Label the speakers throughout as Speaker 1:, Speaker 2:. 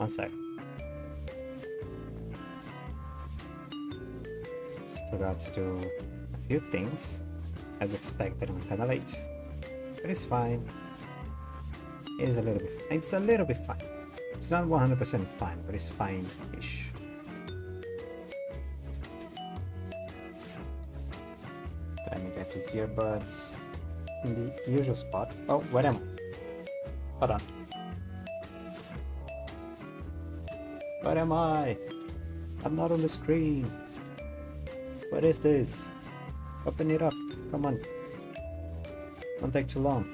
Speaker 1: One sec. Just forgot to do a few things. As expected, I'm kinda late. But it's fine. It is a little bit. It's a little bit fine. It's not 100% fine, but it's fine-ish. Let me get these earbuds in the usual spot. Oh, where am I? Hold on. Where am I? I'm not on the screen. What is this? Open it up. Come on. Don't take too long.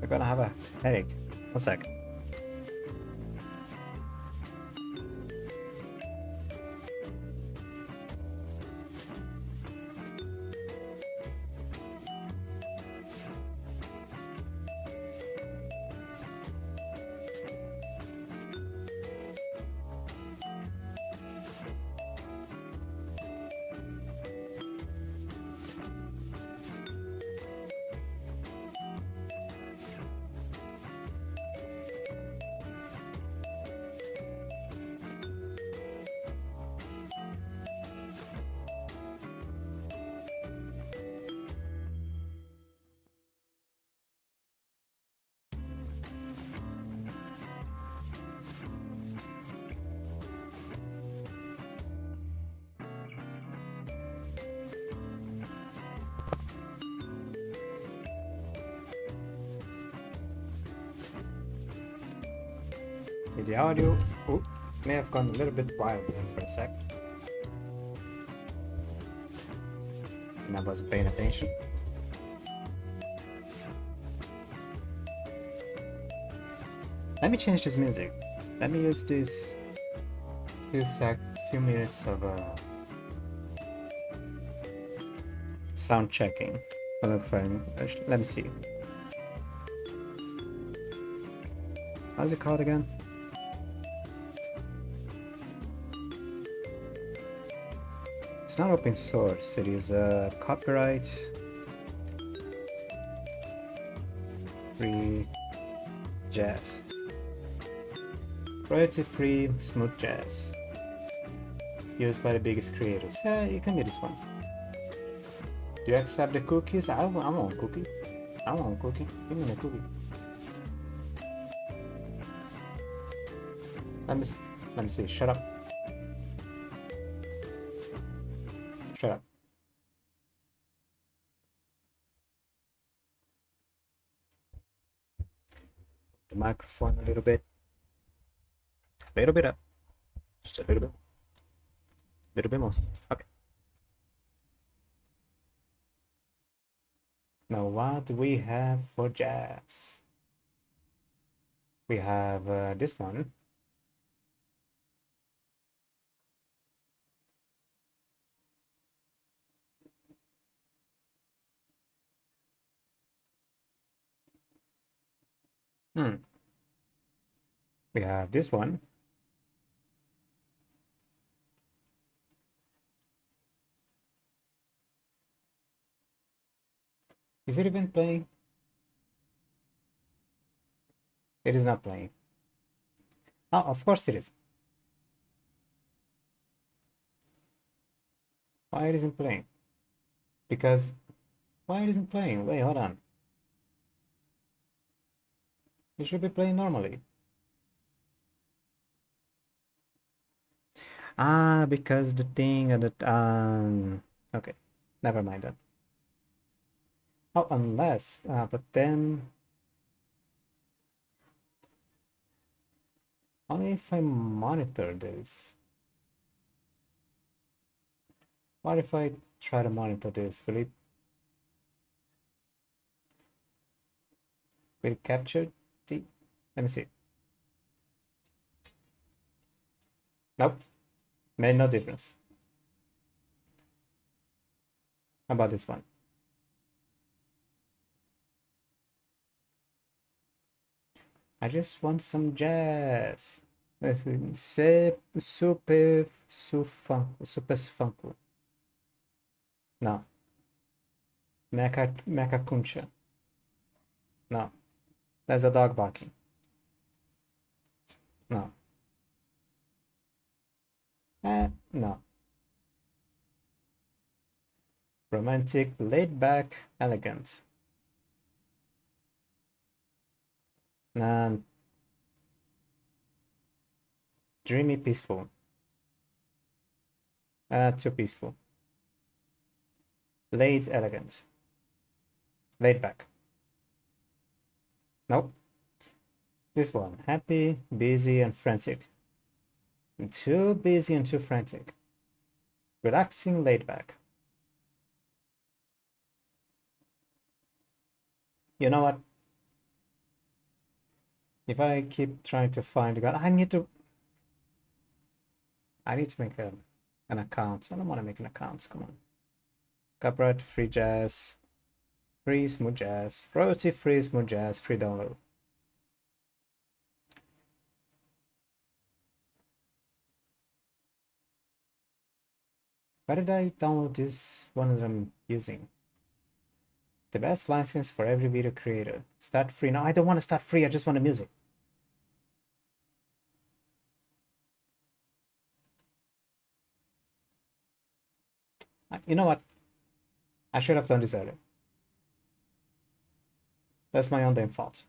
Speaker 1: We're gonna have a headache. One sec. The audio may have gone a little bit wild there for a sec. And I wasn't paying attention. Let me change this music. Let me use this few minutes of sound checking. Let me see. How's it called again? It's not open source, it is copyright free jazz. Royalty free smooth jazz. Used by the biggest creators. Yeah, you can do this one. Do you accept the cookies? I want a cookie. I want a cookie. Give me a cookie. Let me see. Shut up. Shut up. The microphone a little bit. A little bit up. Just a little bit. A little bit more. Okay. Now what do we have for jazz? We have this one. We have this one. Is it even playing? It is not playing. Oh, of course it is. Why it isn't playing? Because why it isn't playing? Wait, hold on. It should be playing normally. Ah, because the thing that okay, never mind that. Oh, unless but then only if I monitor this. What if I try to monitor this? Will it capture the? Let me see. Nope. Made no difference. How about this one? I just want some jazz. Super funko. No. Mecha kuncha. No. There's a dog barking. No. No. Romantic, laid back, elegant. And dreamy, peaceful. Too peaceful. Laid, elegant. Laid back. Nope. This one. Happy, busy, and frantic. Too busy and too frantic. Relaxing, laid back. You know what? If I keep trying to find a god, I need to make an account. I don't want to make an account. Come on. Copyright, free jazz, free smooth jazz, royalty free smooth jazz, free download. Why did I download this one that I'm using? The best license for every video creator. Start free. No, I don't want to start free. I just want the music. You know what? I should have done this earlier. That's my own damn fault.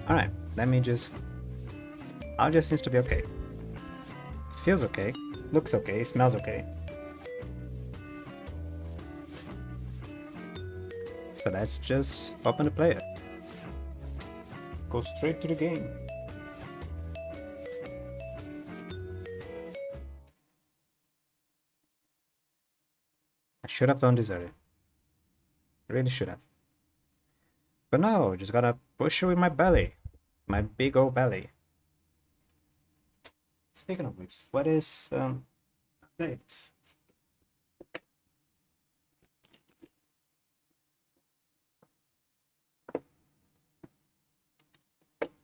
Speaker 1: Alright, let me just... Audio seems to be okay. Feels okay. Looks okay. Smells okay. So let's just open the player. Go straight to the game. I should have done this earlier. I really should have. But no, just gotta push it with my belly. My big old belly. Speaking of which, what is updates?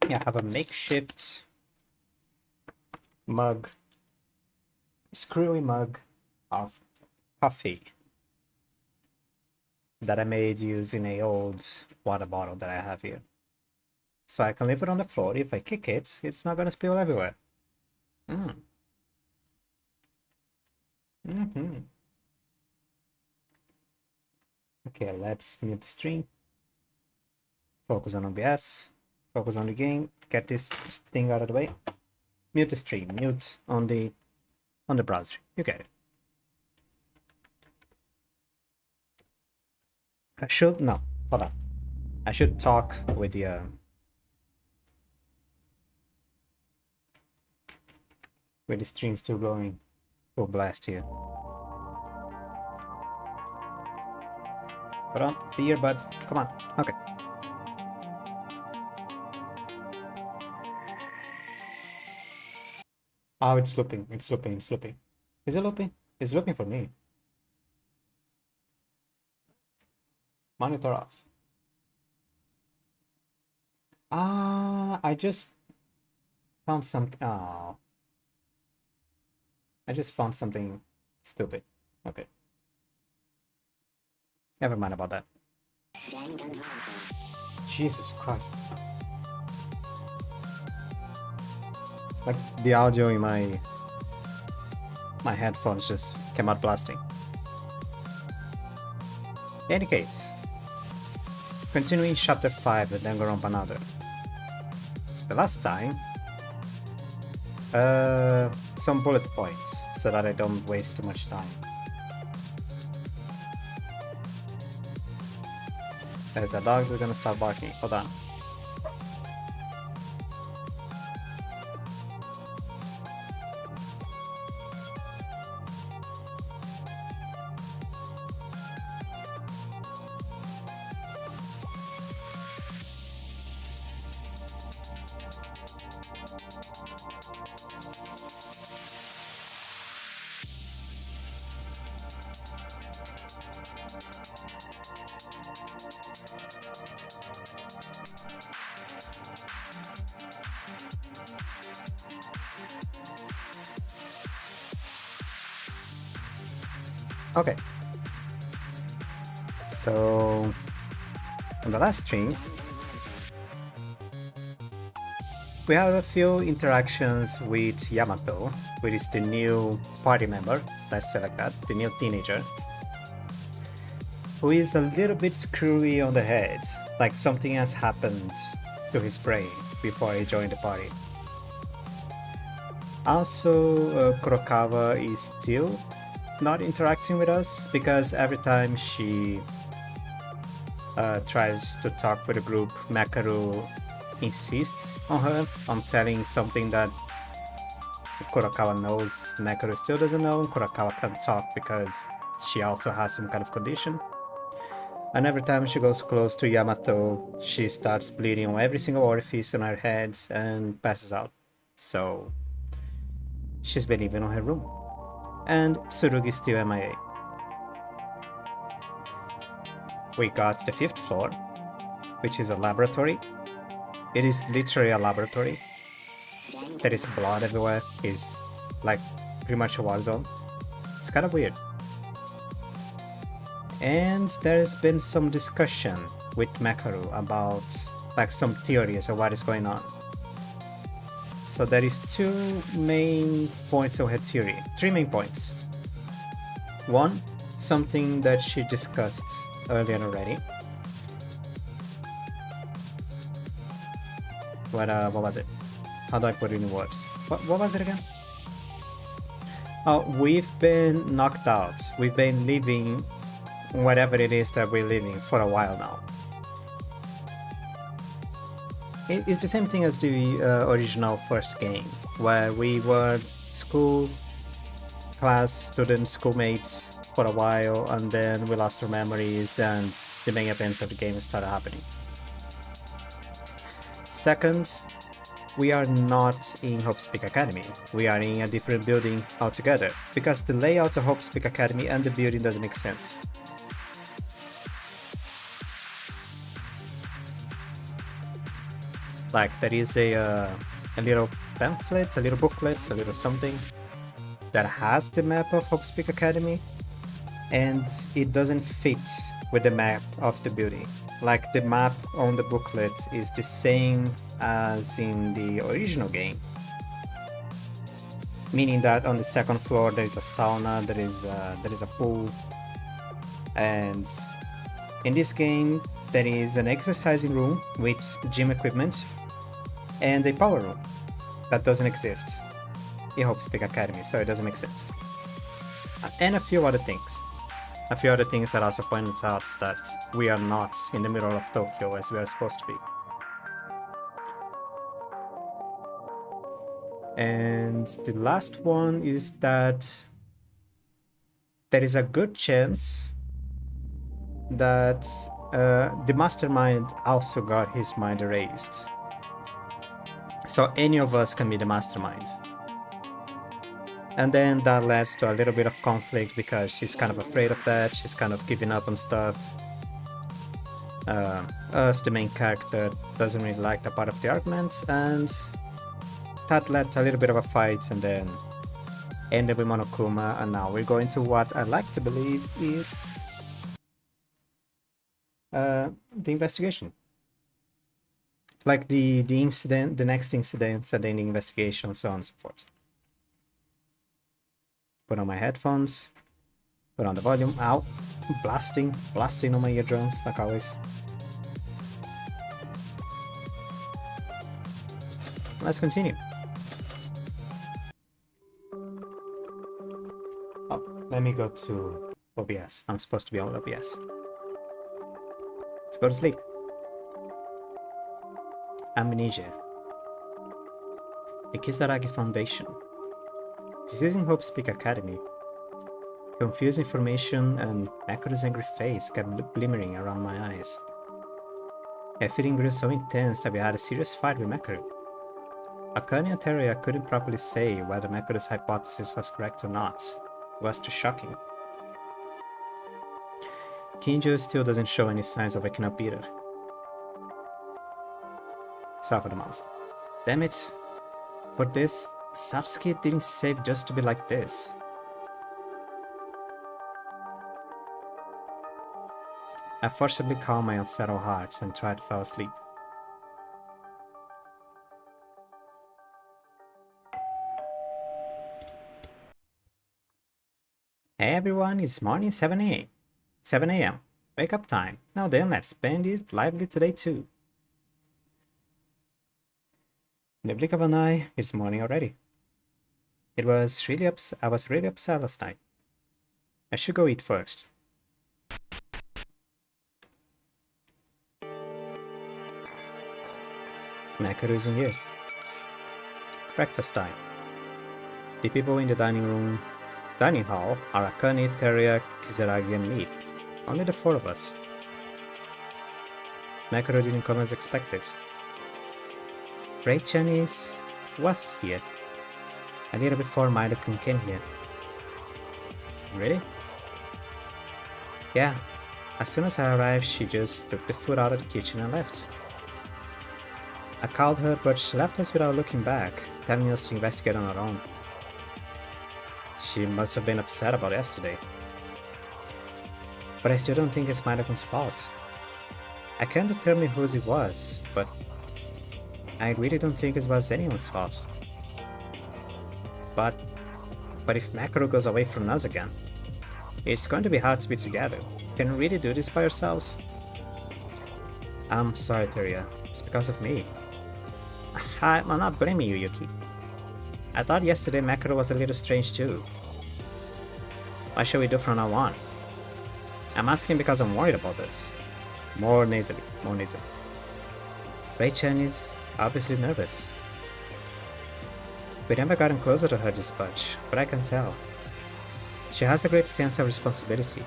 Speaker 1: Yeah, I have a makeshift mug, screwy mug of coffee that I made using a old water bottle that I have here. So I can leave it on the floor. If I kick it, it's not gonna spill everywhere. Okay, let's mute the stream. Focus on OBS. Focus on the game. Get this thing out of the way. Mute the stream. Mute on the browser. You get it. I should no. Hold on. I should talk with the stream still going full blast here. Put on the earbuds. Come on. Okay. Oh, it's looping. It's looping. It's looping. Is it looping? It's looping for me. Monitor off. I just found something. Oh. I just found something stupid. Okay. Never mind about that. Jesus Christ. Like the audio in my headphones just came out blasting. In any case, continuing chapter 5 of Danganronpa. The last time, some bullet points so that I don't waste too much time. There's a dog who's gonna start barking. Hold on. Okay. So on the last stream, we have a few interactions with Yamato, which is the new party member, let's say like that, the new teenager, who is a little bit screwy on the head, like something has happened to his brain before he joined the party. Also, Kurokawa is still not interacting with us, because every time she tries to talk with the group, Makaru insists on her, on telling something that Kurokawa knows, Makaru still doesn't know. Kurokawa can't talk because she also has some kind of condition. And every time she goes close to Yamato, she starts bleeding on every single orifice on her head and passes out. So she's been living on her room. And Tsurugi is still MIA. We got the 5th floor, which is a laboratory. It is literally a laboratory. There is blood everywhere. It's like pretty much a war zone. It's kind of weird. And there's been some discussion with Makaru about like some theories of what is going on. So there is 2 main points of her theory. 3 main points. One, something that she discussed earlier already. What was it? How do I put it in words? What was it again? Oh, we've been knocked out. We've been living whatever it is that we're living for a while now. It's the same thing as the original first game, where we were school, class, students, schoolmates for a while, and then we lost our memories and the main events of the game started happening. Second, we are not in Hope's Peak Academy. We are in a different building altogether, because the layout of Hope's Peak Academy and the building doesn't make sense. Like, there is a little pamphlet, a little booklet, a little something that has the map of Hope's Peak Academy, and it doesn't fit with the map of the building. Like, the map on the booklet is the same as in the original game, meaning that on the 2nd floor there is a sauna, there is a pool, and in this game there is an exercising room with gym equipment and a power room that doesn't exist in Hope's Peak Academy, so it doesn't make sense. And a few other things. A few other things that also points out that we are not in the middle of Tokyo as we are supposed to be. And the last one is that there is a good chance that the mastermind also got his mind erased. So any of us can be the mastermind. And then that leads to a little bit of conflict because she's kind of afraid of that, she's kind of giving up on stuff. Us, the main character, doesn't really like that part of the argument, and that led to a little bit of a fight, and then ended with Monokuma, and now we're going to what I like to believe is the investigation. Like the incident, the next incident, and then the investigation, so on and so forth. Put on my headphones, put on the volume, ow, blasting on my eardrums, like always. Let's continue. Oh, let me go to OBS. I'm supposed to be on OBS. Let's go to sleep. Amnesia. The Kisaragi Foundation. This is in Hope's Peak Academy. Confused information and Makoto's angry face kept glimmering around my eyes. A feeling grew so intense that we had a serious fight with Makoto. Akane and Teruya couldn't properly say whether Makoto's hypothesis was correct or not. It was too shocking. Kinjo still doesn't show any signs of waking up either. Sorry for the mouse. Damn it. For this, Sasuke didn't save just to be like this. I forcibly calmed my unsettled heart and tried to fall asleep. Hey everyone, it's morning 7 a.m. 7 a.m. Wake up time. Now then, let's spend it lively today too. In the blink of an eye, it's morning already. I was really upset last night. I should go eat first. Makoto isn't here. Breakfast time. The people in the dining hall are Akane, Teruya, Kizaragi, and me. Only the four of us. Makoto didn't come as expected. Ray-chan was here. A little before Maida-kun came here. Really? Yeah. As soon as I arrived, she just took the food out of the kitchen and left. I called her, but she left us without looking back, telling us to investigate on our own. She must have been upset about yesterday. But I still don't think it's Maida-kun's fault. I can't determine whose it was, but I really don't think it was anyone's fault. But if Makoto goes away from us again, it's going to be hard to be together. Can we really do this by ourselves? I'm sorry, Teruya. It's because of me. I'm not blaming you, Yuki. I thought yesterday Makoto was a little strange too. What shall we do from now on? I'm asking because I'm worried about this. More nasally. Ray-chan is obviously nervous. We never gotten closer to her this much, but I can tell. She has a great sense of responsibility.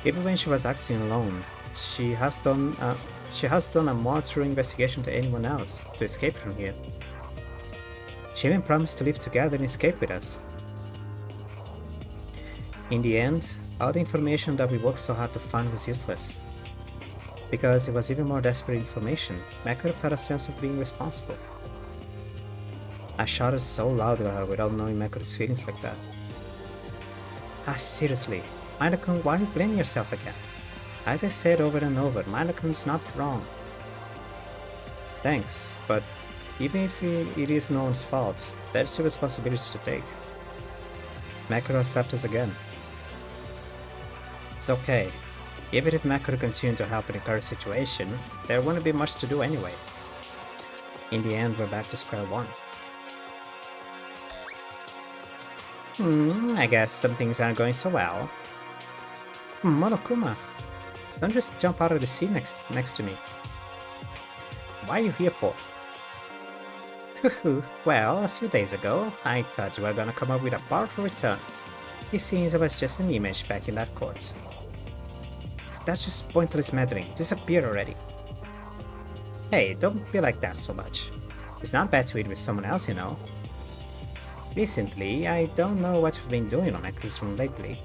Speaker 1: Even when she was acting alone, she has done a more thorough investigation than anyone else to escape from here. She even promised to live together and escape with us. In the end, all the information that we worked so hard to find was useless. Because it was even more desperate information, Makoto felt a sense of being responsible. I shouted so loudly at her without knowing Makoto's feelings like that. Seriously, Maida-kun, why are you blaming yourself again? As I said over and over, Maida-kun is not wrong. Thanks, but even if it is no one's fault, there's still responsibility to take. Makoto has left us again. It's okay. Even if Makoto continued to help in the current situation, there wouldn't be much to do anyway. In the end, we're back to square one. I guess some things aren't going so well. Monokuma, don't just jump out of the seat next to me. Why are you here for? Well, a few days ago, I thought you were gonna come up with a powerful return. It seems I was just an image back in that court. That's just pointless meddling. Disappear already. Hey, don't be like that so much. It's not bad to eat with someone else, you know. Recently, I don't know what you've been doing on my classroom lately.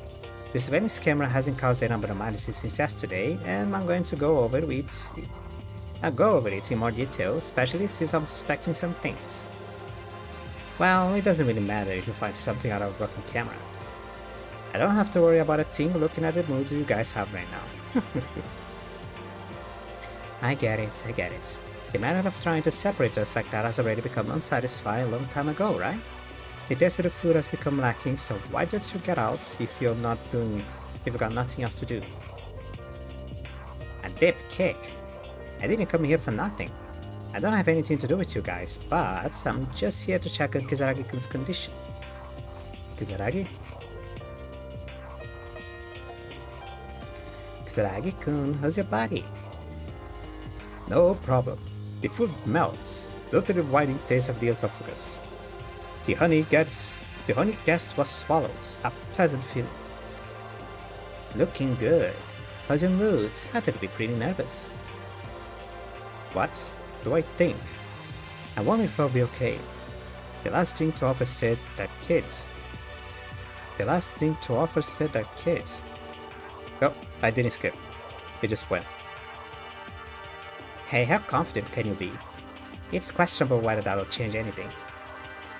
Speaker 1: This Venice camera hasn't caused any abnormalities since yesterday, and I'm going to go over it. I'll go over it in more detail, especially since I'm suspecting some things. Well, it doesn't really matter if you find something out of a broken camera. I don't have to worry about a thing looking at the moods you guys have right now. I get it. The matter of trying to separate us like that has already become unsatisfying a long time ago, right? The taste of the food has become lacking, so why don't you get out if you've got nothing else to do? A dip kick? I didn't come here for nothing. I don't have anything to do with you guys, but I'm just here to check on Kizaragi-kun's condition. Kizaragi? Kizaragi-kun, how's your body? No problem. The food melts due to the widening taste of the esophagus. The honey gas was swallowed, a pleasant feeling. Looking good. How's your mood? I thought you'd be pretty nervous. What do I think? I wonder if I'll be okay. The last thing to offer said that kid. Oh, I didn't skip. It just went. Hey, how confident can you be? It's questionable whether that'll change anything.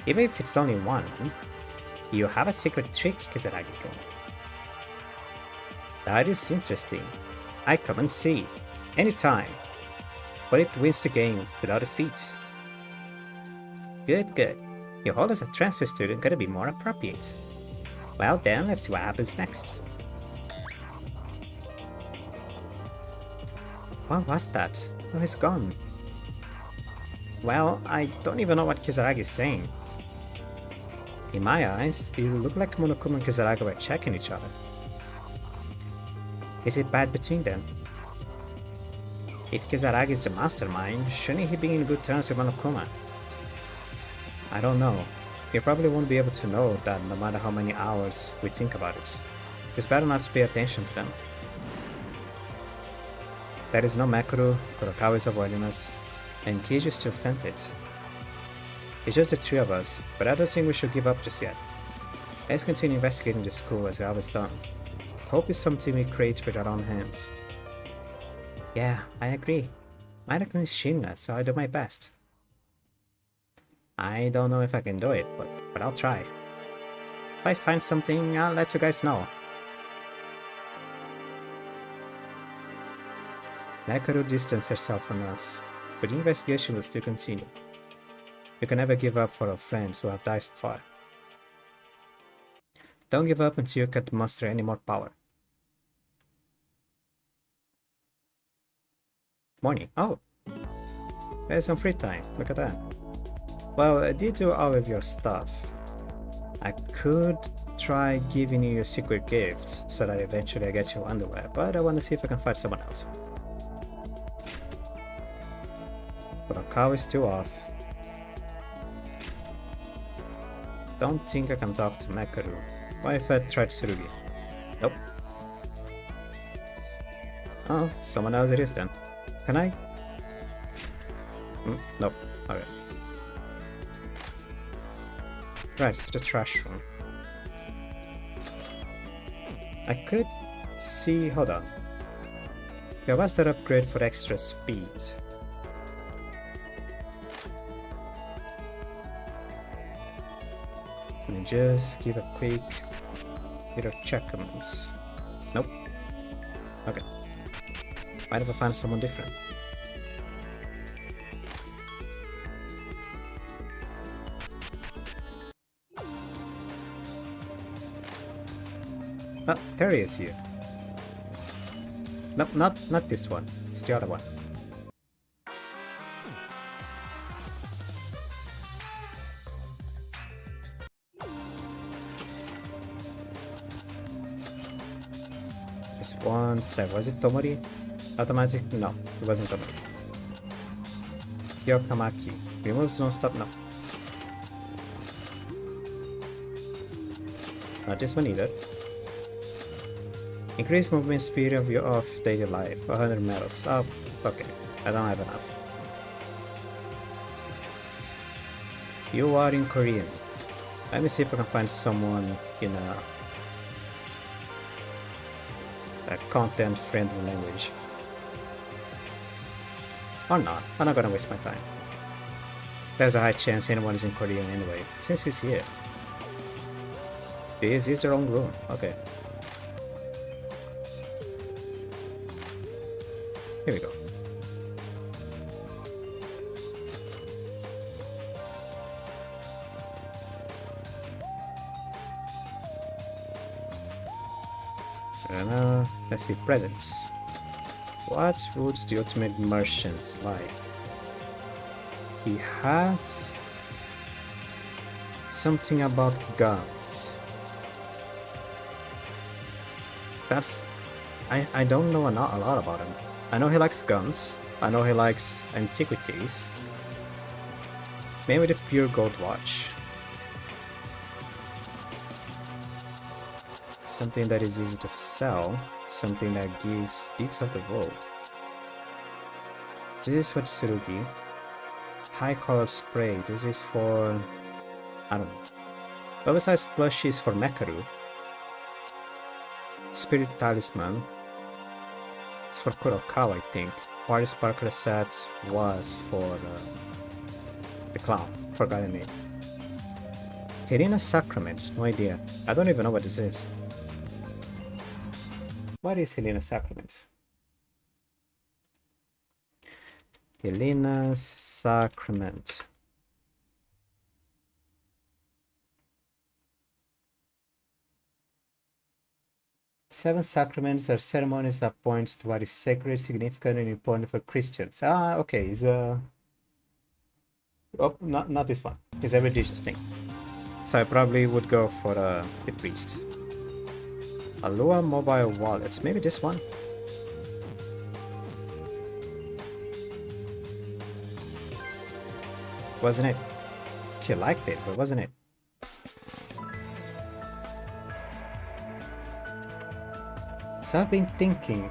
Speaker 1: Even if it's only one, you have a secret trick, Kizaragi-kun. That is interesting. I come and see. Anytime. But it wins the game without defeat. Good, good. Your role as a transfer student gotta be more appropriate. Well then, let's see what happens next. What was that? Oh, he's gone. Well, I don't even know what Kisaragi is saying. In my eyes, you look like Monokuma and Kisaragi were checking each other. Is it bad between them? If Kisaragi is the mastermind, shouldn't he be in good terms with Monokuma? I don't know. You probably won't be able to know that no matter how many hours we think about it. It's better not to pay attention to them. There is no Makuru, Kurokawa is avoiding us, and Kiju is still fainted. It's just the three of us, but I don't think we should give up just yet. Let's continue investigating the school as we always done. Hope is something we create with our own hands. Yeah, I agree. Minakun is Shinra, so I do my best. I don't know if I can do it, but I'll try. If I find something, I'll let you guys know. Makuru distanced herself from us, but the investigation will still continue. We can never give up for our friends who have died so far. Don't give up until you can muster any more power. Morning. Oh! There's some free time. Look at that. Well, due to all of your stuff, I could try giving you a secret gift so that eventually I get your underwear, but I want to see if I can find someone else. Kurokawa is still off. Don't think I can talk to Makuru. What if I tried Tsurugi? Nope. Oh, someone else it is then. Can I? Nope. Okay. Right, it's the trash room. I could see... hold on. There was that upgrade for extra speed. Let me just give a quick little check on this. Nope. Okay. Might have I found someone different. Oh, there he is here. Nope, not this one. It's the other one. Just one sec. Was it Tomori? Automatic? No, it wasn't Tomori. Kyokamaki. Removes non-stop? No. Not this one either. Increase movement speed of your daily life. 100 medals. Oh, okay. I don't have enough. You are in Korean. Let me see if I can find someone in a content-friendly language. Or not. I'm not gonna waste my time. There's a high chance anyone is in Korean anyway, since he's here. This is the wrong room. Okay. Here we go. And let's see, presents. What would the ultimate merchant like? He has something about guns. That's... I don't know a lot about him. I know he likes guns. I know he likes antiquities. Maybe the pure gold watch. Something that is easy to sell. Something that gives gifts of the world. This is for Tsurugi. High color spray. This is for... I don't know. Oversized plushies for Mekaru. Spirit talisman. It's for Kurokawa, I think. Party sparkler set was for the clown. Forgotten name. Kirina Sacraments. No idea. I don't even know what this is. What is Helena's sacrament? Helena's sacrament. Seven sacraments are ceremonies that point to what is sacred, significant, and important for Christians. Ah, okay. It's oh, not this one. It's a religious thing. So I probably would go for the priest. Aloha mobile wallets. Maybe this one. Wasn't it? He liked it, but wasn't it? So I've been thinking.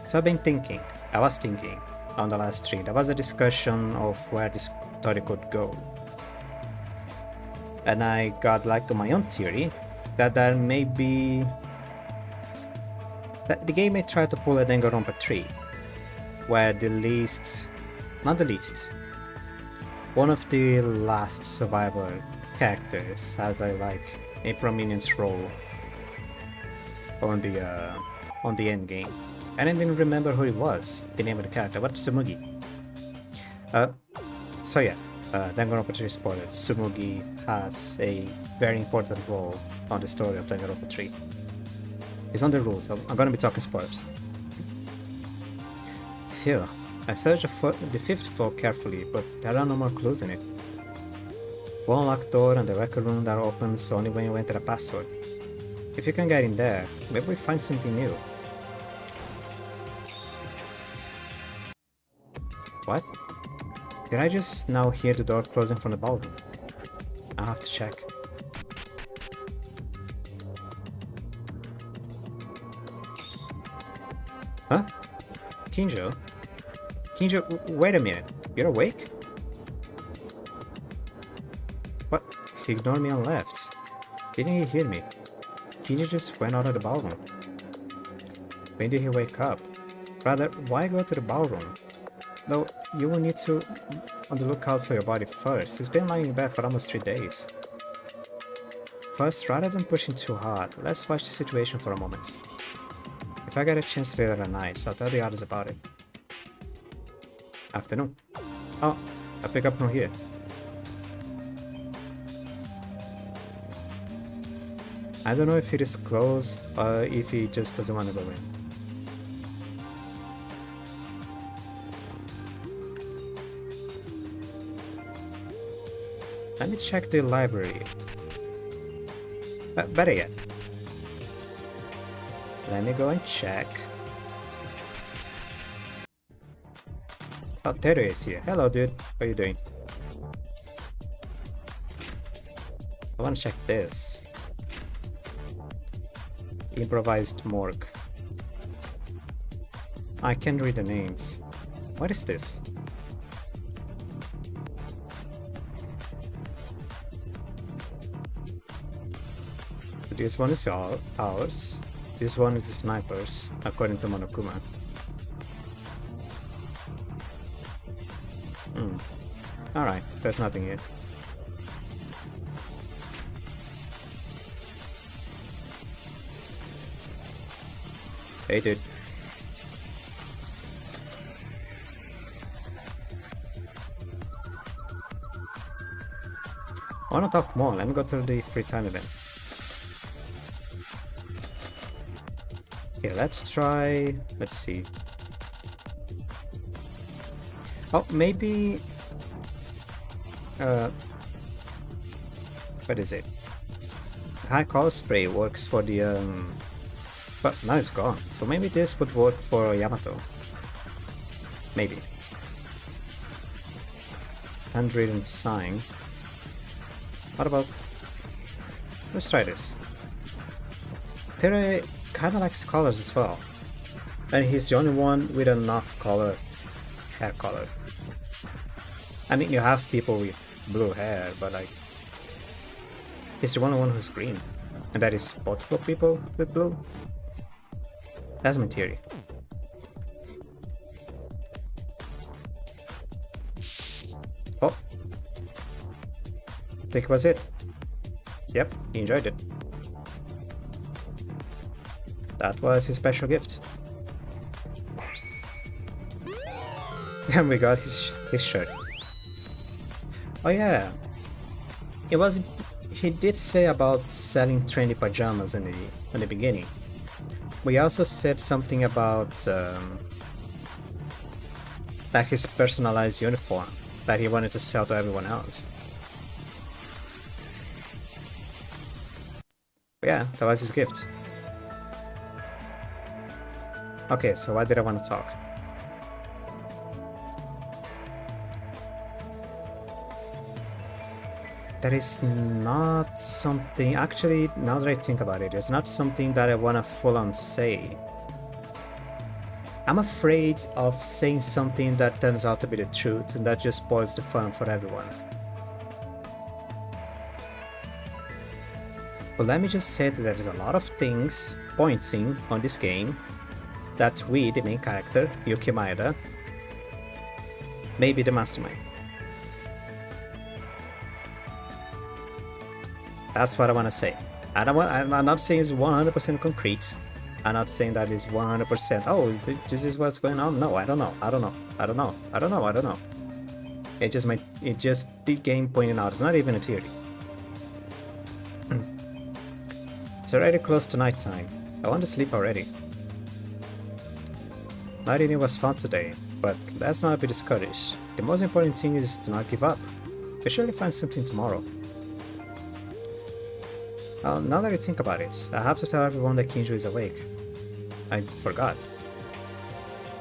Speaker 1: So I've been thinking. I was thinking on the last stream. There was a discussion of where this story could go. And I got like my own theory that there may be that the game may try to pull a Danganronpa 3, where one of the last survivor characters has a prominent role on the end game. And I didn't remember who it was, the name of the character, but Tsumugi. So yeah, Danganronpa 3 spoiler. Tsumugi has a very important role on the story of Danganronpa 3. It's on the rules, so I'm gonna be talking spoilers. Phew, I searched the fifth floor carefully, but there are no more clues in it. One locked door and the record room that opens only when you enter a password. If you can get in there, maybe we find something new. What? Did I just now hear the door closing from the ballroom? I'll have to check. Huh? Kinjo? Kinjo, wait a minute. You're awake? What? He ignored me and left. Didn't he hear me? Kinjo just went out of the ballroom. When did he wake up? Rather, why go to the ballroom? Though, you will need to on the lookout for your body first. He's been lying in bed for almost 3 days. First, rather than pushing too hard, let's watch the situation for a moment. If I get a chance later at night, I'll tell the others about it. Afternoon. Oh, I'll pick up from here. I don't know if it is close or if he just doesn't want to go in. Let me check the library. Better yet. Let me go and check. Oh, Teru is here. Hello, dude. What are you doing? I want to check this. Improvised morgue. I can't read the names. What is this? This one is ours. This one is the snipers, according to Monokuma. Alright, there's nothing here. Hey dude. I wanna talk more, let me go to the free time event. Okay, let's try, let's see. Oh, maybe... what is it? High color spray works for the, but now it's gone. So maybe this would work for Yamato. Maybe. Handwritten sign. What about... let's try this. Tere kinda likes colors as well. And he's the only one with enough color, hair color. I mean, you have people with blue hair, but like... he's the only one who's green. And that is multiple people with blue. That's my theory. Oh. I think it was it. Yep, he enjoyed it. That was his special gift. And we got his shirt. Oh yeah, he did say about selling trendy pajamas in the beginning. We also said something about like his personalized uniform that he wanted to sell to everyone else. But yeah, that was his gift. Okay, so why did I want to talk? That is not something, actually, now that I think about it, it's not something that I want to full on say. I'm afraid of saying something that turns out to be the truth and that just spoils the fun for everyone. But let me just say that there's a lot of things pointing on this game that we, the main character, Yuki Maeda, may be the mastermind. That's what I want to say. I'm not saying it's 100% concrete. I'm not saying that it's 100%, oh, this is what's going on. No, I don't know. It just the game pointing out. It's not even a theory. It's already close to night time. I want to sleep already. Night eating was fun today, but let's not be discouraged. The most important thing is to not give up. We'll surely find something tomorrow. Now that I think about it, I have to tell everyone that Kinjo is awake. I forgot.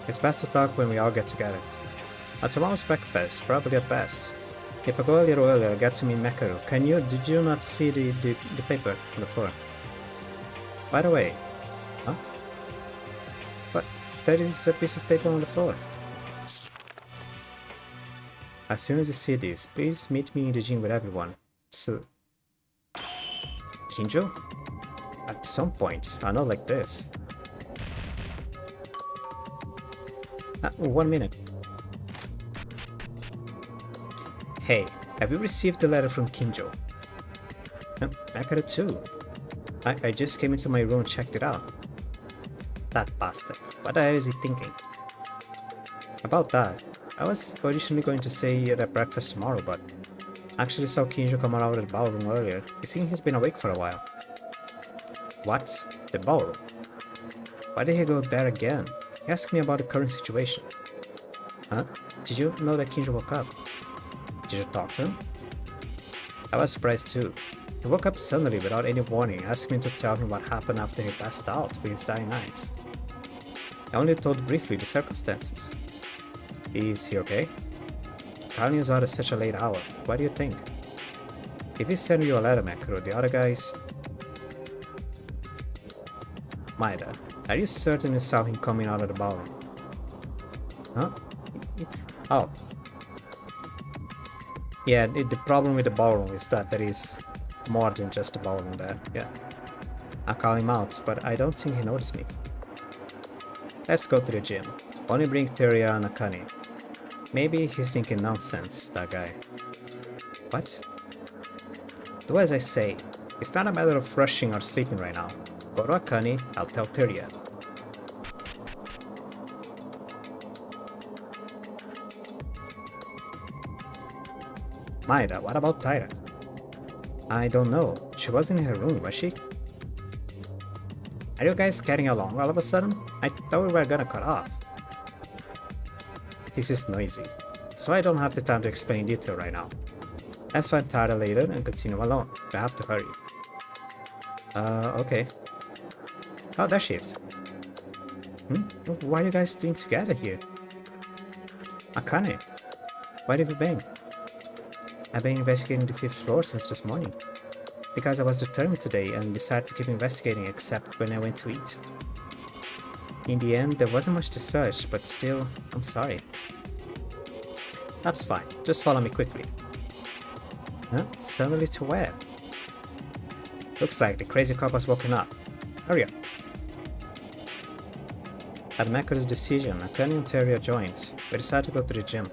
Speaker 1: It's best to talk when we all get together. At tomorrow's breakfast, probably at best. If I go a little earlier, I'll get to meet Mekaru. Did you not see the paper on the floor? By the way, huh? What? There is a piece of paper on the floor. As soon as you see this, please meet me in the gym with everyone. So... Kinjo? At some point, I know like this. 1 minute. Hey, have you received the letter from Kinjo? Mekaru too. I just came into my room and checked it out. That bastard. What the hell is he thinking? About that, I was originally going to say it at breakfast tomorrow, but actually saw Kinjo come out of the ballroom earlier. It seems he's been awake for a while. What? The ballroom? Why did he go there again? He asked me about the current situation. Huh? Did you know that Kinjo woke up? Did you talk to him? I was surprised too. He woke up suddenly without any warning, asking me to tell him what happened after he passed out with his dying eyes. I only told briefly the circumstances. Is he okay? Calling us out at such a late hour. What do you think? If he sent you a letter, Mekaru, the other guys... Maeda, are you certain you saw him coming out of the ballroom? Huh? Oh. Yeah, the problem with the ballroom is that there is more than just a ballroom there. Yeah. I call him out, but I don't think he noticed me. Let's go to the gym. Only bring Teria and Akane. Maybe he's thinking nonsense, that guy. What? Do as I say. It's not a matter of rushing or sleeping right now. Go to Akane, I'll tell Teria. Maeda, what about Tyra? I don't know. She wasn't in her room, was she? Are you guys getting along all of a sudden? I thought we were gonna cut off. This is noisy, so I don't have the time to explain in detail right now. Let's find Tyra later and continue alone. We have to hurry. Okay. Oh, there she is. What are you guys doing together here? Akane, where have you been? I've been investigating the 5th floor since this morning. Because I was determined today and decided to keep investigating except when I went to eat. In the end, there wasn't much to search, but still, I'm sorry. That's fine, just follow me quickly. Huh? Suddenly to where? Looks like the crazy cop has woken up. Hurry up. At Mekaru's decision, Akane and Teria joined. We decided to go to the gym.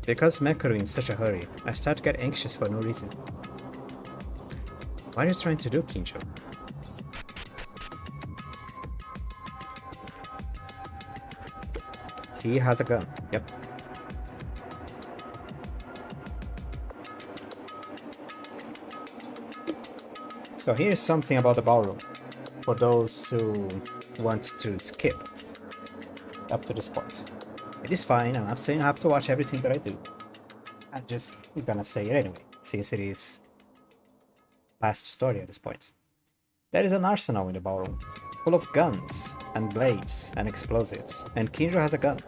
Speaker 1: Because Mekaru in such a hurry, I started to get anxious for no reason. What are you trying to do, Kinjo? He has a gun. Yep. So here's something about the ballroom for those who want to skip up to this point. It is fine, I'm not saying I have to watch everything that I do. I'm just gonna say it anyway, since it is past story at this point. There is an arsenal in the ballroom, full of guns and blades and explosives, and Kinjo has a gun.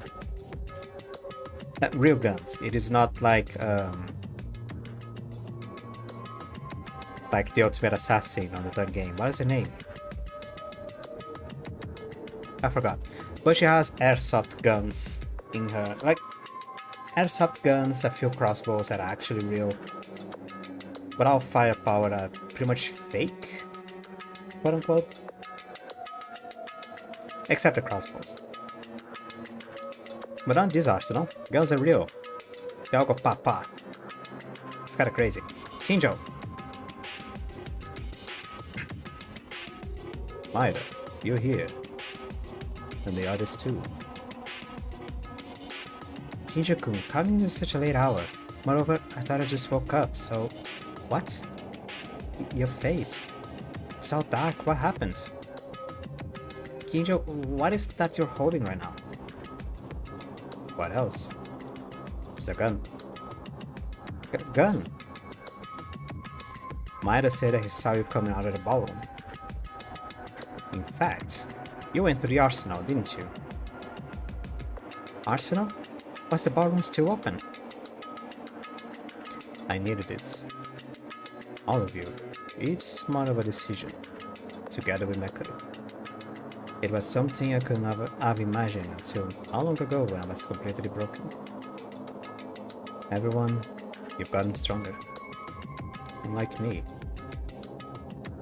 Speaker 1: Real guns. It is not like the Ultimate Assassin on the third game. What is the name? I forgot. But she has airsoft guns in her, like airsoft guns, a few crossbows that are actually real, but all firepower are pretty much fake, quote unquote, except the crossbows. But on this arsenal, guns are real. They all go pa. It's kinda crazy. Kinjo! Maida, you're here. And the others too. Kinjo-kun, coming at such a late hour. Moreover, I thought I just woke up, so... What? Your face. It's all dark, what happened? Kinjo, what is that you're holding right now? What else? It's a gun. Gun? Maida said that he saw you coming out of the ballroom. In fact, you went to the arsenal, didn't you? Arsenal? Was the ballroom still open? I needed this. All of you. Each smart of a decision. Together with Mekaru. It was something I could never have imagined until not long ago when I was completely broken. Everyone, you've gotten stronger. Unlike me.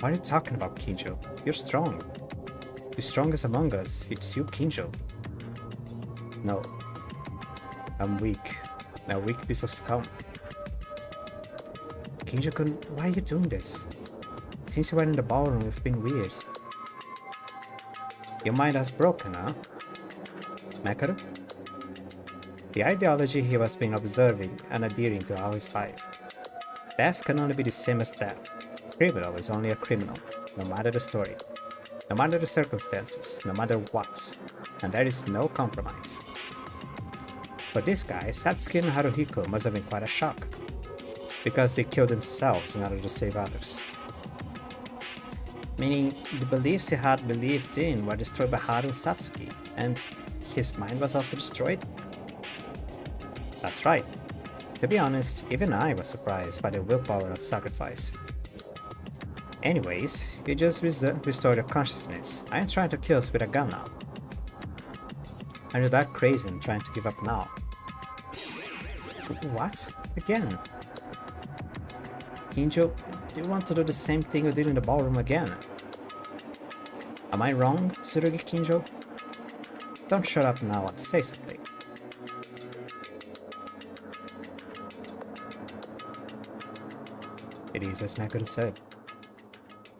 Speaker 1: What are you talking about, Kinjo? You're strong. The strongest among us, it's you, Kinjo. No. I'm weak. A weak piece of scum. Kinjo-kun, why are you doing this? Since you were in the ballroom, you've been weird. Your mind has broken, huh? Mekaru? The ideology he was been observing and adhering to all his life. Death can only be the same as death. Criminal is only a criminal, no matter the story. No matter the circumstances, no matter what, and there is no compromise. For this guy, Satsuki and Haruhiko must have been quite a shock, because they killed themselves in order to save others. Meaning, the beliefs he had believed in were destroyed by Haru and Satsuki, and his mind was also destroyed? That's right. To be honest, even I was surprised by the willpower of sacrifice. Anyways, you just restored your consciousness. I am trying to kill us with a gun now. Are you that crazy and trying to give up now? What? Again? Kinjo, do you want to do the same thing you did in the ballroom again? Am I wrong, Tsurugi Kinjo? Don't shut up now and say something. It is as Mekaru said.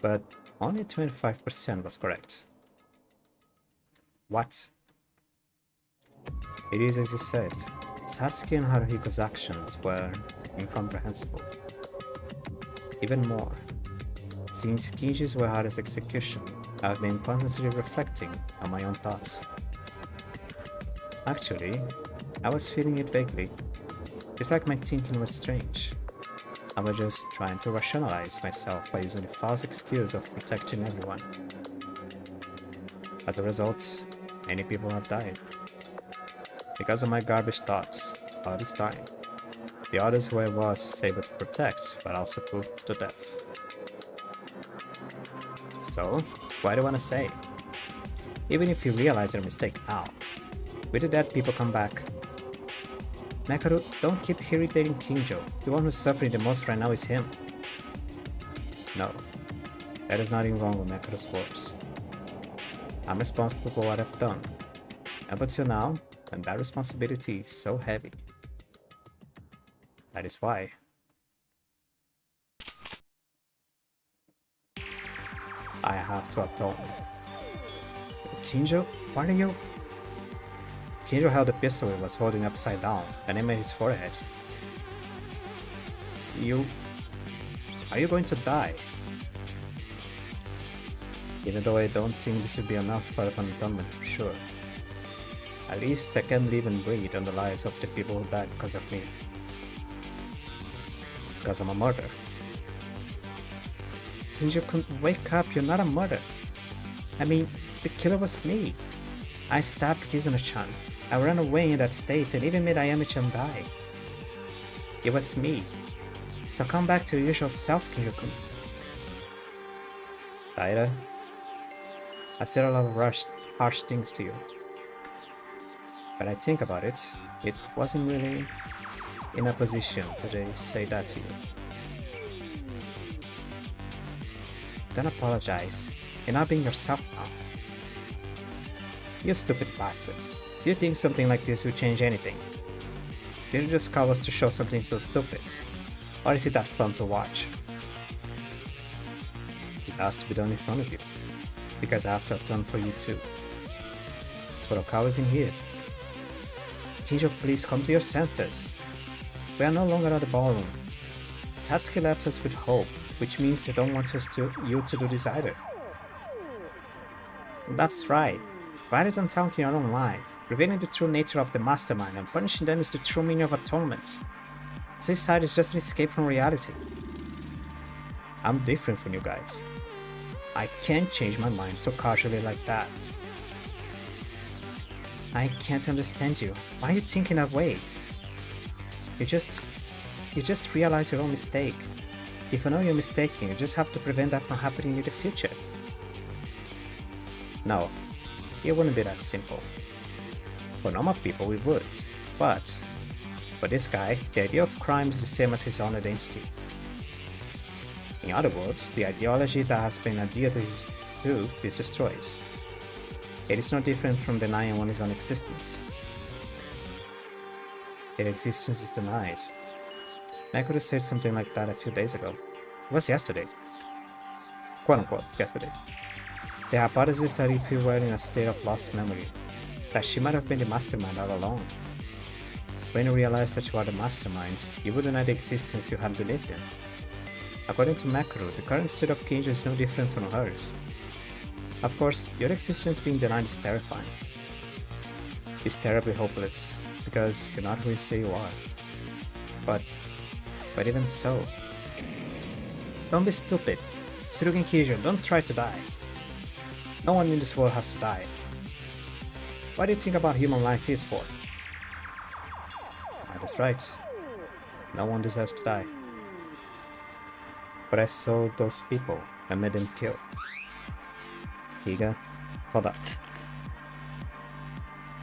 Speaker 1: But only 25% was correct. What? It is as you said. Satsuki and Haruhiko's actions were incomprehensible. Even more, since Kinji's Uehara's execution, I've been constantly reflecting on my own thoughts. Actually, I was feeling it vaguely. It's like my thinking was strange. I was just trying to rationalize myself by using the false excuse of protecting everyone. As a result, many people have died. Because of my garbage thoughts, others dying. The others who I was able to protect were also put to death. So, what do I want to say? Even if you realize your mistake now, will the dead people come back? Mekaru, don't keep irritating Kinjo. The one who's suffering the most right now is him. No, there is nothing wrong with Mekaru's words. I'm responsible for what I've done. Up until now, and that responsibility is so heavy. That is why. I have to atone. Kinjo, why are you? Kinjo held the pistol he was holding upside down and aimed at his forehead. Are you going to die? Even though I don't think this would be enough for an atonement for sure. At least I can live and breathe on the lives of the people who died because of me. Because I'm a murderer. Kinjo, wake up, you're not a murderer. I mean, the killer was me. I stabbed Kizuna-chan. I ran away in that state and even made Ayami-chan die. It was me. So come back to your usual self, Kinjo-kun. Taira, I said a lot of harsh things to you. But I think about it, it wasn't really in a position to say that to you. Don't apologize. You're not being yourself now. You stupid bastards. Do you think something like this will change anything? Did you just call us to show something so stupid? Or is it that fun to watch? It has to be done in front of you, because I have to atone for you too. Furukawa is in here. Kinjo, please come to your senses. We are no longer at the ballroom. Satsuki left us with hope, which means they don't want you to do this either. That's right. Write it on Tank in your own life. Revealing the true nature of the mastermind and punishing them is the true meaning of atonement. Suicide is just an escape from reality. I'm different from you guys. I can't change my mind so casually like that. I can't understand you. Why are you thinking that way? You just realize your own mistake. If you know you're mistaken, you just have to prevent that from happening in the future. No, it wouldn't be that simple. For normal people, we would, but for this guy, the idea of crime is the same as his own identity. In other words, the ideology that has been adhered to his view is destroyed. It is no different from denying one's own existence. Their existence is denied. I could have said something like that a few days ago. It was yesterday. Quote unquote, yesterday. The hypothesis that if you were in a state of lost memory, that she might have been the mastermind all along. When you realize that you are the mastermind, you would deny the existence you had believed in. According to Makuru, the current state of Kinjo is no different from hers. Of course, your existence being denied is terrifying. It's terribly hopeless, because you're not who you say you are. But even so, don't be stupid. Tsurugi Kinjo, don't try to die. No one in this world has to die. What do you think about human life is for? That's right. No one deserves to die. But I saw those people and made them kill. Higa, hold up.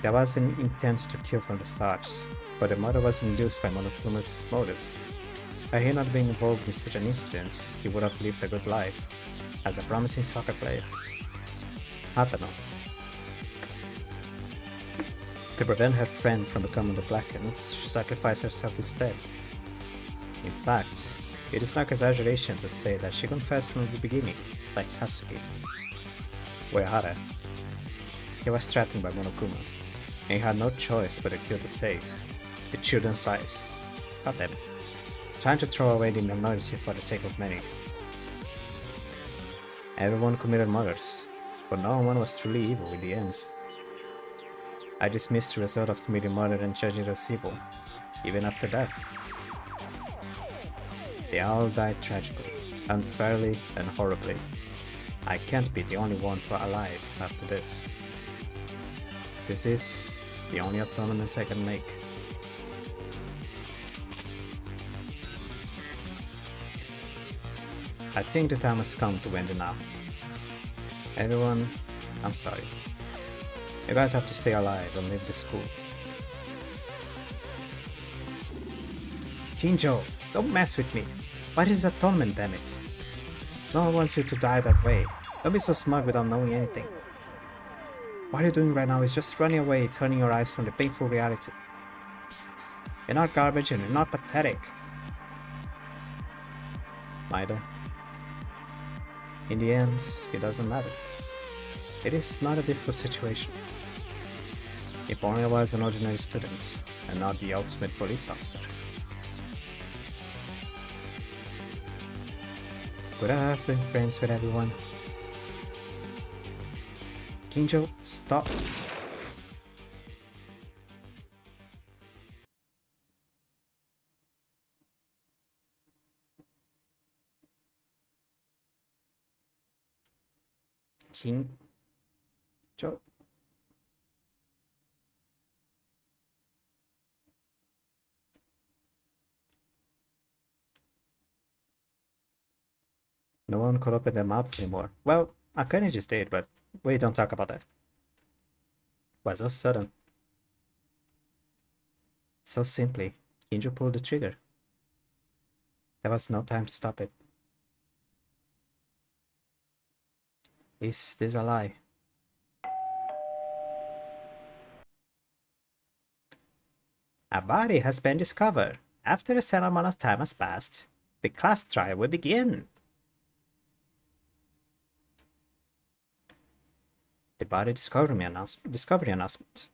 Speaker 1: There was an intent to kill from the start, but the murder was induced by Monokuma's motive. Had he not been involved in such an incident, he would have lived a good life, as a promising soccer player. Hatano. To prevent her friend from becoming the Blackened, she sacrificed herself instead. In fact, it is not exaggeration to say that she confessed from the beginning, like Satsuki. Uehara. He was threatened by Monokuma, and he had no choice but to kill to save the children's lives. God damn it. Trying to throw away the minority for the sake of many. Everyone committed murders, but no one was truly evil in the end. I dismissed the result of committing murder and judging it as evil, even after death. They all died tragically, unfairly and horribly. I can't be the only one alive after this. This is the only atonement I can make. I think the time has come to end it now. Everyone, I'm sorry. You guys have to stay alive and leave the school. Kinjo, don't mess with me. What is atonement, damn it? No one wants you to die that way. Don't be so smug without knowing anything. What you're doing right now is just running away, turning your eyes from the painful reality. You're not garbage and you're not pathetic. Maida. In the end, it doesn't matter. It is not a difficult situation. If only I was an ordinary student, and not the ultimate police officer. Would I have been friends with everyone? Kinjo, stop! Kinjo? No one could open their mouths anymore. Well, Akane just did, but we don't talk about that. Why so sudden? So simply, Kinjo pulled the trigger. There was no time to stop it. Is this a lie? A body has been discovered. After a certain amount of time has passed, the class trial will begin. The body discovery announcement.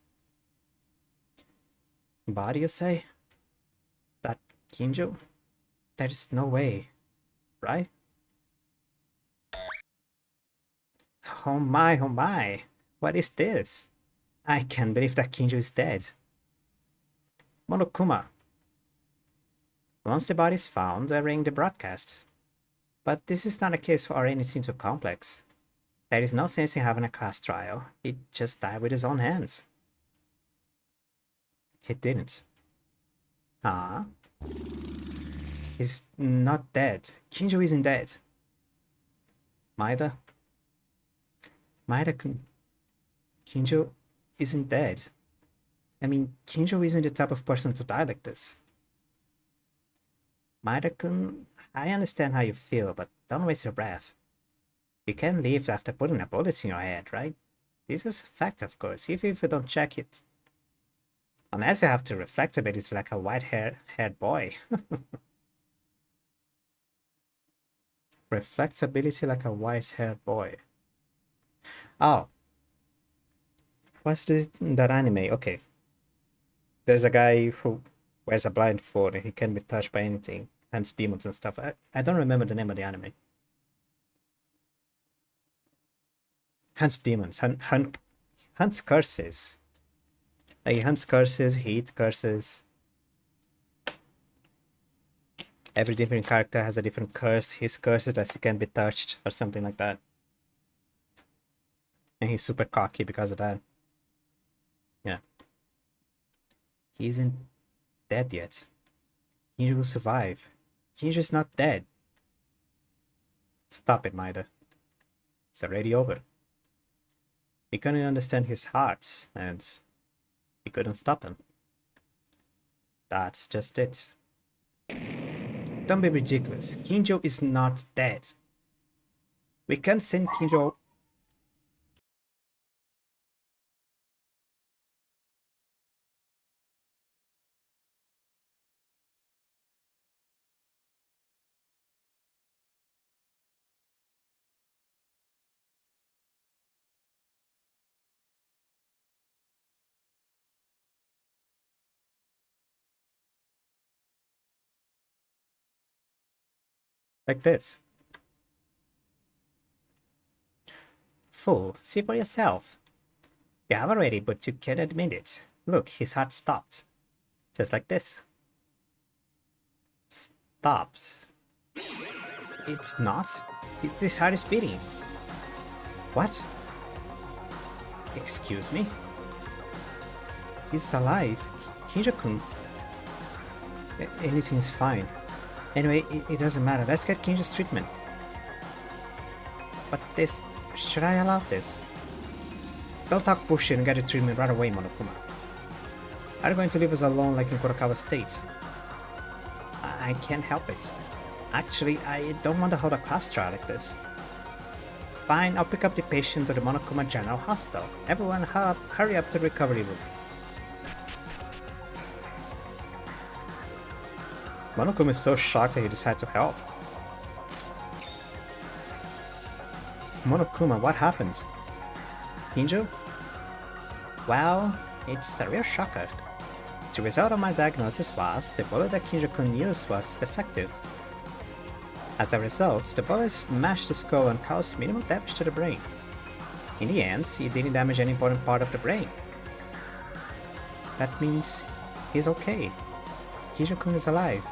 Speaker 1: Body, you say? That Kinjo? There is no way, right? Oh my, what is this? I can't believe that Kinjo is dead. Monokuma. Once the body is found, I ring the broadcast. But this is not a case for anything too complex. There is no sense in having a class trial. He just died with his own hands. He didn't. Ah. He's not dead. Kinjo isn't dead. Maeda? Maeda-kun. Kinjo isn't dead. I mean, Kinjo isn't the type of person to die like this. Maeda-kun, I understand how you feel, but don't waste your breath. You can't leave after putting a bullet in your head, right? This is a fact, of course, even if you don't check it. Unless you have to reflect a bit, it's like a white-haired boy. Reflectability like a white-haired boy. Oh. What's that anime? Okay. There's a guy who wears a blindfold and he can be touched by anything. Hunts demons and stuff. I don't remember the name of the anime. Hunts demons. Hunts curses. Like, he hunts curses, he eats curses. Every different character has a different curse. His curse is that he can be touched or something like that. And he's super cocky because of that. Yeah. He isn't dead yet. Kinjo will survive. Kinjo's not dead. Stop it, Maeda. It's already over. We couldn't understand his heart, and we couldn't stop him. That's just it. Don't be ridiculous. Kinjo is not dead. We can't send Kinjo... like this. Fool, see for yourself. You have already, but you can't admit it. Look, his heart stopped. Just like this. Stopped. It's not. His heart is beating. What? Excuse me? He's alive. Kinjo-kun. Anything's fine. Anyway, it doesn't matter. Let's get Kinjo's treatment. But this... should I allow this? Don't talk bullshit and get a treatment right away, Monokuma. Are you going to leave us alone like in Kurokawa State? I can't help it. Actually, I don't want to hold a class trial like this. Fine, I'll pick up the patient to the Monokuma General Hospital. Everyone hurry up to the recovery room. Monokuma is so shocked that he decided to help. Monokuma, what happened? Kinjo? Well, it's a real shocker. The result of my diagnosis was the bullet that Kinjo-kun used was defective. As a result, the bullet smashed the skull and caused minimal damage to the brain. In the end, it didn't damage any important part of the brain. That means he's okay. Kinjo-kun is alive.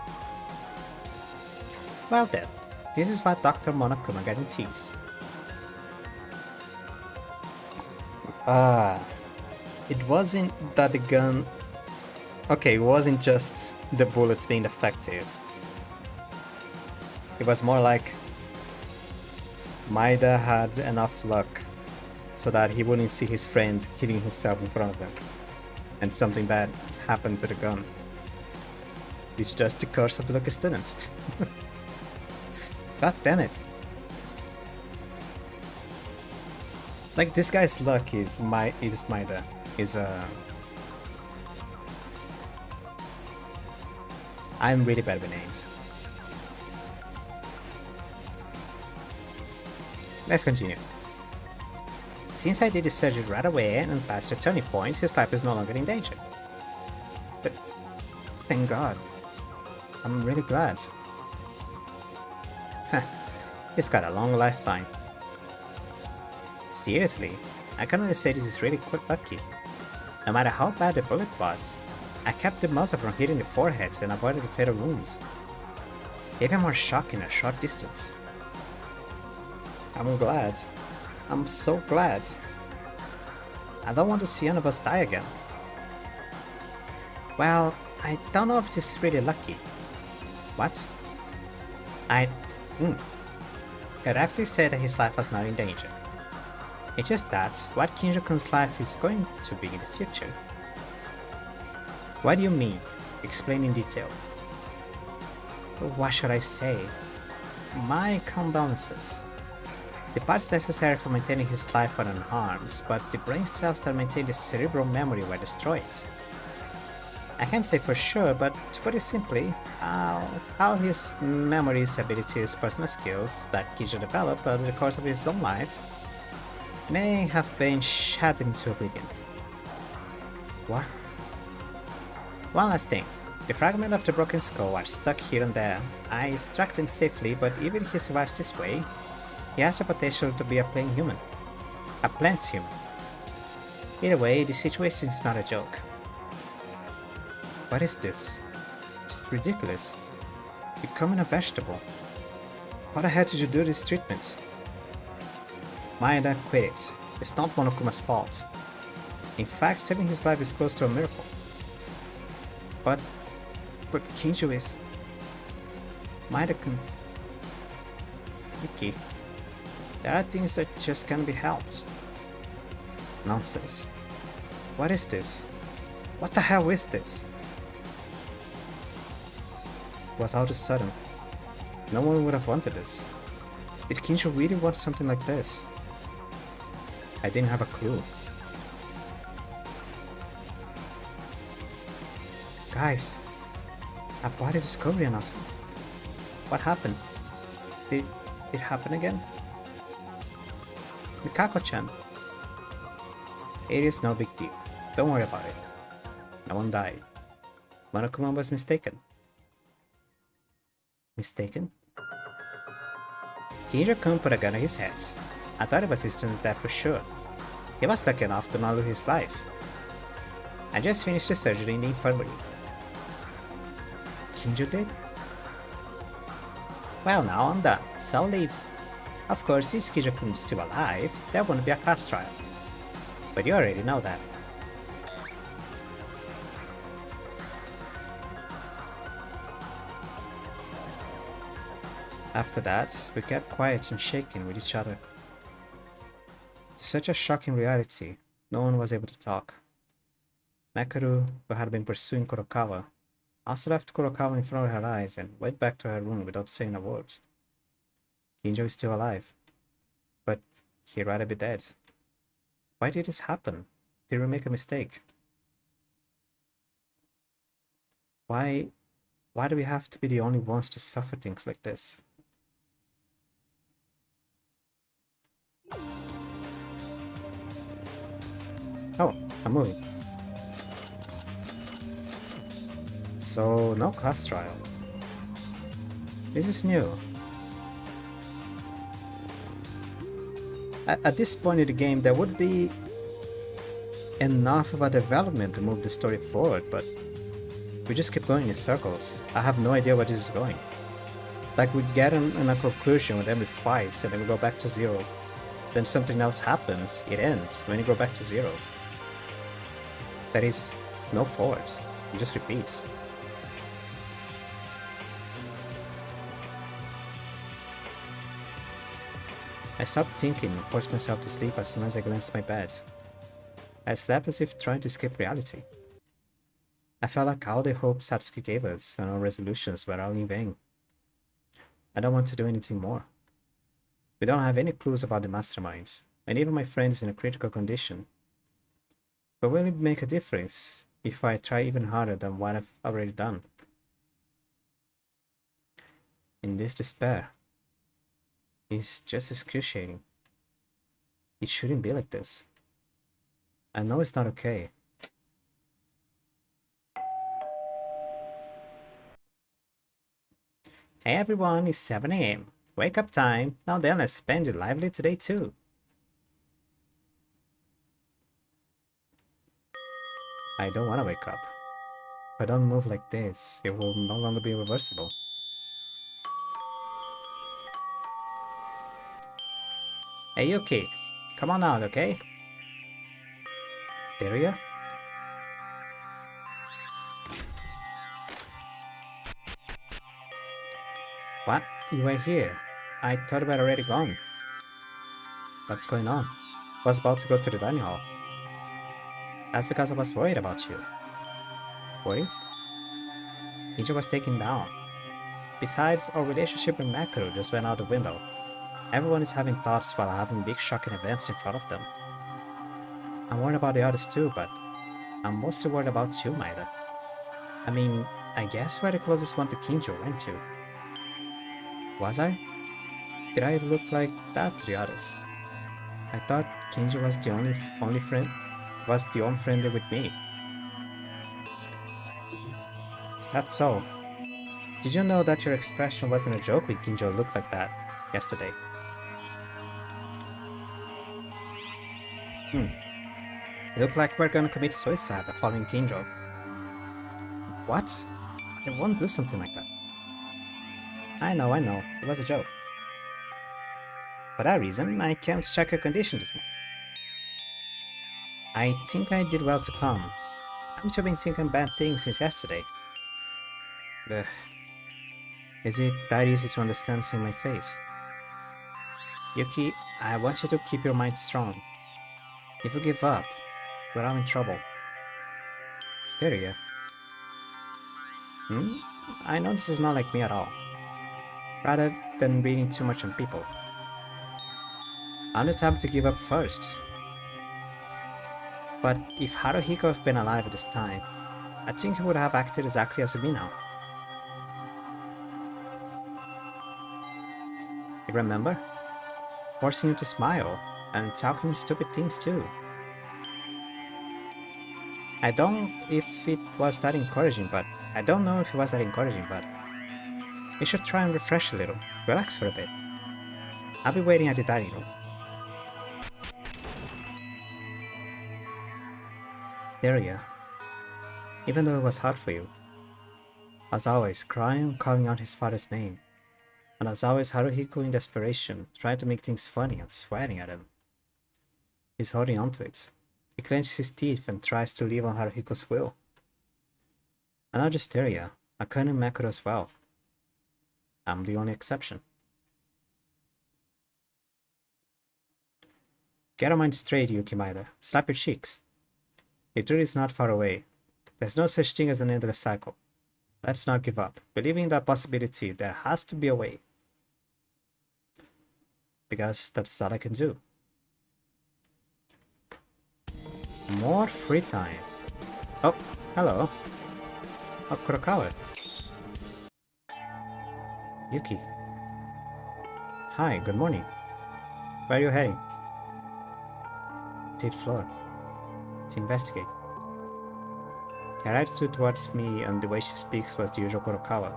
Speaker 1: Well then, this is what Dr. Monokuma guarantees. It wasn't that the gun... Okay, it wasn't just the bullet being defective. It was more like Maeda had enough luck so that he wouldn't see his friend killing himself in front of him, and something bad happened to the gun. It's just the curse of the lucky student. God damn it. Like, this guy's luck is Maeda. I'm really bad with names. Let's continue. Since I did the surgery right away and passed the turning point, his life is no longer in danger. But thank God. I'm really glad. Huh. He's got a long lifeline. Seriously, I can only say this is really quite lucky. No matter how bad the bullet was, I kept the muzzle from hitting the foreheads and avoided the fatal wounds. Even more shock in a short distance. I'm glad. I'm so glad. I don't want to see any of us die again. Well, I don't know if this is really lucky. What? I rapidly said that his life was not in danger. It's just that what Kinjo-kun's life is going to be in the future. What do you mean? Explain in detail. What should I say? My condolences. The parts necessary for maintaining his life were unharmed, but the brain cells that maintain the cerebral memory were destroyed. I can't say for sure, but to put it simply, all his memories, abilities, personal skills that Kinjo developed over the course of his own life may have been shattered into oblivion. What? One last thing. The fragments of the broken skull are stuck here and there. I extract them safely, but even if he survives this way, he has the potential to be a plain human. A plant human. Either way, the situation is not a joke. What is this? It's ridiculous. Becoming a vegetable. What the hell did you do this treatment? Maeda quit it. It's not Monokuma's fault. In fact, saving his life is close to a miracle. But Kinjo is... Maeda-kun... Miki... There are things that just can't be helped. Nonsense. What is this? What the hell is this? It was all of a sudden. No one would have wanted this. Did Kinjo really want something like this? I didn't have a clue. Guys, a body discovery announcement. What happened? Did it happen again? Mikako-chan. It is no big deal. Don't worry about it. No one died. Monokuma was mistaken. Mistaken? Kinjo-kun put a gun on his head. I thought it was instant death for sure. He was lucky enough to not lose his life. I just finished the surgery in the infirmary. Kinjo did? Well, now I'm done, so I'll leave. Of course, since Kinjo-kun is still alive, there won't be a class trial. But you already know that. After that, we kept quiet and shaking with each other. To such a shocking reality, no one was able to talk. Mekaru, who had been pursuing Kurokawa, also left Kurokawa in front of her eyes and went back to her room without saying a word. Kinjo is still alive, but he'd rather be dead. Why did this happen? Did we make a mistake? Why do we have to be the only ones to suffer things like this? Oh, I'm moving. So, no class trial. This is new. At this point in the game, there would be enough of a development to move the story forward, but we just keep going in circles. I have no idea where this is going. Like, we get in a conclusion with every fight, and then we go back to zero. Then something else happens, it ends, when you go back to zero. There is no forward, it just repeats. I stopped thinking and forced myself to sleep as soon as I glanced at my bed. I slept as if trying to escape reality. I felt like all the hope Satsuki gave us and our resolutions were all in vain. I don't want to do anything more. We don't have any clues about the masterminds, and even my friend is in a critical condition. But will it make a difference if I try even harder than what I've already done? In this despair, it's just excruciating. It shouldn't be like this. I know it's not okay. Hey everyone, it's 7 AM. Wake up time. Now then, let's spend it lively today too. I don't want to wake up. If I don't move like this, it will no longer be reversible. Hey Yuki, come on out, okay? Daria? What? You were here? I thought you were already gone. What's going on? I was about to go to the dining hall. That's because I was worried about you. Worried? Ichi was taken down. Besides, our relationship with Makoto just went out the window. Everyone is having thoughts while having big shocking events in front of them. I'm worried about the others too, but I'm mostly worried about you, Maida. I mean, I guess we're the closest one to Kinjo, weren't you? Was I? Did I look like that to the others? I thought Kinjo was the only friend, was the only friendly with me. Is that so? Did you know that your expression wasn't a joke when Kinjo looked like that yesterday? It looked like we're gonna commit suicide by following Kinjo. What? I won't do something like that. I know, it was a joke. For that reason, I came to check your condition this morning. I think I did well to come. I've still been thinking bad things since yesterday. Ugh. Is it that easy to understand seeing my face? Yuki, I want you to keep your mind strong. If you give up, we're all in trouble. There you go. I know this is not like me at all. Rather than reading too much on people. I'm the type to give up first. But if Haruhiko had been alive at this time, I think he would have acted exactly as me now. You remember? Forcing you to smile, and talking stupid things too. I don't know if it was that encouraging, but you should try and refresh a little, relax for a bit. I'll be waiting at the dining room. There you are. Even though it was hard for you. As always, crying, calling out his father's name. And as always, Haruhiko in desperation, trying to make things funny and swearing at him. He's holding on to it. He clenches his teeth and tries to live on Haruhiko's will. And not just Teria, Akane and Makoto as well. I'm the only exception. Get your mind straight, Yuki Maida. Slap your cheeks. The truth is not far away. There's no such thing as an endless cycle. Let's not give up. Believing in that possibility, there has to be a way. Because that's all I can do. More free time. Oh, hello. Oh, Kurokawa. Yuki. Hi, good morning. Where are you heading? 5th floor. to investigate. Her attitude towards me and the way she speaks was the usual Kurokawa,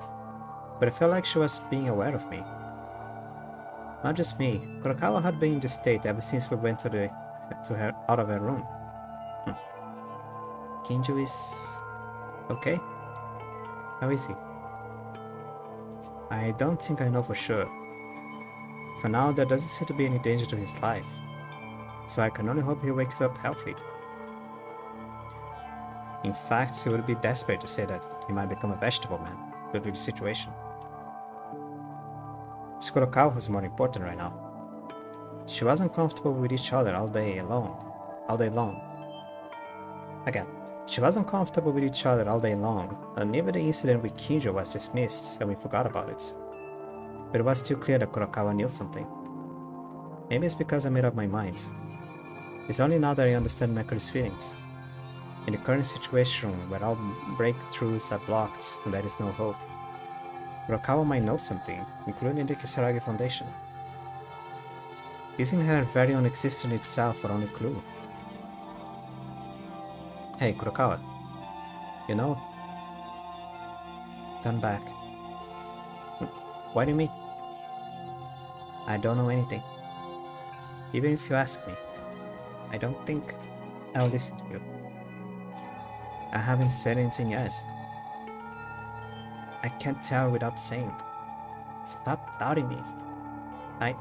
Speaker 1: but I felt like she was being aware of me. Not just me, Kurokawa had been in this state ever since we went to her out of her room. Kinju is okay? How is he? I don't think I know for sure. For now, there doesn't seem to be any danger to his life, so I can only hope he wakes up healthy. In fact, it would be desperate to say that he might become a vegetable man due to the situation. It's Kurokawa who's more important right now. She was uncomfortable with each other all day long. Again, she was uncomfortable with each other all day long, and even the incident with Kinjo was dismissed and we forgot about it. But it was still clear that Kurokawa knew something. Maybe it's because I made up my mind. It's only now that I understand Makoru's feelings. In the current situation where all breakthroughs are blocked and there is no hope, Kurokawa might know something, including the Kisaragi Foundation. Isn't her very own existence itself our only clue? Hey, Kurokawa. You know? Turn back. What do you mean? I don't know anything. Even if you ask me, I don't think I'll listen to you. I haven't said anything yet. I can't tell without saying. Stop doubting me. I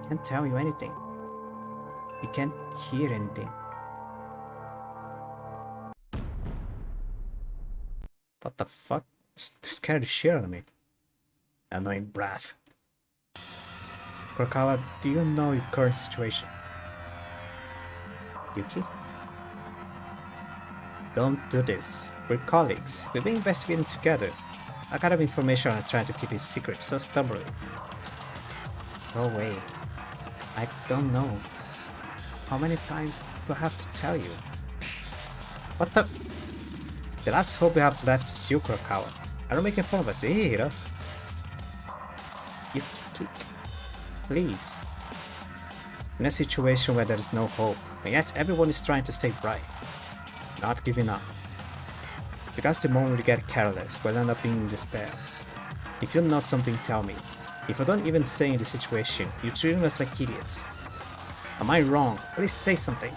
Speaker 1: can't tell you anything. You can't hear anything. What the fuck? Scared the shit out of me. Annoying brat. Kurokawa, do you know your current situation? Yuki? Don't do this. We're colleagues. We've been investigating together. I got information on trying to keep this secret so stubbornly. Go away. I don't know. How many times do I have to tell you? What the? The last hope we have left is you, Kurokawa. Are you making fun of us, Hiro? Yuki, please. In a situation where there is no hope, and yet everyone is trying to stay bright. Not giving up. Because the moment we get careless, we'll end up being in despair. If you know something, tell me. If I don't even say in the situation, you're treating us like idiots. Am I wrong? Please say something.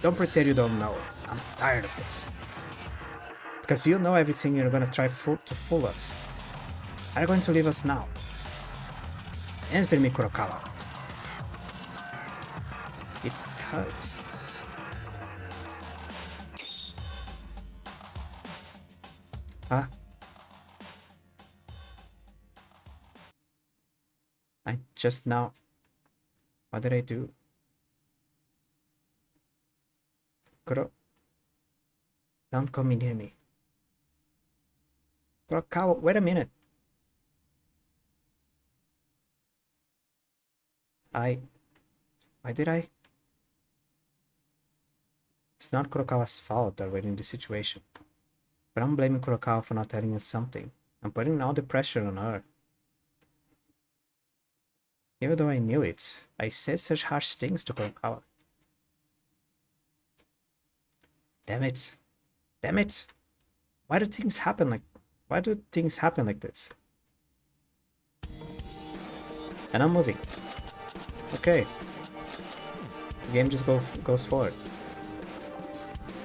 Speaker 1: Don't pretend you don't know. I'm tired of this. Because you know everything, you're gonna try to fool us. Are you going to leave us now? Answer me, Kurokawa. It hurts. Huh? I just now... What did I do? Don't come near me. Kurokawa, wait a minute. Why did I? It's not Kurokawa's fault that we're in this situation. But I'm blaming Kurokawa for not telling us something. I'm putting all the pressure on her. Even though I knew it, I said such harsh things to Kurokawa. Damn it. Damn it. Why do things happen like this? And I'm moving. Okay. The game just goes forward.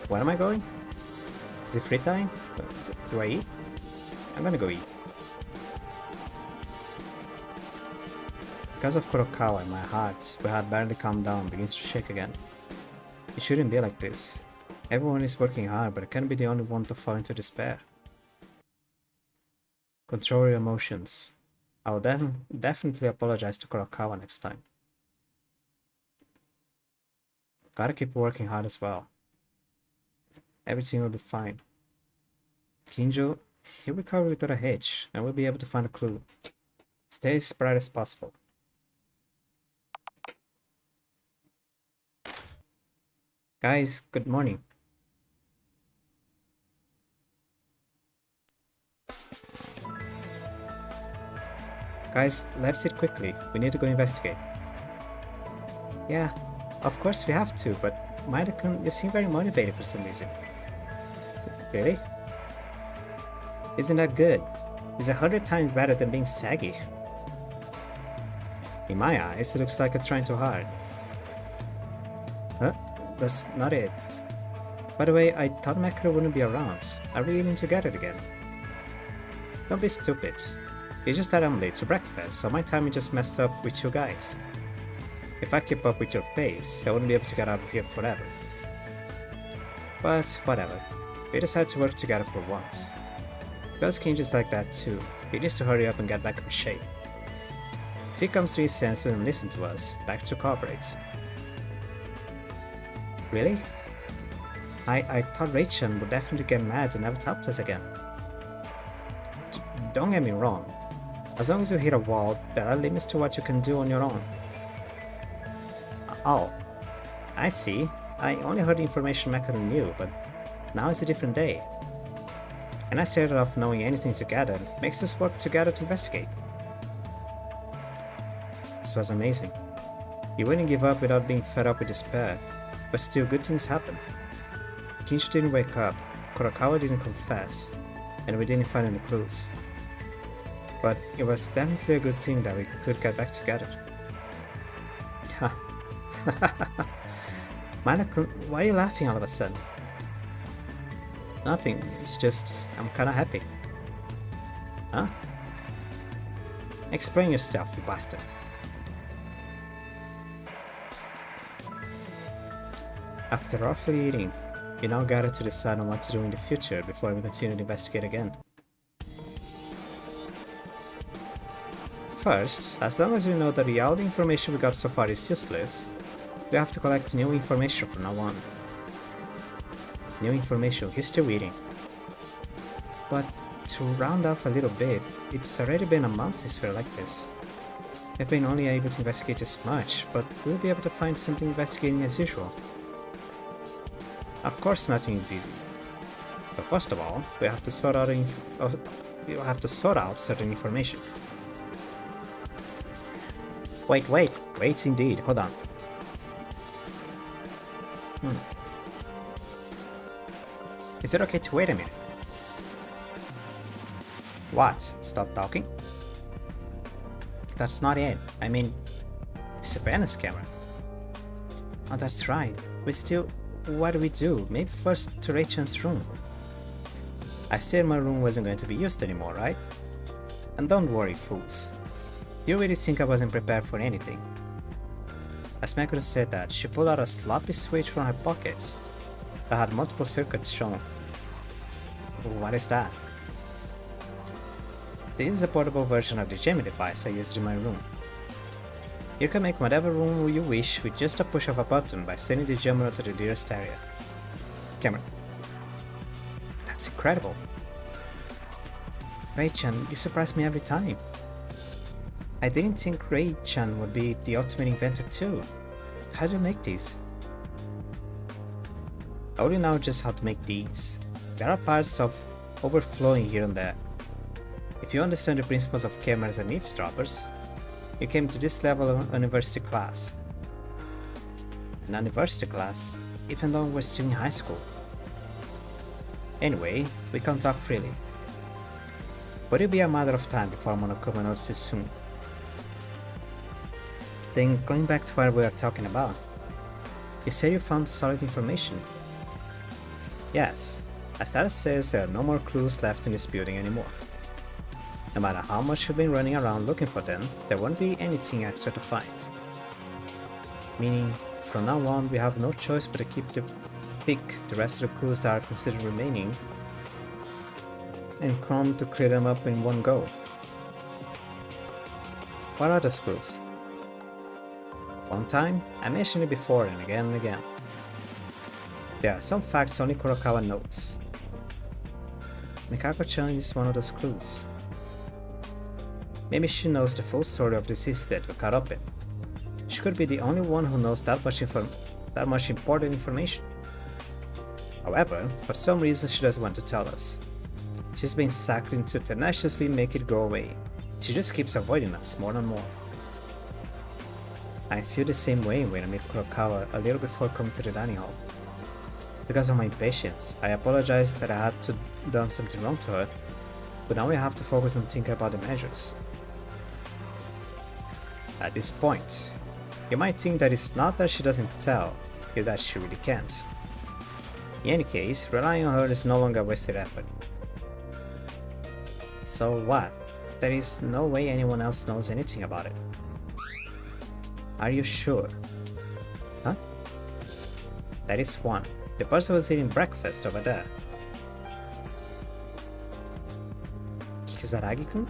Speaker 1: Where am I going? Is it free time? Do I eat? I'm gonna go eat. Because of Kurokawa, my heart, which had barely calmed down, begins to shake again. It shouldn't be like this. Everyone is working hard, but I can't be the only one to fall into despair. Control your emotions. I will definitely apologize to Kurokawa next time. Gotta keep working hard as well. Everything will be fine. Kinjo, he'll recover without a hitch, and we'll be able to find a clue. Stay as bright as possible. Guys, good morning. Guys, let's eat quickly. We need to go investigate. Yeah, Of course we have to, but Maida-kun, you seem very motivated for some reason. Really? Isn't that good? It's 100 times better than being saggy. In my eyes, it looks like you're trying too hard. Huh? That's not it. By the way, I thought Makura wouldn't be around. Are we eating together again? Don't be stupid. It's just that I'm late to breakfast, so my timing just messed up with you guys. If I keep up with your pace, I wouldn't be able to get out of here forever. But whatever. We decided to work together for once. Gus King is like that too. He needs to hurry up and get back in shape. If he comes to his senses and listens to us, back to cooperate. Really? I thought Rachel would definitely get mad and never talk to us again. Don't get me wrong. As long as you hit a wall, there are limits to what you can do on your own. Oh, I see. I only heard the information Makura knew, but now it's a different day. And I started off knowing anything together makes us work together to investigate. This was amazing. You wouldn't give up without being fed up with despair, but still good things happen. Kinshi didn't wake up, Kurokawa didn't confess, and we didn't find any clues. But it was definitely a good thing that we could get back together. Ha. Maida-kun, why are you laughing all of a sudden? Nothing, it's just, I'm kinda happy. Huh? Explain yourself, you bastard. After roughly eating, we now gather to decide on what to do in the future before we continue to investigate again. First, as long as we know that all the information we got so far is useless, we have to collect new information from now on. New information, he's still eating. But to round off a little bit, it's already been a month since we're like this. We've been only able to investigate this much, but we'll be able to find something investigating as usual. Of course nothing is easy. So first of all, we have to sort out certain information. Wait indeed, hold on. Is it okay to wait a minute? What? Stop talking? That's not it. I mean, it's a Venus camera. Oh, that's right. What do we do? Maybe first to Rei-chan's room. I said my room wasn't going to be used anymore, right? And don't worry, fools. Do you really think I wasn't prepared for anything? As Makura said that, she pulled out a sloppy switch from her pocket that had multiple circuits shown. What is that? This is a portable version of the jamming device I used in my room. You can make whatever room you wish with just a push of a button by sending the jammer to the nearest area. Camera. That's incredible. Rei-chan, you surprise me every time. I didn't think Rei-chan would be the ultimate inventor too. How do you make these? I already know just how to make these. There are parts of overflowing here and there. If you understand the principles of cameras and eavesdroppers, you came to this level of university class. An university class, even though we're still in high school. Anyway, we can talk freely. But it'll be a matter of time before Monokuma notices soon. Then, going back to what we were talking about, you said you found solid information. Yes, as that says, there are no more clues left in this building anymore. No matter how much you've been running around looking for them, there won't be anything extra to find. Meaning, from now on, we have no choice but to pick the rest of the clues that are considered remaining and crawl to clear them up in one go. What are those clues? One time, I mentioned it before and again. There are some facts only Kurokawa knows. Mikako-chan is one of those clues. Maybe she knows the full story of this incident we caught up in. She could be the only one who knows that much important information. However, for some reason she doesn't want to tell us. She's been suckling to tenaciously make it go away. She just keeps avoiding us more and more. I feel the same way when I meet Kurokawa a little before coming to the dining hall. Because of my impatience, I apologize that I had to done something wrong to her, but now we have to focus on thinking about the measures. At this point, you might think that it's not that she doesn't tell, it's that she really can't. In any case, relying on her is no longer a wasted effort. So what? There is no way anyone else knows anything about it. Are you sure? Huh? That is one. The person was eating breakfast over there. Kisaragi-kun?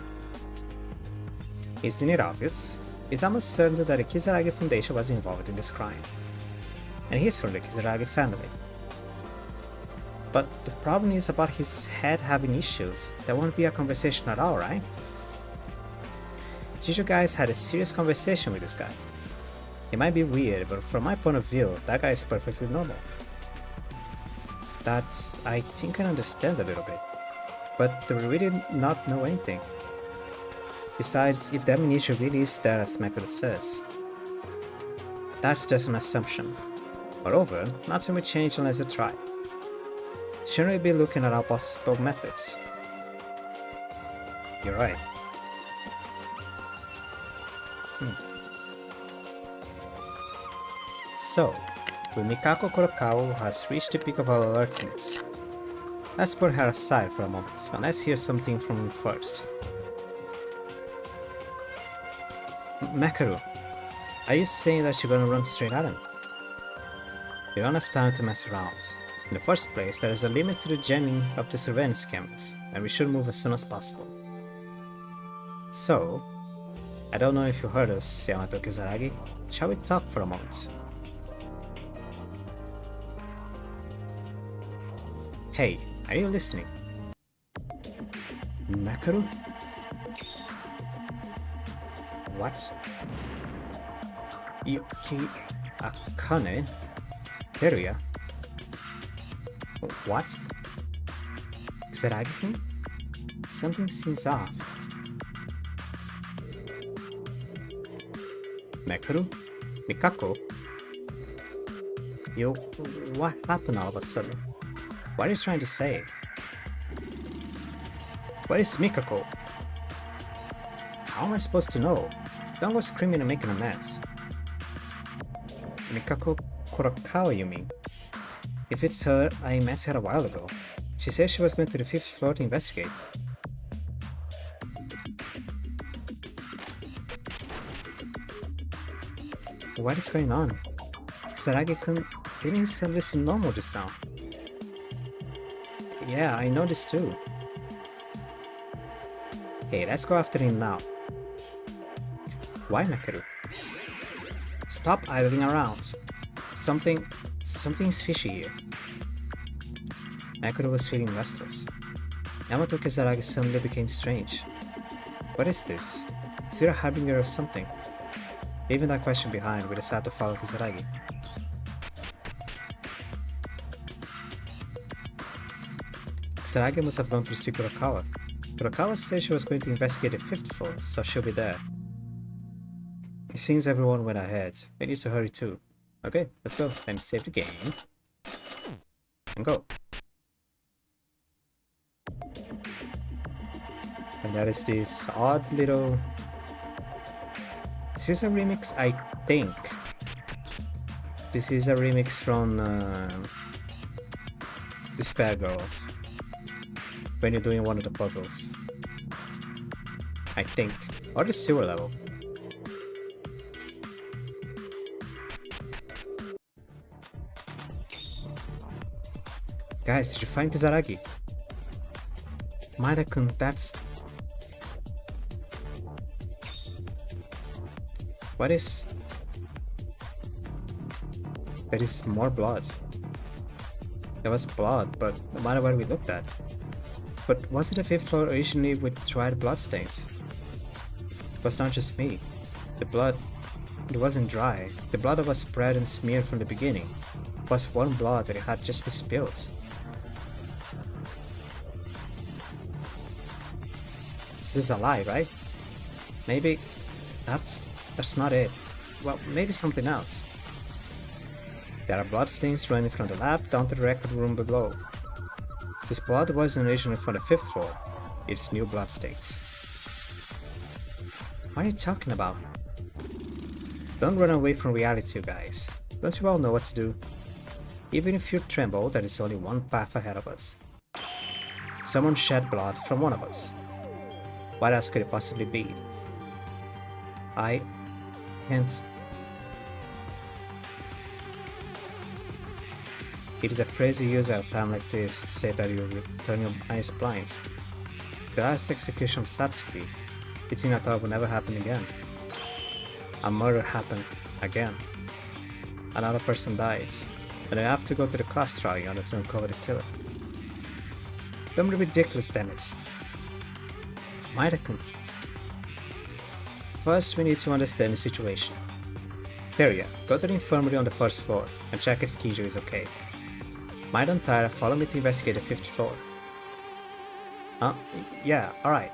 Speaker 1: Isn't it obvious? It's almost certain that the Kisaragi Foundation was involved in this crime. And he's from the Kisaragi family. But the problem is about his head having issues. There won't be a conversation at all, right? Did you guys had a serious conversation with this guy? It might be weird, but from my point of view, that guy is perfectly normal. I think I understand a little bit. But they really not know anything. Besides, if the amnesia really is there as Makoto says, that's just an assumption. Moreover, nothing will change unless you try. Shouldn't we be looking at all possible methods? You're right. So, with Mikako Kurokawa has reached the peak of her alertness. Let's put her aside for a moment, and let's hear something from him first. Makoto, are you saying that you're gonna run straight at him? You don't have time to mess around. In the first place, there is a limit to the jamming of the surveillance cameras, and we should move as soon as possible. So, I don't know if you heard us, Yamato Kisaragi. Shall we talk for a moment? Hey, are you listening? Makoto? What? Yuki Akane? Teruya? What? Kisaragi-kun? Something seems off. Makoto? Mikako? What happened all of a sudden? What are you trying to say? Where is Mikako? How am I supposed to know? Don't go screaming and making a mess. Mikako Kurokawa, you mean? If it's her, I met her a while ago. She said she was going to the 5th floor to investigate. What is going on? Kisaragi-kun, didn't he sound listen normal just now? Yeah, I noticed too. Hey, let's go after him now. Why, Makoto? Stop idling around. Something's fishy here. Makoto was feeling restless. Yamato Kisaragi suddenly became strange. What is this? Is it a harbinger of something? Leaving that question behind, we decided to follow Kisaragi. Kisaragi must have gone to see Kurokawa. Kurokawa said she was going to investigate the 5th floor, so she'll be there. It seems everyone went ahead. We need to hurry too. Okay, let's go. Let me save the game. And go. And that is this odd little... This is a remix, I think. This is a remix from Despair Girls. When you're doing one of the puzzles. I think. Or the sewer level. Guys, did you find Kisaragi? Maida-kun, that's... What is... There is more blood. There was blood, but no matter what we looked at. But wasn't the 5th floor originally with dried bloodstains? It was not just me. The blood... It wasn't dry. The blood that was spread and smeared from the beginning was one blood that had just been spilled. This is a lie, right? Maybe that's not it. well, maybe something else. There are bloodstains running from the lab down to the record room below. This blood wasn't originally from the 5th floor, it's new bloodstains. What are you talking about? Don't run away from reality, you guys. Don't you all know what to do? Even if you tremble, there is only one path ahead of us. Someone shed blood from one of us. What else could it possibly be? I can't. It is a phrase you use at a time like this to say that you will turn your eyes blind. The last execution of Satsuki, it seemed I thought would never happen again. A murder happened again. Another person died, and I have to go to the class trial in order to uncover the killer. Don't be ridiculous, damn it. Maida-kun. First, we need to understand the situation. Teria, go to the infirmary on the 1st floor and check if Kinjo is okay. Maida and Taira, follow me to investigate the 5th floor. Yeah, alright.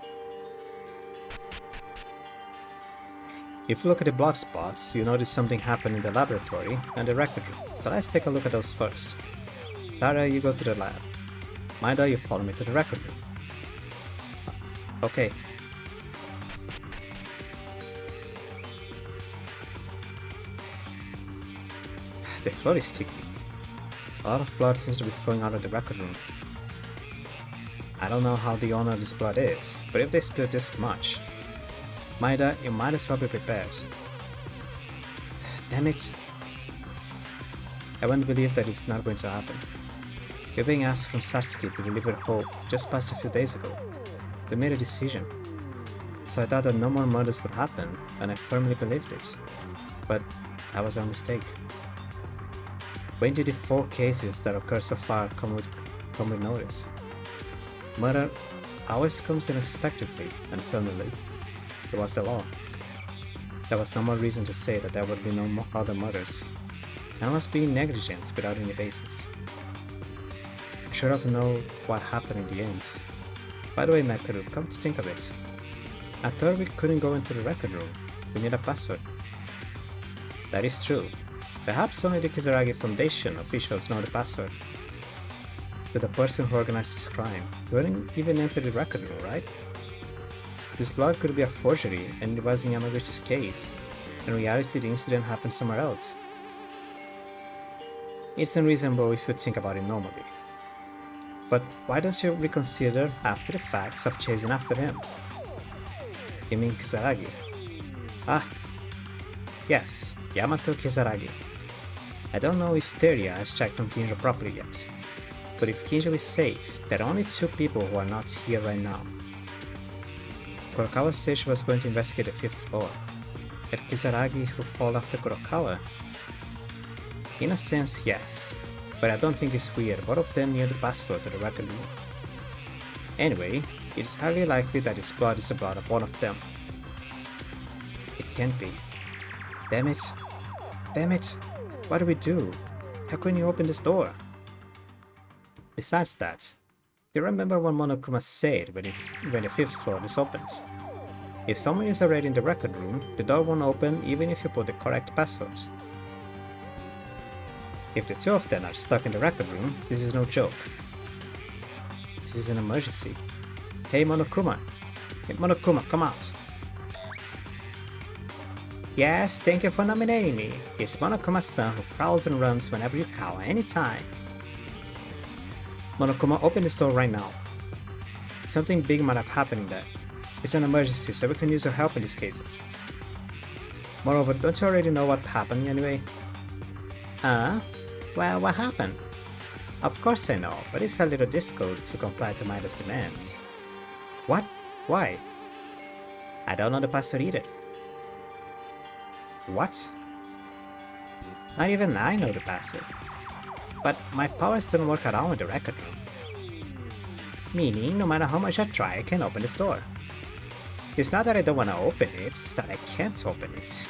Speaker 1: If you look at the blood spots, you notice something happened in the laboratory and the record room, so let's take a look at those first. Taira, you go to the lab. Maida, you follow me to the record room. Okay. The floor is sticky. A lot of blood seems to be flowing out of the record room. I don't know how the owner of this blood is, but if they spill this much, Maida, you might as well be prepared. Damn it. I won't believe that it's not going to happen. You're being asked from Satsuki to deliver hope just past a few days ago. They made a decision. So I thought that no more murders would happen, and I firmly believed it. But that was a mistake. When did the 4 cases that occurred so far come with notice? Murder always comes unexpectedly and suddenly. It was the law. There was no more reason to say that there would be no more other murders. I was being negligent without any basis. I should have known what happened in the end. By the way, Makaru, come to think of it. I thought we couldn't go into the record room. We need a password. That is true. Perhaps only the Kizaragi Foundation officials know the password. But the person who organized this crime couldn't even enter the record room, right? This blood could be a forgery, and it was in Yamaguchi's case. In reality, the incident happened somewhere else. It's unreasonable if you think about it normally. But why don't you reconsider after the facts of chasing after him? You mean Kizaragi? Ah, yes, Yamato Kizaragi. I don't know if Teria has checked on Kinjo properly yet, but if Kinjo is safe, there are only 2 people who are not here right now. Kurokawa said she was going to investigate the 5th floor. Had Kizaragi who followed after Kurokawa? In a sense, yes, but I don't think it's weird both of them knew the password to the record room. Anyway, it is highly likely that this blood is the blood of one of them. It can't be. Damn it. Damn it. What do we do? How can you open this door? Besides that, do you remember what Monokuma said when the 5th floor is opened? If someone is already in the record room, the door won't open even if you put the correct password. If the 2 of them are stuck in the record room, this is no joke. This is an emergency. Hey Monokuma! Hey Monokuma, come out! Yes, thank you for nominating me. It's Monokuma-san who prowls and runs whenever you call, anytime. Monokuma, open this door right now. Something big might have happened in there. It's an emergency, so we can use your help in these cases. Moreover, don't you already know what happened anyway? Well, what happened? Of course I know, but it's a little difficult to comply to Maida's demands. What? Why? I don't know the password either. What? Not even I know the password. But my powers don't work at all in the record room. Meaning, no matter how much I try, I can't open this door. It's not that I don't want to open it, it's that I can't open it.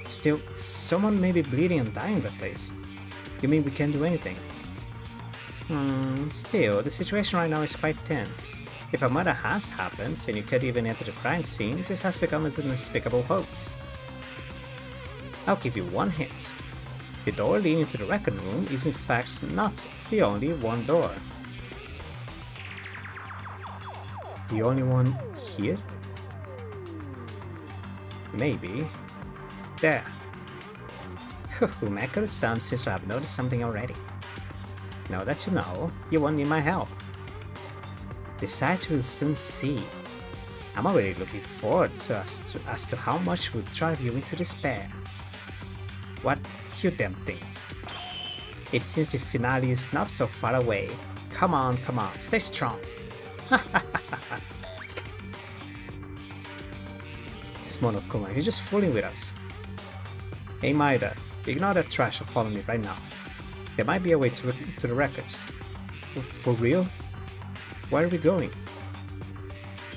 Speaker 1: Still, someone may be bleeding and dying in that place. You mean we can't do anything? Still, the situation right now is quite tense. If a murder has happened, and you can't even enter the crime scene, this has become an unspeakable hoax. I'll give you one hint. The door leading to the record room is in fact not the only one door. The only one here? Maybe. There. Makoto-san seems to have noticed something already. Now that you know, you won't need my help. Besides, we'll soon see. I'm already looking forward as to how much will drive you into despair. What you damn thing. It seems the finale is not so far away. Come on, stay strong. This Monokuma, he's just fooling with us. Hey Maida, ignore that trash and follow me right now. There might be a way to the records. For real? Where are we going?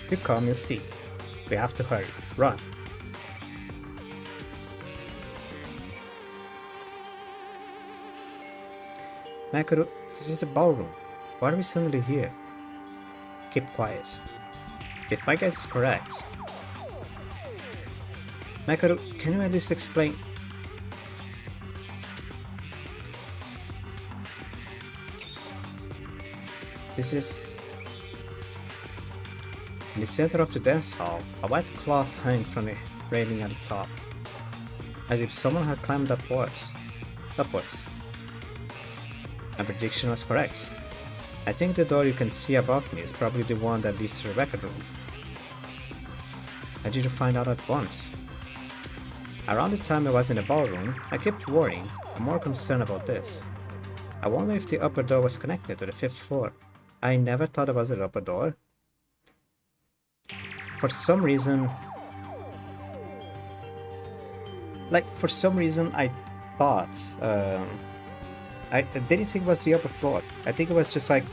Speaker 1: You come, you'll see. We have to hurry. Run. Makoto, this is the ballroom. Why are we suddenly here? Keep quiet. If my guess is correct... Makoto, can you at least explain... This is... In the center of the dance hall, a white cloth hung from the railing at the top, as if someone had climbed upwards. My prediction was correct. I think the door you can see above me is probably the one that leads to the record room. How did you find out at once? Around the time I was in the ballroom, I kept worrying and more concerned about this. I wonder if the upper door was connected to the 5th floor. I never thought it was an upper door. For some reason I thought, I didn't think it was the upper floor. I think it was just like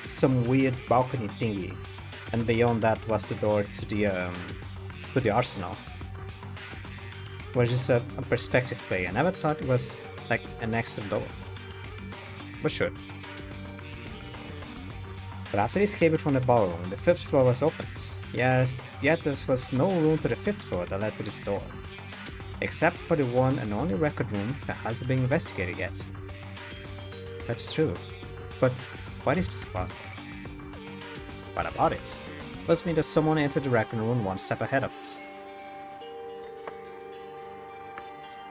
Speaker 1: some weird balcony thingy, and beyond that was the door to the arsenal. It was just a perspective play. I never thought it was like an extra door. But sure. But after escaping from the ballroom, the 5th floor was opened. Yet there was no room to the 5th floor that led to this door. Except for the one and only record room that hasn't been investigated yet. That's true. But what is this clock? What about it? Must mean that someone entered the record room one step ahead of us.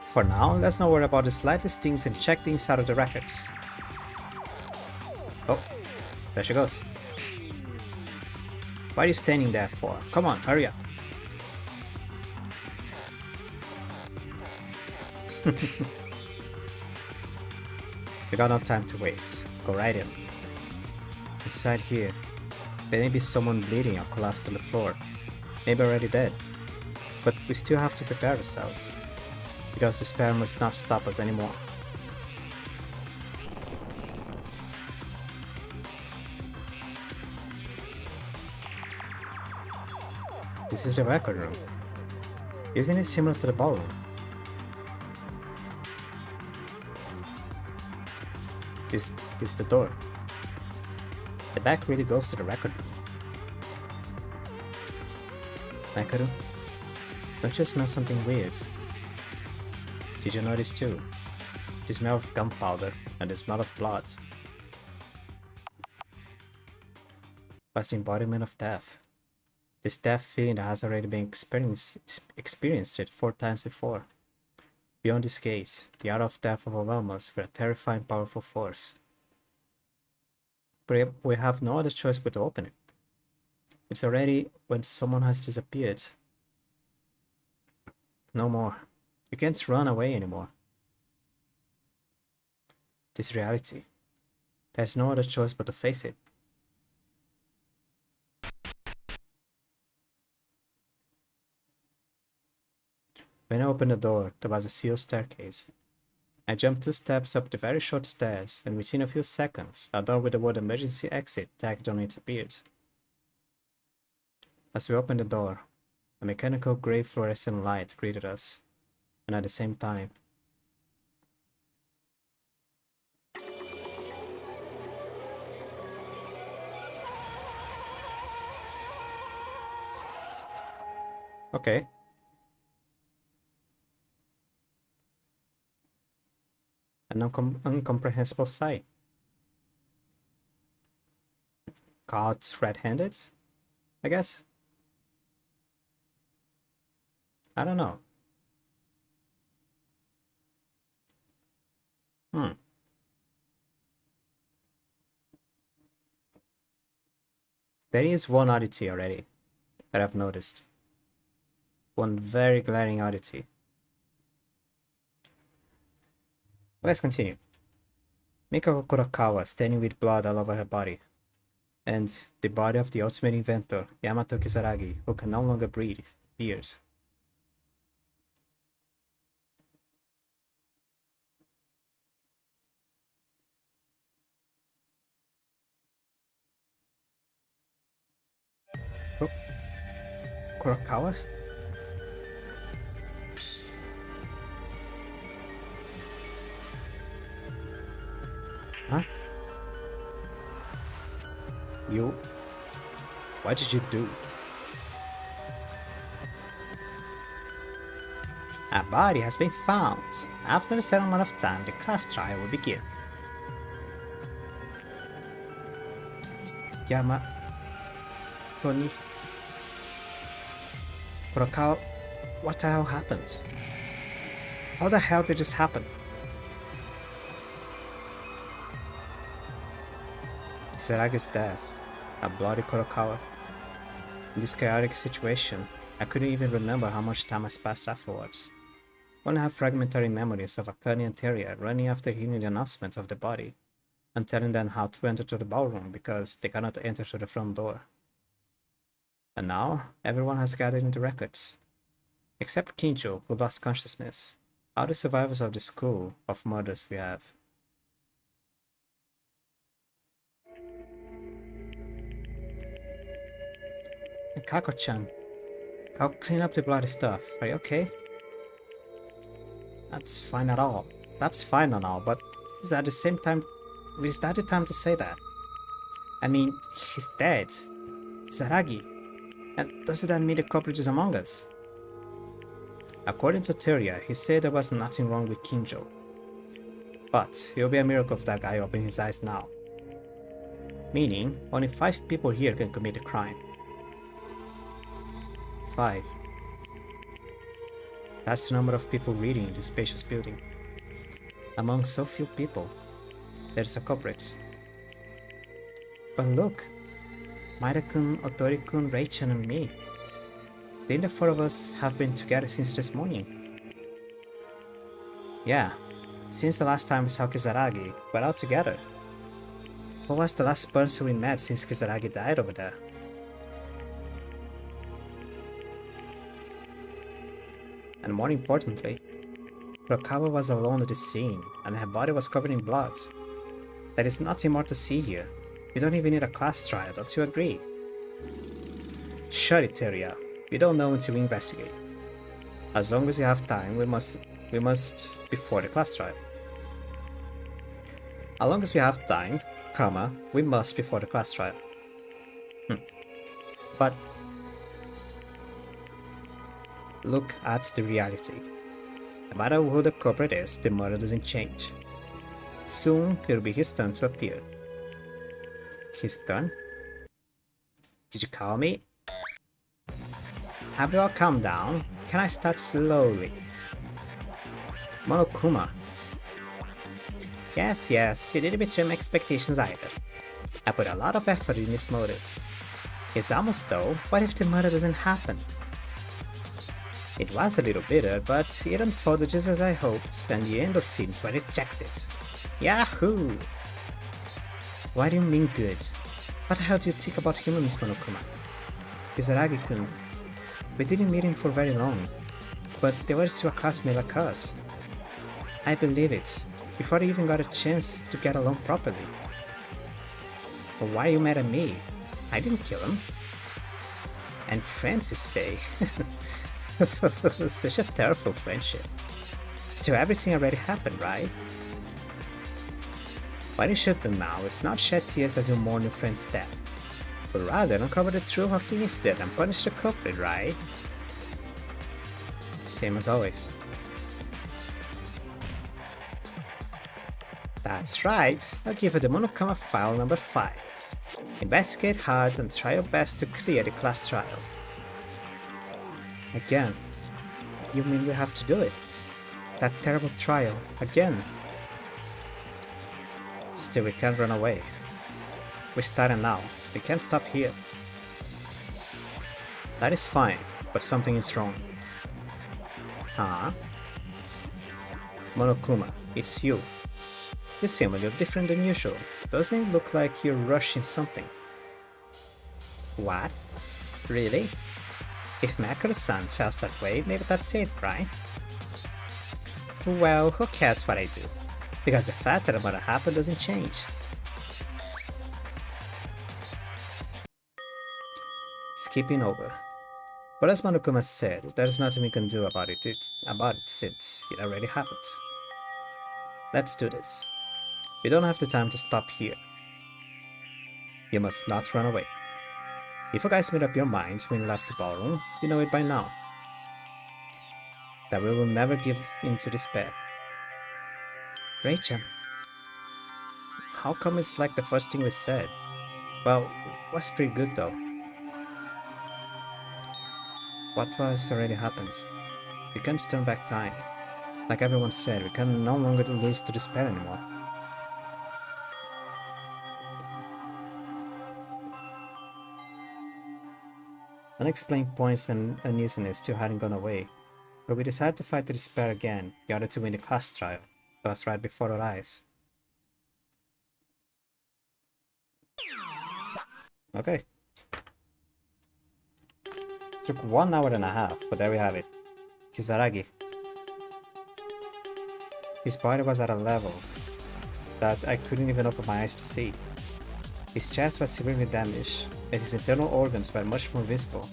Speaker 1: For now, let's not worry about the slightest things and check the inside of the records. Oh, there she goes. What are you standing there for? Come on, hurry up. We got no time to waste. Go right in. Inside here, there may be someone bleeding or collapsed on the floor. Maybe already dead. But we still have to prepare ourselves. Because despair must not stop us anymore. This is the record room. Isn't it similar to the ballroom? This is the door. The back really goes to the record room. Makoto, don't you smell something weird? Did you notice too? The smell of gunpowder and the smell of blood. What's the embodiment of death? This death feeling that has already been experienced it 4 times before. Beyond this case, the hour of death overwhelms us with a terrifying, powerful force. But we have no other choice but to open it. It's already when someone has disappeared. No more. You can't run away anymore. This is reality. There's no other choice but to face it. When I opened the door, there was a sealed staircase. I jumped 2 steps up the very short stairs, and within a few seconds, a door with the word emergency exit tagged on it appeared. As we opened the door, a mechanical grey fluorescent light greeted us, and at the same time, okay. An incomprehensible sight. Caught red-handed, I guess? I don't know. There is one oddity already that I've noticed. One very glaring oddity. Let's continue. Mika Kurokawa standing with blood all over her body, and the body of the ultimate inventor, Yamato Kisaragi, who can no longer breathe, appears. Oh. Kurokawa? Huh? You... What did you do? A body has been found. After a certain amount of time, the class trial will begin. Tony... Kurokawa... What the hell happened? How the hell did this happen? Kisaragi's death. A bloody Kurokawa. In this chaotic situation, I couldn't even remember how much time has passed afterwards. Only have fragmentary memories of Akane and Teria running after hearing the announcement of the body, and telling them how to enter to the ballroom because they cannot enter through the front door. And now, everyone has gathered in the records. Except Kinjo, who lost consciousness. All the survivors of the school of murders we have. Kako-chan, I'll clean up the bloody stuff. Are you okay? That's fine at all. That's fine and all, but is that the time to say that? I mean, he's dead. Zaragi. And doesn't that mean the culprit is among us? According to Teria, he said there was nothing wrong with Kinjo. But it will be a miracle if that guy opened his eyes now. Meaning, only 5 people here can commit a crime. 5. That's the number of people reading in this spacious building. Among so few people, there's a culprit. But look, Maida-kun, Otori-kun, Rei-chan and me. Didn't the 4 of us have been together since this morning? Yeah, since the last time we saw Kisaragi, we're all together. Who was the last person we met since Kisaragi died over there? And more importantly, Kurokawa was alone at the scene, and her body was covered in blood. There is nothing more to see here. We don't even need a class trial, don't you agree? Shut it, Teria. We don't know until we investigate. As long as we have time, we must before the class trial. As long as we have time, we must before the class trial. But look at the reality. No matter who the culprit is, the murder doesn't change. Soon, it'll be his turn to appear. His turn? Did you call me? Have you all calmed down? Can I start slowly? Monokuma. Yes, you didn't betray my expectations either. I put a lot of effort in this motive. It's almost though, what if the murder doesn't happen? It was a little bitter, but it unfolded just as I hoped, and the endorphins were ejected. Yahoo! What do you mean good? What the hell do you think about him, Miss Monokuma? Kisaragi-kun. We didn't meet him for very long, but they were still a classmate like us. I believe it, before they even got a chance to get along properly. But why are you mad at me? I didn't kill him. And friends, you say? Such a terrible friendship. Still, everything already happened, right? What you should do now is not shed tears as you mourn your friend's death, but rather uncover the truth of the incident and punish the culprit, right? Same as always. That's right, I'll give you the Monokuma file number 5. Investigate hard and try your best to clear the class trial. Again? You mean we have to do it? That terrible trial, again? Still, we can't run away. We started now, we can't stop here. That is fine, but something is wrong. Huh? Monokuma, it's you. You seem a little different than usual. Doesn't it look like you're rushing something? What? Really? If Makura-san feels that way, maybe that's it, right? Well, who cares what I do? Because the fact that what happened doesn't change. Skipping over. But as Monokuma said, there's nothing we can do about it since it already happened. Let's do this. We don't have the time to stop here. You must not run away. If you guys made up your minds when you left the ballroom, you know it by now. That we will never give in to despair. Rachel. How come it's like the first thing we said? Well, it was pretty good though. What was already happened? We can't turn back time. Like everyone said, we can no longer lose to despair anymore. Unexplained points and uneasiness still hadn't gone away, but we decided to fight the despair again in order to win the class trial. That was right before our eyes. Okay. Took 1 hour and a half, but there we have it. Kisaragi. His body was at a level that I couldn't even open my eyes to see. His chest was severely damaged, and his internal organs were much more visible.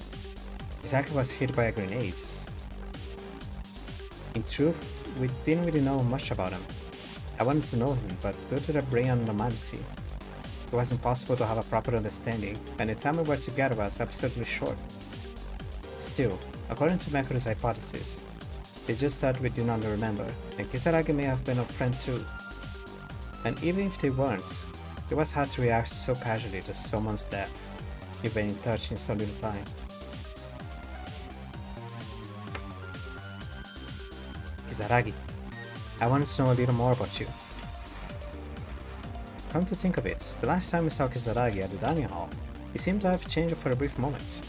Speaker 1: His ankle was hit by a grenade. In truth, we didn't really know much about him. I wanted to know him, but due to the brain abnormality, it was impossible to have a proper understanding, and the time we were together was absurdly short. Still, according to Makura's hypothesis, it's just that we do not remember, and Kisaragi may have been a friend too. And even if they weren't, it was hard to react so casually to someone's death, even in touch in so little time. Kisaragi, I wanted to know a little more about you. Come to think of it, the last time we saw Kisaragi at the dining hall, he seemed to have changed for a brief moment.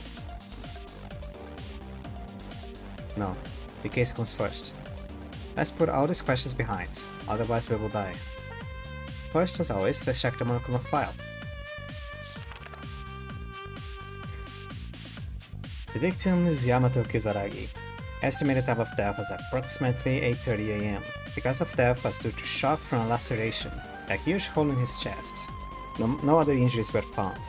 Speaker 1: No, the case comes first. Let's put all these questions behind, otherwise we will die. First, as always, let's check the Monokuma file. The victim is Yamato Kisaragi. Estimated time of death was approximately 8:30 AM. The cause of death was due to shock from a laceration, a huge hole in his chest. No other injuries were found.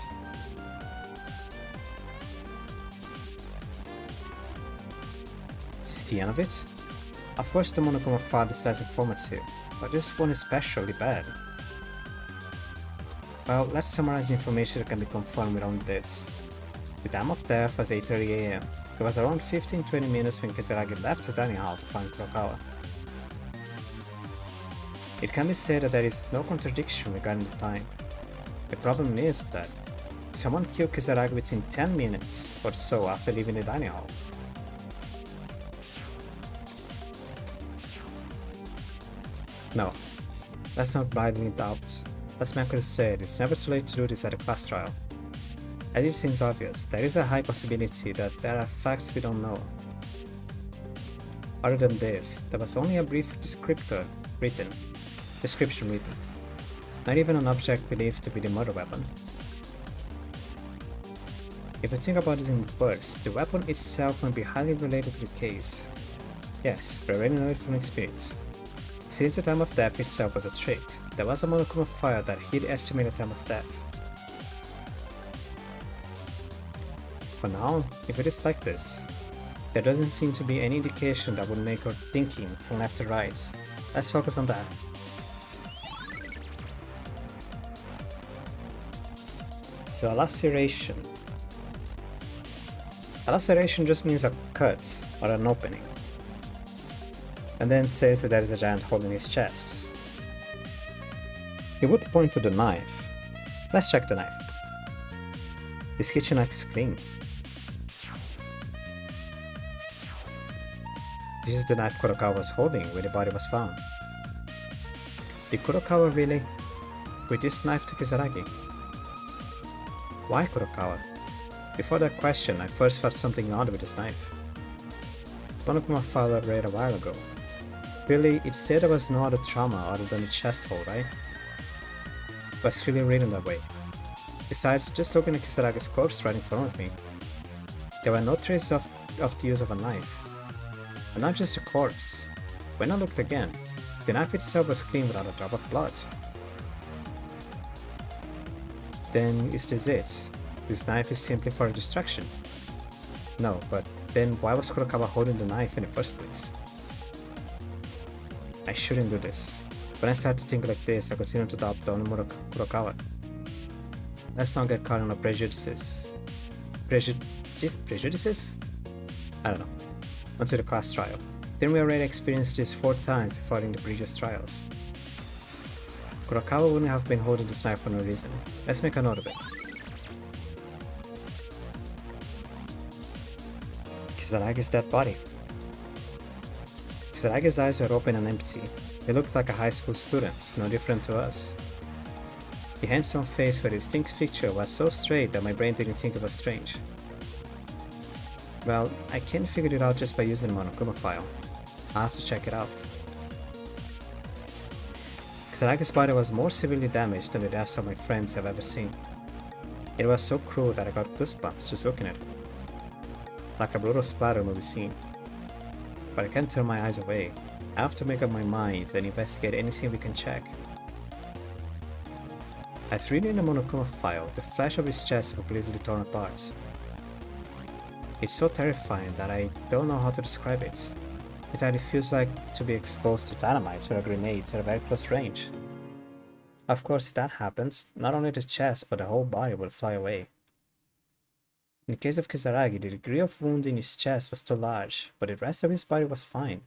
Speaker 1: Is this the end of it? Of course the Monokuma file is less informative, but this one is especially bad. Well, let's summarize the information that can be confirmed around this. The time of death was 8:30 AM. It was around 15-20 minutes when Kisaragi left the dining hall to find Kurokawa. It can be said that there is no contradiction regarding the time. The problem is that someone killed Kisaragi within 10 minutes or so after leaving the dining hall. No, let's not blindly doubt. As Makura said, it's never too late to do this at a class trial. As it seems obvious, there is a high possibility that there are facts we don't know. Other than this, there was only a brief description written. Not even an object believed to be the murder weapon. If you think about this in reverse, the weapon itself might be highly related to the case. Yes, we already know it from experience. Since the time of death itself was a trick, there was a Monokuma file that hid the estimated time of death. For now, if it is like this, there doesn't seem to be any indication that would make our thinking from left to right. Let's focus on that. So a laceration. A laceration just means a cut or an opening, and then says that there is a giant hole in his chest. He would point to the knife. Let's check the knife. This kitchen knife is clean. This is the knife Kurokawa was holding when the body was found. Did Kurokawa really with this knife to Kisaragi? Why Kurokawa? Before that question, I first felt something odd with this knife. One of my father read a while ago. Really, it said there was no other trauma other than the chest hole, right? It was really written that way. Besides, just looking at Kisaragi's corpse right in front of me, there were no traces of the use of a knife. And not just a corpse. When I looked again, the knife itself was clean without a drop of blood. Then is this it? This knife is simply for a distraction? No, but then why was Kurokawa holding the knife in the first place? I shouldn't do this. When I start to think like this, I continue to doubt Onimura Kurokawa. Let's not get caught on the prejudices. Prejudices? I don't know. Onto the class trial. Then we already experienced this 4 times before in the previous trials. Kurokawa wouldn't have been holding this knife for no reason. Let's make a note of it. Kisaragi's dead body. Kisaragi's eyes were open and empty. He looked like a high school student, no different to us. The handsome face with a distinct feature was so straight that my brain didn't think it was strange. Well, I can't figure it out just by using the Monokuma file. I'll have to check it out. Kisaragi's body was more severely damaged than the deaths of my friends have ever seen. It was so cruel that I got goosebumps just looking at it. Like a brutal splatter movie scene. But I can't turn my eyes away. I have to make up my mind and investigate anything we can check. As reading the Monokuma file, the flesh of his chest completely torn apart. It's so terrifying that I don't know how to describe it. It's that it feels like to be exposed to dynamite or grenades at a very close range. Of course, if that happens, not only the chest but the whole body will fly away. In the case of Kisaragi, the degree of wound in his chest was too large, but the rest of his body was fine.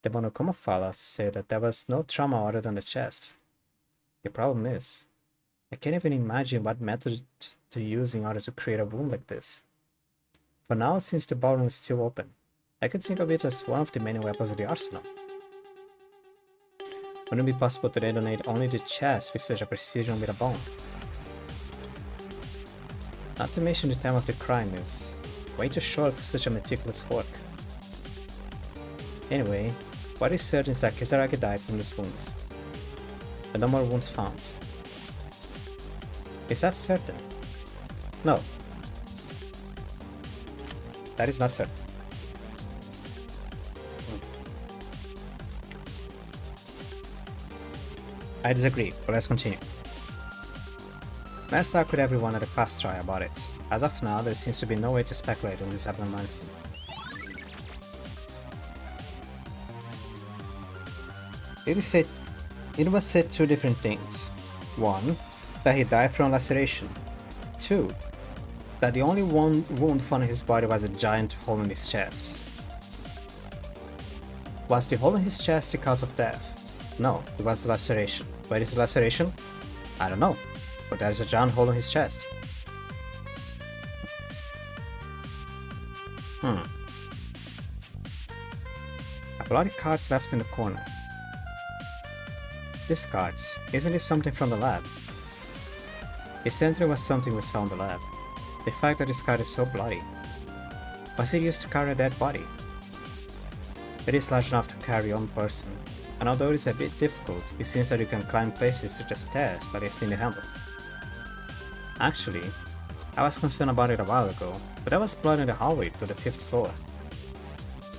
Speaker 1: The Monokuma file has to say that there was no trauma other than the chest. The problem is, I can't even imagine what method to use in order to create a wound like this. For now, since the ballroom is still open, I could think of it as one of the many weapons of the arsenal. Wouldn't it be possible to detonate only the chest with such a precision with a bone? Not to mention the time of the crime is way too short for such a meticulous work. Anyway, what is certain is that Kisaragi died from these wounds. And no more wounds found. Is that certain? No. That is not certain. I disagree, but let's continue. Let's talk with everyone at the class trial about it. As of now, there seems to be no way to speculate on this abnormality. It was said 2 different things. 1. That he died from laceration. 2. That the only wound found in his body was a giant hole in his chest. Was the hole in his chest the cause of death? No, it was the laceration. Where is the laceration? I don't know, but there is a giant hole in his chest. A bloody card's left in the corner. This card, isn't it something from the lab? It certainly was something we saw in the lab. The fact that this card is so bloody. Was it used to carry a dead body? It is large enough to carry one person, and although it is a bit difficult, it seems that you can climb places such as stairs by lifting the handle. Actually, I was concerned about it a while ago, but there was blood in the hallway to the 5th floor.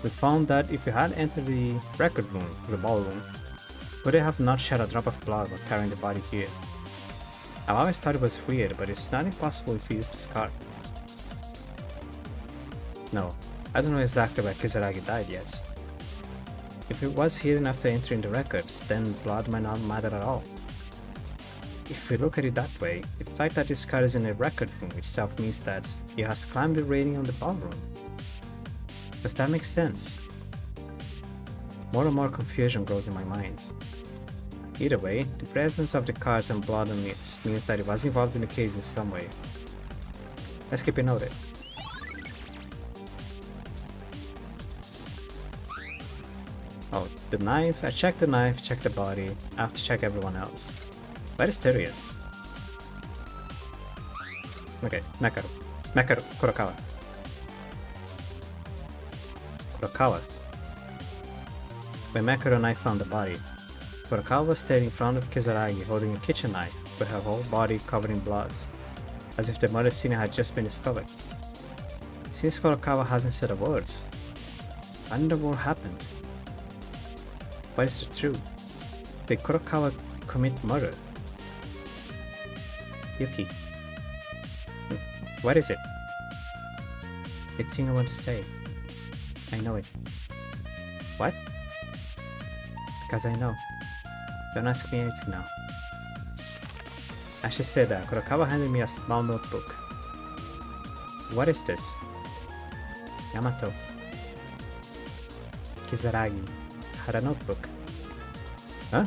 Speaker 1: We found that if you had entered the record room to the ballroom, would they have not shed a drop of blood while carrying the body here? I've always thought it was weird, but it's not impossible if you use this card. No, I don't know exactly where Kisaragi died yet. If it was hidden after entering the records, then blood might not matter at all. If we look at it that way, the fact that this card is in a record room itself means that it has climbed the rating on the ballroom. Does that make sense? More and more confusion grows in my mind. Either way, the presence of the cards and blood on it means that it was involved in the case in some way. Let's keep it noted. Oh, the knife. I checked the knife, checked the body. I have to check everyone else. Where is Tyrion? Okay, Mekaru. Mekaru, Kurokawa. Kurokawa. When Mekaru and I found the body, Kurokawa was standing in front of Kizaragi holding a kitchen knife with her whole body covered in blood, as if the murder scene had just been discovered. Since Kurokawa hasn't said a word, I wonder what happened. What is the truth? Did Kurokawa commit murder? Yuki. What is it? The thing I want to say. I know it. What? Because I know. Don't ask me anything now. As she said that, Kurokawa handed me a small notebook. What is this? Yamato. Kizaragi had a notebook. Huh?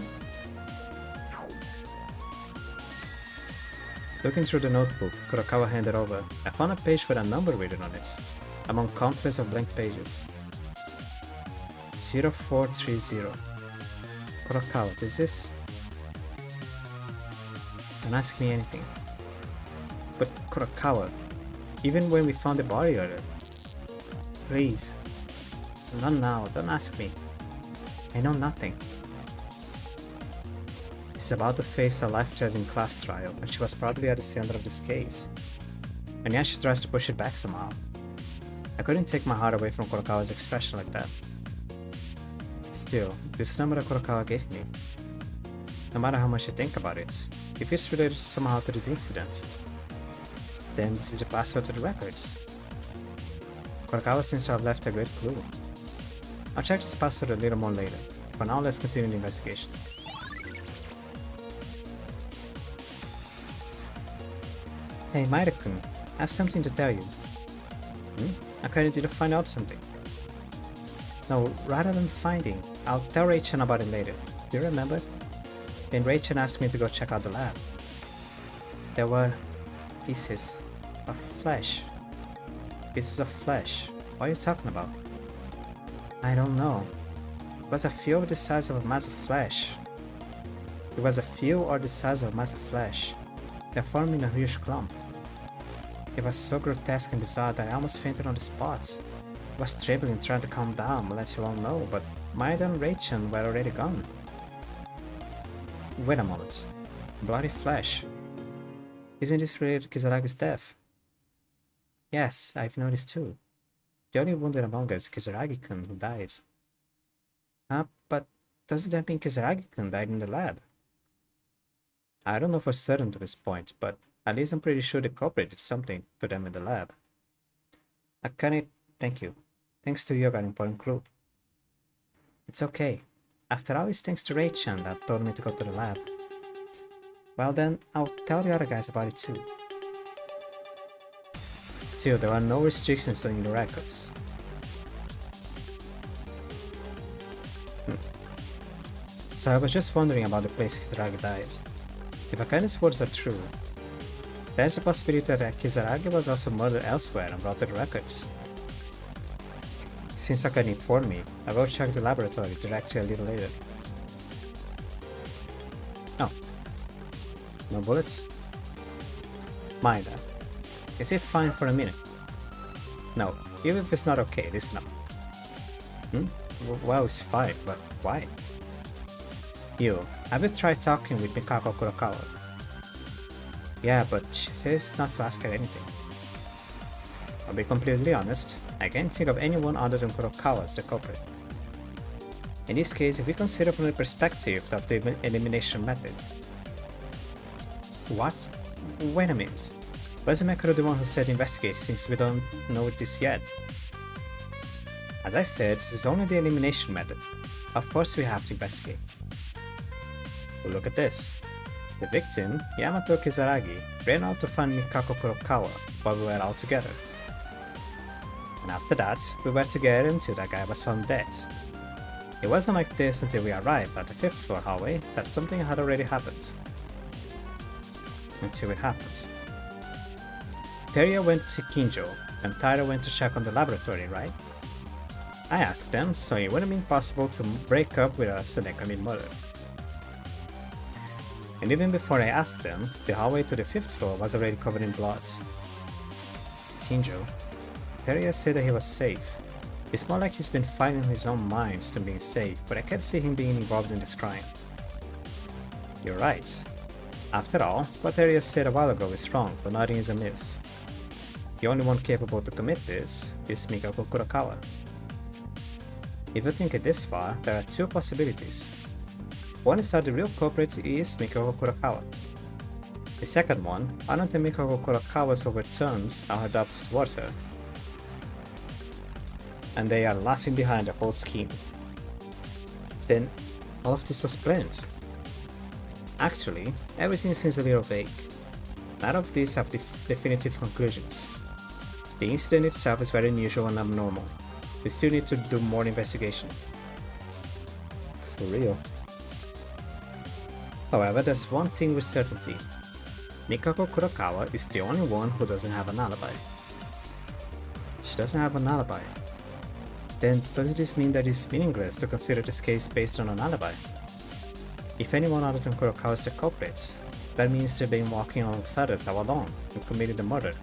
Speaker 1: Looking through the notebook Kurokawa handed over, I found a page with a number written on it, among countless of blank pages. 0430. Kurokawa, this is... Don't ask me anything. But Kurokawa, even when we found the body earlier... Please. Not now, don't ask me. I know nothing. She's about to face a life-threatening class trial, and she was probably at the center of this case. And yet she tries to push it back somehow. I couldn't take my heart away from Kurokawa's expression like that. Still, this number that Kurokawa gave me, no matter how much I think about it, if it's related somehow to this incident, then this is a password to the records. Kurokawa seems to have left a great clue. I'll check this password a little more later. For now, let's continue the investigation. Hey Maida-kun, I have something to tell you. I kinda need to find out something. No, rather than finding, I'll tell Rei-chan about it later. Do you remember? Then Rei-chan asked me to go check out the lab. There were pieces of flesh. Pieces of flesh. What are you talking about? I don't know. It was a few of the size of a mass of flesh. It was a few or the size of a mass of flesh. They formed in a huge clump. It was so grotesque and bizarre that I almost fainted on the spot. I was trembling trying to calm down, let you all know, but Maida and Rei-chan were already gone. Wait a moment. Bloody flesh. Isn't this related to Kizaragi's death? Yes, I've noticed too. The only wounded among us is Kizaragi-kun, who died. But doesn't that mean Kizaragi-kun died in the lab? I don't know for certain to this point, but at least I'm pretty sure the culprit did something to them in the lab. Akane, thank you. Thanks to you, I got an important clue. It's okay. After all, it's thanks to Rei-chan that told me to go to the lab. Well then, I'll tell the other guys about it too. Still, there are no restrictions on the records. So I was just wondering about the place Kizaragi died. If Akane's words are true, there's a possibility that Kizaragi was also murdered elsewhere and brought to the records. Since Akane informed me, I will check the laboratory directly a little later. Oh. No bullets? Maida. Is it fine for a minute? No, even if it's not okay, listen up. Well, it's fine, but why? You, have you tried talking with Mikako Kurokawa? Yeah, but she says not to ask her anything. I'll be completely honest, I can't think of anyone other than Kurokawa as the culprit. In this case, if we consider from the perspective of the elimination method. What? Wait a minute. Was Mekaru the one who said investigate since we don't know this yet? As I said, this is only the elimination method. Of course we have to investigate. Well, look at this. The victim, Yamato Kizaragi, ran out to find Mikako Kurokawa while we were all together. And after that, we were together until that guy was found dead. It wasn't like this until we arrived at the 5th floor hallway that something had already happened. Until it happens. Teria went to see Kinjo, and Tyra went to check on the laboratory, right? I asked them, so it wouldn't be possible to break up with us and then commit murder. And even before I asked them, the hallway to the 5th floor was already covered in blood. Kinjo. Teria said that he was safe. It's more like he's been fighting his own mind to being safe, but I can't see him being involved in this crime. You're right. After all, what Teria said a while ago is wrong, but nothing is amiss. The only one capable to commit this is Mikako Kurakawa. If you think it this far, there are two possibilities. One is that the real culprit is Mikako Kurakawa. The second one, I don't think Mikako Kurakawa's overturns our adopts towards her. And they are laughing behind the whole scheme. Then, all of this was planned. Actually, everything seems a little vague. None of these have definitive conclusions. The incident itself is very unusual and abnormal. We still need to do more investigation. For real. However, there's one thing with certainty. Mikako Kurakawa is the only one who doesn't have an alibi. She doesn't have an alibi. Then doesn't this mean that it's meaningless to consider this case based on an alibi? If anyone other than Kurakawa is the culprit, that means they've been walking alongside us all along and committed the murder.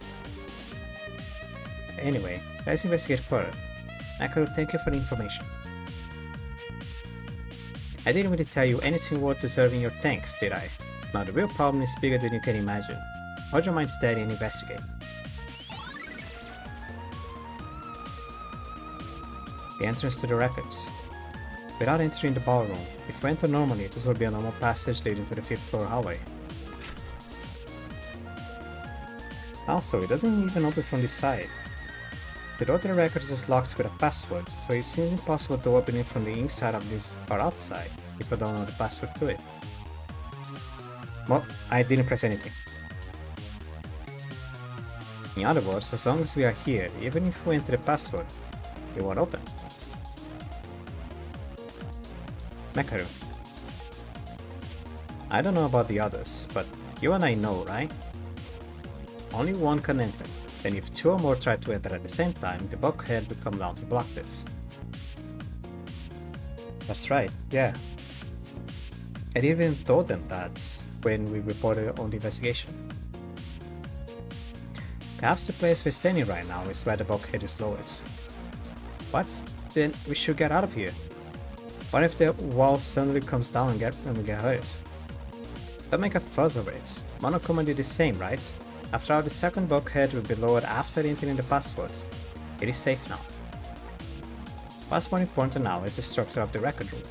Speaker 1: Anyway, let's investigate further. Makaru, thank you for the information. I didn't really tell you anything worth deserving your thanks, did I? Now the real problem is bigger than you can imagine. Hold your mind steady and investigate. The entrance to the records. Without entering the ballroom, if we enter normally, this would be a normal passage leading to the 5th floor hallway. Also, it doesn't even open from this side. The door to the records is locked with a password, so it seems impossible to open it from the inside of this or outside, if I don't know the password to it. Well, I didn't press anything. In other words, as long as we are here, even if we enter the password, it won't open. Makaru. I don't know about the others, but you and I know, right? Only one can enter, and if two or more try to enter at the same time, the bulkhead will come down to block this. That's right, yeah. I even told them that when we reported on the investigation. Perhaps the place we're standing right now is where the bulkhead is lowered. What? Then we should get out of here. What if the wall suddenly comes down and we get hurt? Don't make a fuss over it. Monokuma did the same, right? After all, the second bulkhead will be lowered after entering the password. It is safe now. What's more important now is the structure of the record room.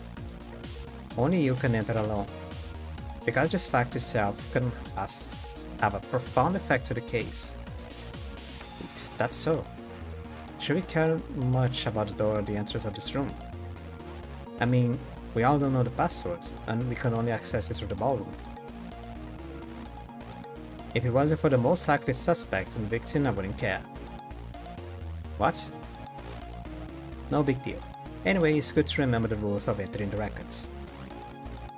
Speaker 1: Only you can enter alone. Because this fact itself can have a profound effect to the case. Is that so? Should we care much about the door or the entrance of this room? I mean, we all don't know the password, and we can only access it through the ballroom. If it wasn't for the most likely suspect and victim, I wouldn't care. What? No big deal. Anyway, it's good to remember the rules of entering the records.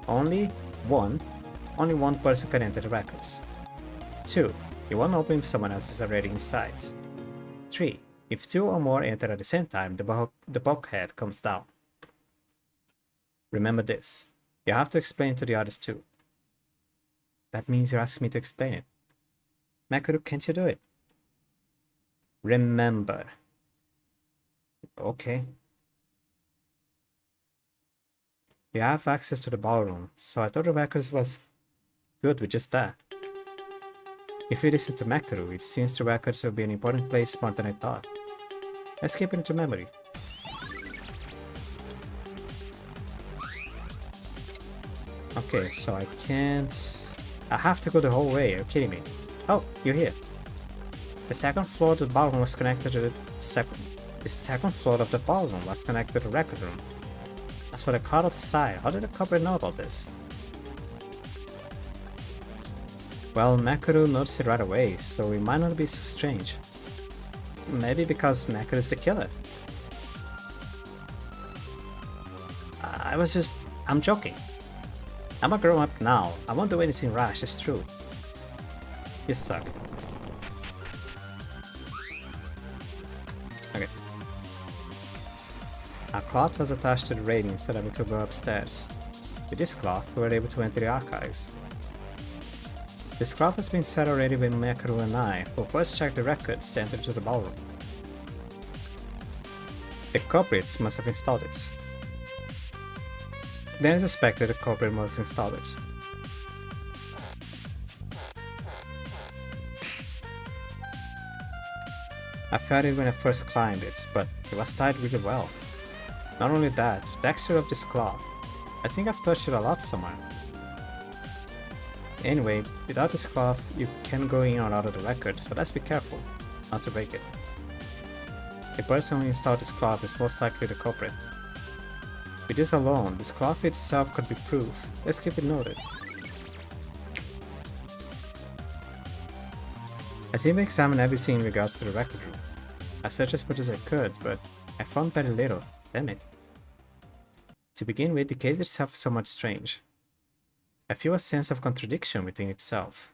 Speaker 1: Only one person can enter the records. 2. You won't open if someone else is already inside. 3. If 2 or more enter at the same time, the bulkhead comes down. Remember this. You have to explain to the others too. That means you're asking me to explain it. Makaru, can't you do it? Remember. Okay. You have access to the ballroom, so I thought the records was good with just that. If you listen to Makaru, it seems the records will be an important place more than I thought. Let's keep it into memory. Okay, so I can't... I have to go the whole way, are you kidding me? Oh, you're here. The second floor of the ballroom was connected to the second floor of the ballroom was connected to the record room. As for the card outside, how did the culprit know about this? Well, Makaru noticed it right away, so it might not be so strange. Maybe because Makaru is the killer. I'm joking. I'm a grown up now. I won't do anything rash, it's true. You suck. Okay. A cloth was attached to the railing so that we could go upstairs. With this cloth, we were able to enter the archives. This cloth has been set already when Mekaru and I will first check the records to enter to the ballroom. The culprits must have installed it. Then I suspected the culprit must have installed it. I felt it when I first climbed it, but it was tied really well. Not only that, the texture of this cloth. I think I've touched it a lot somewhere. Anyway, without this cloth, you can go in or out of the record, so let's be careful not to break it. The person who installed this cloth is most likely the culprit. With this alone, this cloth itself could be proof. Let's keep it noted. I think we examined everything in regards to the record room. I searched as much as I could, but I found very little. Damn it. To begin with, the case itself is somewhat strange. I feel a sense of contradiction within itself.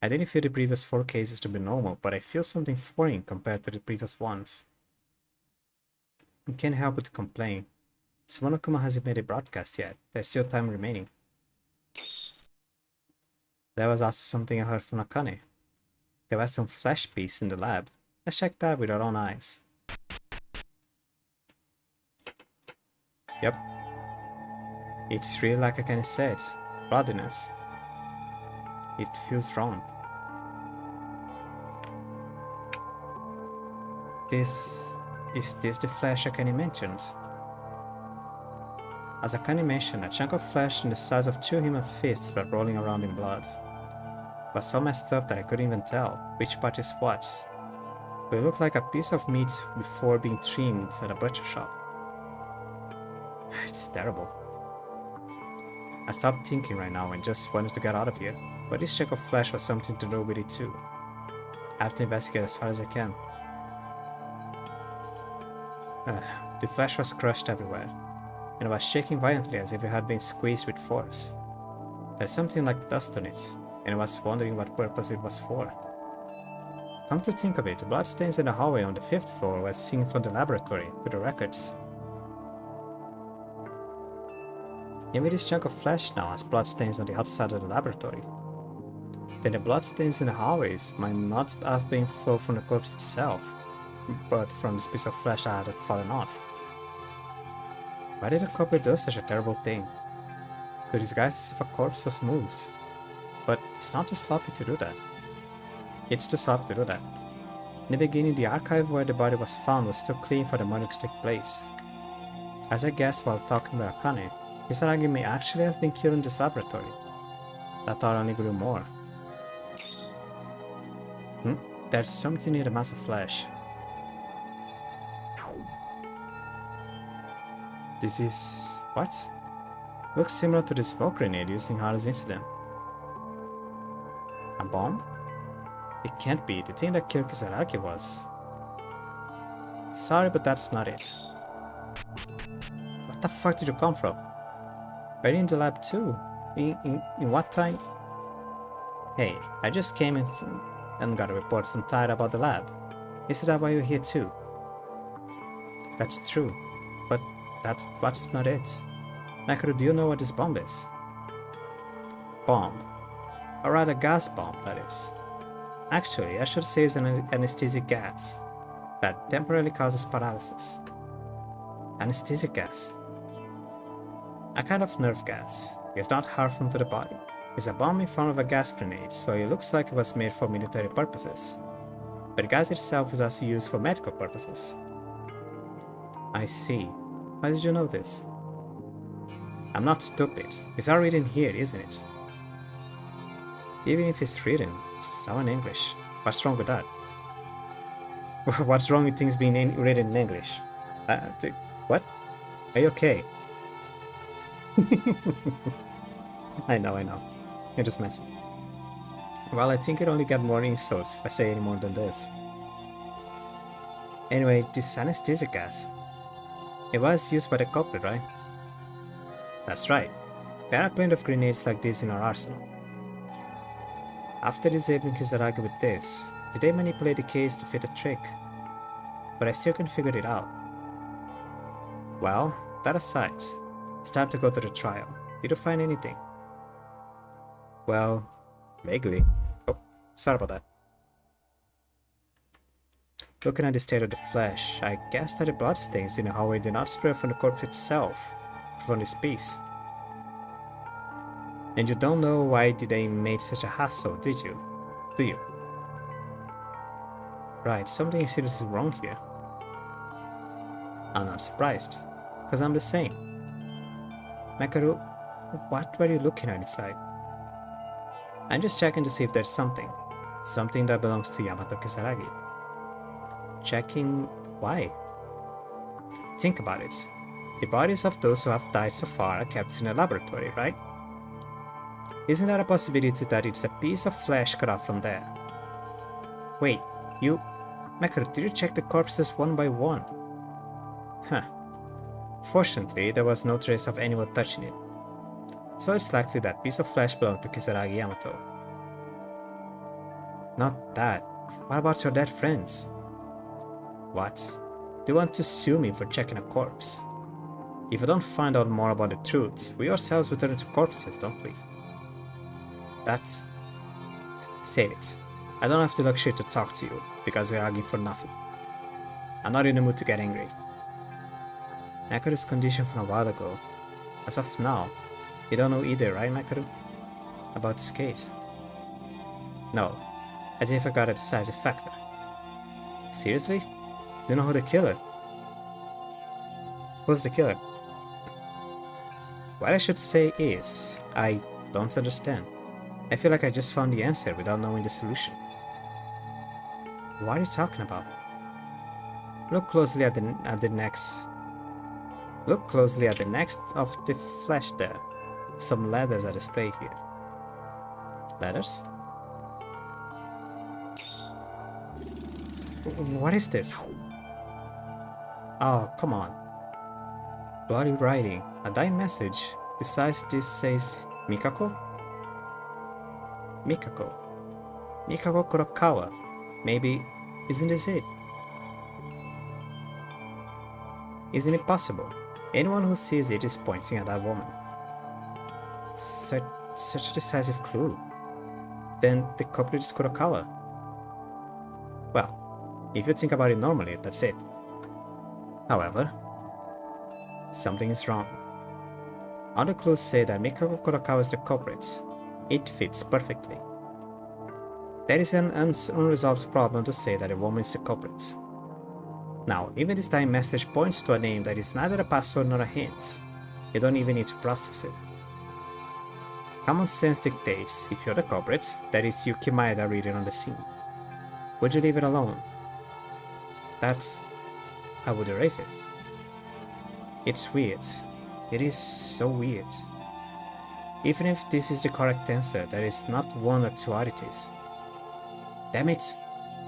Speaker 1: I didn't feel the previous 4 cases to be normal, but I feel something foreign compared to the previous ones. I can't help but complain. Sumonokuma hasn't made a broadcast yet. There's still time remaining. There was also something I heard from Akane. There was some flesh piece in the lab. Let's check that with our own eyes. Yep. It's really like Akane said. Bloodiness. It feels wrong. Is this the flesh Akane mentioned? As Akane mentioned, a chunk of flesh in the size of 2 human fists were rolling around in blood. It was so messed up that I couldn't even tell which part is what. But it looked like a piece of meat before being trimmed at a butcher shop. It's terrible. I stopped thinking right now and just wanted to get out of here, but this chunk of flesh was something to do with it too. I have to investigate as far as I can. The flesh was crushed everywhere, and it was shaking violently as if it had been squeezed with force. There's something like dust on it, and I was wondering what purpose it was for. Come to think of it, the bloodstains in the hallway on the 5th floor were seen from the laboratory to the records. Even this chunk of flesh now has bloodstains on the outside of the laboratory. Then the bloodstains in the hallways might not have been flow from the corpse itself, but from this piece of flesh that had fallen off. Why did the culprit do such a terrible thing? To disguise as if a corpse was moved. But it's not too sloppy to do that. It's too sloppy to do that. In the beginning, the archive where the body was found was too clean for the murder to take place. As I guessed while talking with Akane, Kisaragi may actually have been killed in this laboratory. That thought only grew more. There's something in the mass of flesh. This is... what? Looks similar to the smoke grenade used in Haru's incident. A bomb? It can't be. The thing that killed Kisaragi was... Sorry, but that's not it. What the fuck did you come from? Were you in the lab too? In what time? Hey, I just came in and got a report from Tide about the lab. Is that why you're here too? That's true, but that's not it. Mekaru, do you know what this bomb is? Bomb. Or rather gas bomb, that is. Actually, I should say it's an anesthetic gas that temporarily causes paralysis. Anesthetic gas. A kind of nerve gas. It's not harmful to the body. It's a bomb in form of a gas grenade, so it looks like it was made for military purposes. But the gas itself is also used for medical purposes. I see. How did you know this? I'm not stupid. It's all written here, isn't it? Even if it's written, it's all in English. What's wrong with that? What's wrong with things being written in English? What? Are you okay? I know. You're just messing. Well, I think it only got more insults if I say any more than this. Anyway, this anesthetic gas. It was used by the culprit, right? That's right. There are plenty of grenades like this in our arsenal. After disabling Kisaragi with this, did they manipulate the case to fit a trick? But I still can't figure it out. Well, that aside, it's time to go to the trial. Did you find anything? Well, vaguely. Oh, sorry about that. Looking at the state of the flesh, I guess that the bloodstains in the hallway did not spread from the corpse itself, but from this piece. And you don't know why they made such a hassle, did you? Do you? Right, something is seriously wrong here. I'm not surprised, because I'm the same. Makaru, what were you looking at inside? I'm just checking to see if there's something that belongs to Yamato Kisaragi. Checking why? Think about it. The bodies of those who have died so far are kept in a laboratory, right? Isn't there a possibility that it's a piece of flesh cut off from there? Wait, Makaru, did you check the corpses one by one? Huh. Fortunately, there was no trace of anyone touching it. So it's likely that piece of flesh belonged to Kisaragi Yamato. Not that. What about your dead friends? What? Do you want to sue me for checking a corpse? If we don't find out more about the truth, we ourselves will turn into corpses, don't we? That's... Save it. I don't have the luxury to talk to you, because we're arguing for nothing. I'm not in the mood to get angry. Makaru's condition from a while ago. As of now, you don't know either, right, Makaru? About this case? No, as if I got a decisive factor. Seriously? Do you know who the killer? Who's the killer? What I should say is, I don't understand. I feel like I just found the answer without knowing the solution. What are you talking about? Look closely at the next. Look closely at the next of the flesh there. Some letters are displayed here. Letters? What is this? Oh, come on. Bloody writing. A dying message. Besides this says Mikako? Mikako. Mikako Kurokawa. Maybe, isn't this it? Isn't it possible? Anyone who sees it is pointing at that woman. Such a decisive clue. Then the culprit is Kurokawa. Well, if you think about it normally, that's it. However, something is wrong. Other clues say that Mikako Kurokawa is the culprit. It fits perfectly. There is an unresolved problem to say that a woman is the culprit. Now, even this dying message points to a name that is neither a password nor a hint. You don't even need to process it. Common sense dictates, if you're the culprit, that is Yuki Maeda reading on the scene. Would you leave it alone? I would erase it. It's weird. It is so weird. Even if this is the correct answer, there is not one or two oddities. Damn it,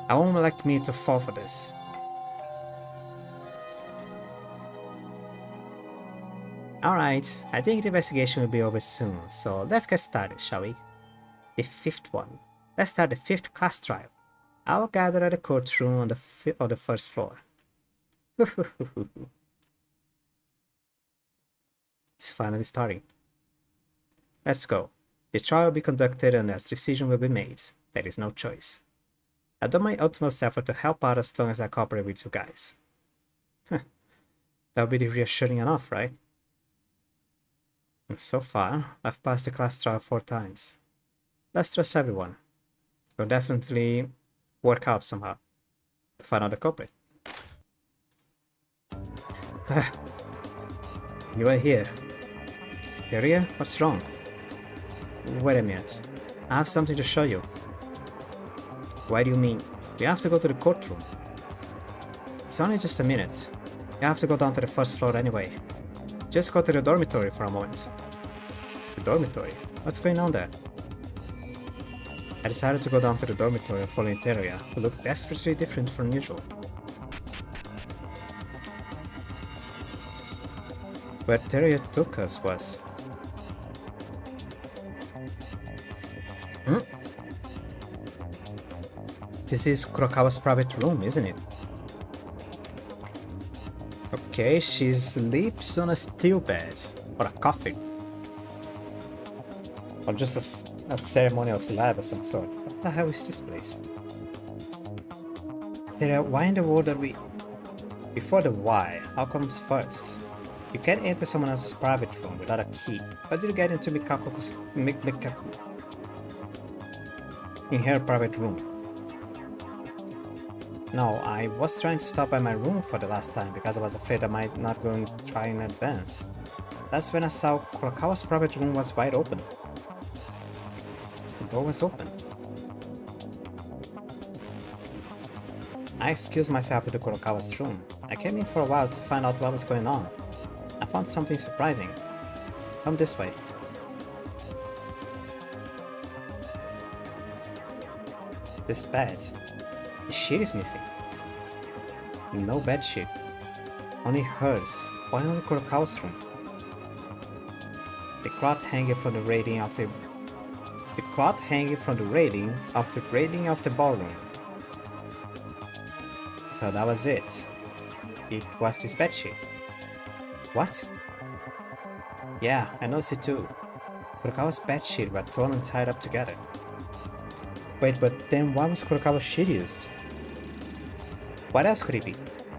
Speaker 1: a woman like me to fall for this. Alright, I think the investigation will be over soon, so let's get started, shall we? The fifth one. Let's start the fifth class trial. I'll gather at the courtroom on the first floor. It's finally starting. Let's go. The trial will be conducted and as decision will be made. There is no choice. I've done my utmost effort to help out as long as I cooperate with you guys. That'll be reassuring enough, right? And so far, I've passed the class trial 4 times. Let's trust everyone. We'll definitely work out somehow to find out the culprit. You are here. Maria, what's wrong? Wait a minute. I have something to show you. Why do you mean? We have to go to the courtroom. It's only just a minute. You have to go down to the first floor anyway. Just go to the dormitory for a moment. The dormitory? What's going on there? I decided to go down to the dormitory and follow the area, who looked desperately different from usual. Where Teruya took us was. Hmm? This is Kurokawa's private room, isn't it? Okay, she sleeps on a steel bed. Or a coffin. Or just a ceremonial slab of some sort. What the hell is this place? Why in the world are we... Before the why, how comes first? You can't enter someone else's private room without a key. How did you get into Mikako's... in her private room? No, I was trying to stop by my room for the last time because I was afraid I might not go and try in advance. That's when I saw Kurokawa's private room was wide open. The door was open. I excused myself into Kurokawa's room. I came in for a while to find out what was going on. I found something surprising. Come this way. This bed. The sheet is missing. No bed sheet. Only hers. Why only Kurokawa's room? The cloth hanging from the railing of the... The cloth hanging from the railing of the ballroom. So that was it. It was this bedsheet. What? Yeah, I noticed it too. Kurokawa's bedsheet were torn and tied up together. Wait, but then why was Kurokawa's sheet used? What else could it be?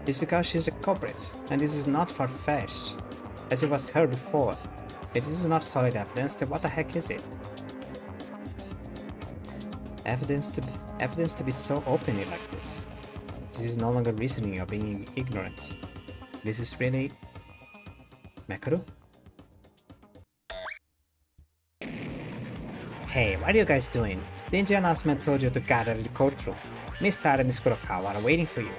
Speaker 1: It's because she's a culprit, and this is not far-fetched. As it was her before. If this is not solid evidence, then what the heck is it? Evidence to be so openly like this. This is no longer reasoning or being ignorant. This is really... Mekaru? Hey, what are you guys doing? The engine announcement told you to gather in the courtroom. Miss Tara and Miss Kurokawa are waiting for you.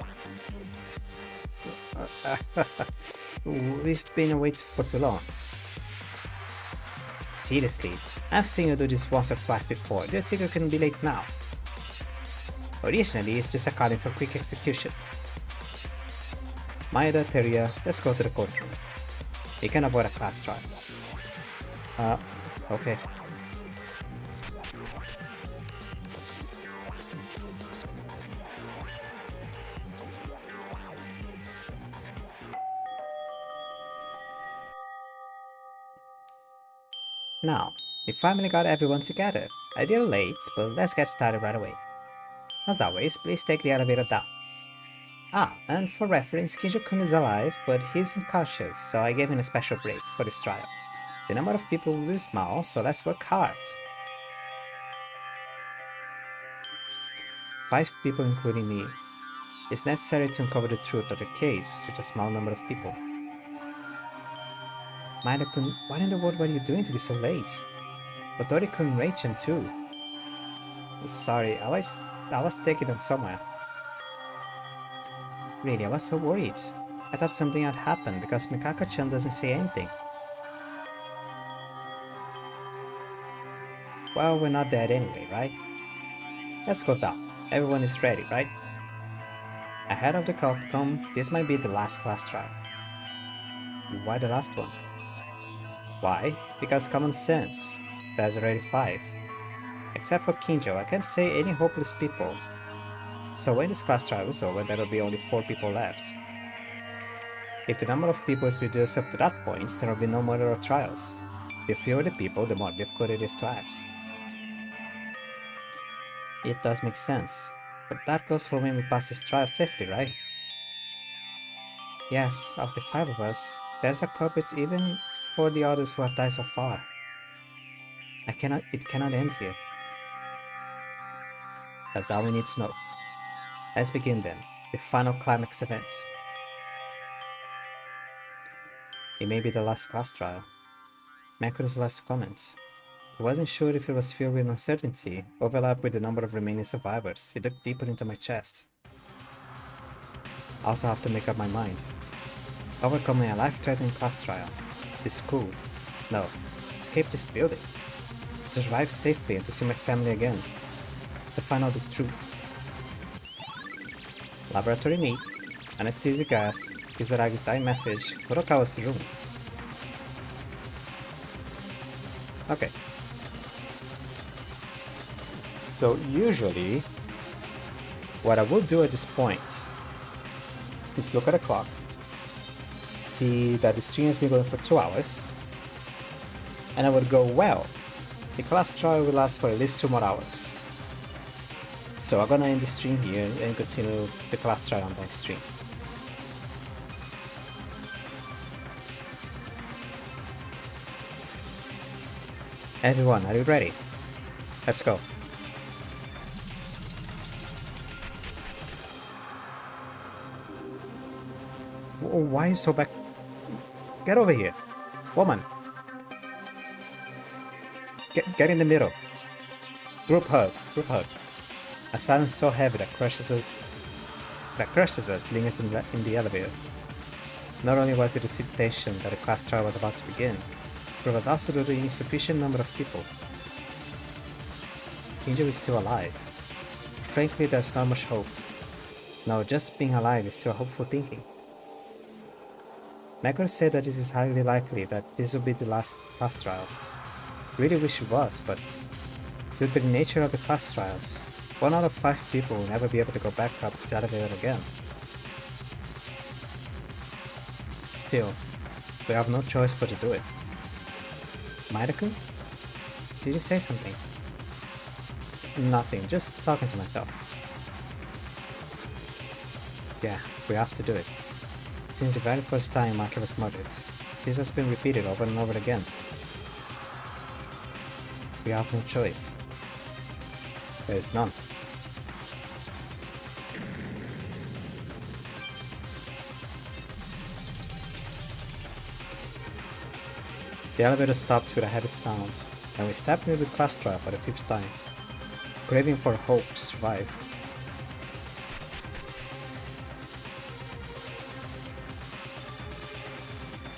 Speaker 1: We've been waiting for too long. Seriously, I've seen you do this once or twice before. Do you think you can be late now? Originally, it's just a calling for quick execution. Maeda, Teruya, let's go to the courtroom. You can avoid a class trial. Okay. Now, we finally got everyone together. A little late, but let's get started right away. As always, please take the elevator down. Ah, and for reference, Kinjo-kun is alive, but he's unconscious, so I gave him a special break for this trial. The number of people will be small, so let's work hard. 5 people including me. It's necessary to uncover the truth of the case with such a small number of people. Maeda-kun, what in the world were you doing to be so late? Otori-kun and Rei-chan too. Sorry, I was taking them somewhere. Really, I was so worried. I thought something had happened because Mikako-chan doesn't say anything. Well, we're not dead anyway, right? Let's go down. Everyone is ready, right? Ahead of the outcome, this might be the last class trial. Why the last one? Why? Because common sense. There's already 5. Except for Kinjo, I can't say any hopeless people. So when this class trial is over, there will be only 4 people left. If the number of people is reduced up to that point, there will be no more trials. The fewer the people, the more difficult it is to act. It does make sense, but that goes for when we pass this trial safely, right? Yes, of the 5 of us, there's a culprit even for the others who have died so far. It cannot end here. That's all we need to know. Let's begin then, the final climax event. It may be the last class trial. Mekaru's last comment. He wasn't sure if it was filled with uncertainty, overlapped with the number of remaining survivors. It dug deeper into my chest. I also have to make up my mind. Overcoming a life-threatening class trial. The school. No, escape this building. To survive safely and to see my family again. To find out the truth. Laboratory need. Anesthesia gas. Kisaragi's iMessage. Kurokawa's room. Okay. So usually, what I will do at this point is look at the clock, see that the stream has been going for 2 hours, and I would go, well, the class trial will last for at least 2 more hours. So I'm gonna end the stream here and continue the class trial on the next stream. Everyone, are you ready? Let's go. Why are you so back? Get over here. Woman. Get in the middle. Group hug. Group hug. A silence so heavy that crushes us lingers in the elevator. Not only was it the tension that the class trial was about to begin, but it was also due to the insufficient number of people. Kinjo is still alive. Frankly, there's not much hope. No, just being alive is still hopeful thinking. Meguro said that this is highly likely that this will be the last class trial. Really wish it was, but due to the nature of the class trials, 1 out of 5 people will never be able to go back up this elevator again. Still, we have no choice but to do it. Maida-kun? Did you say something? Nothing, just talking to myself. Yeah, we have to do it. Since the very first time Maki was murdered, this has been repeated over and over again. We have no choice. There is none. The elevator stopped with a heavy sound, and we stepped into the class trial for the 5th time, craving for hope to survive.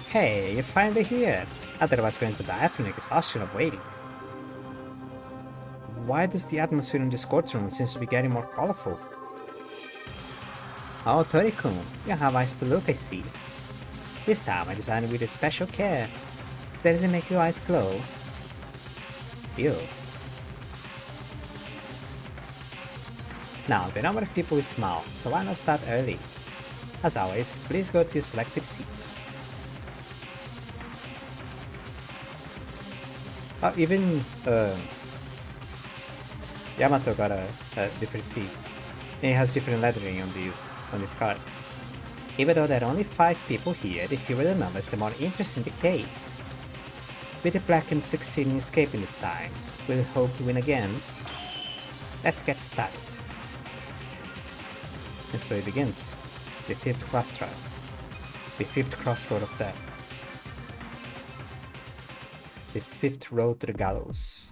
Speaker 1: Hey, you're finally here! I thought I was going to die from exhaustion of waiting. Why does the atmosphere in this courtroom seems to be getting more colorful? Oh, Tori-kun, you have eyes to look, I see. This time I designed it with a special care. Does it make your eyes glow? Ew. Now, the number of people is small, so why not start early? As always, please go to your selected seats. Even Yamato got a different seat. And it has different lettering on this card. Even though there are only 5 people here, the fewer the numbers, the more interesting the case. With the Blackened succeeding in escaping this time, will hope to win again. Let's get started. And so it begins. The 5th class trial. The 5th crossroad of death. The 5th road to the gallows.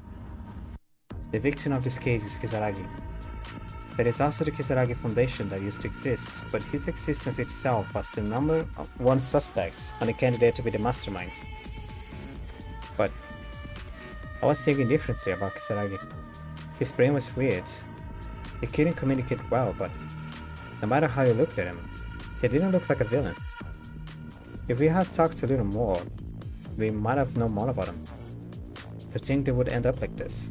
Speaker 1: The victim of this case is Kisaragi. There is also the Kisaragi Foundation that used to exist, but his existence itself was the number 1 suspect on the candidate to be the mastermind. But I was thinking differently about Kisaragi. His brain was weird. He couldn't communicate well, but no matter how you looked at him, he didn't look like a villain. If we had talked a little more, we might have known more about him. To think they would end up like this.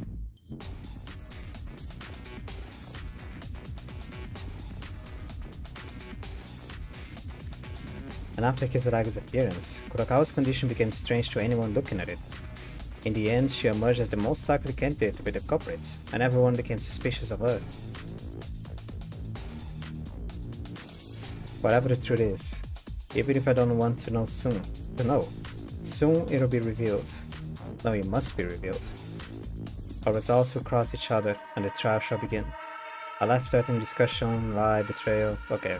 Speaker 1: And after Kisaragi's appearance, Kurokawa's condition became strange to anyone looking at it. In the end, she emerged as the most likely candidate to be the culprit, and everyone became suspicious of her. Whatever the truth is, even if I don't want to know soon it'll be revealed. No, it must be revealed. Our results will cross each other, and the trial shall begin. A life-threatening discussion, lie, betrayal. Okay.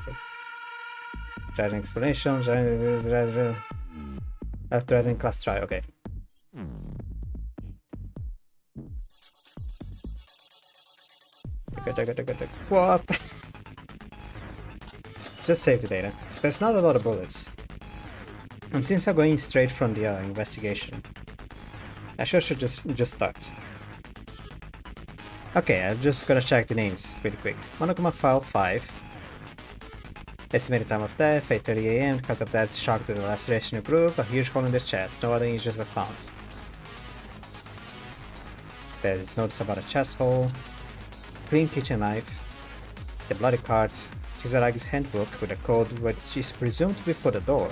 Speaker 1: Threatening explanation, life-threatening class trial. Okay. What? Just save the data. There's not a lot of bullets. And since I'm going straight from the investigation, I should just start. Okay, I'm just gonna check the names really quick. Monogama File 5. Estimated time of death, 8:30 AM. Cause of death, shock to the laceration improved. A huge hole in the chest. No other injuries were found. There's notes about a chest hole, clean kitchen knife, the bloody cards, Kisaragi's handbook with a code which is presumed to be for the door,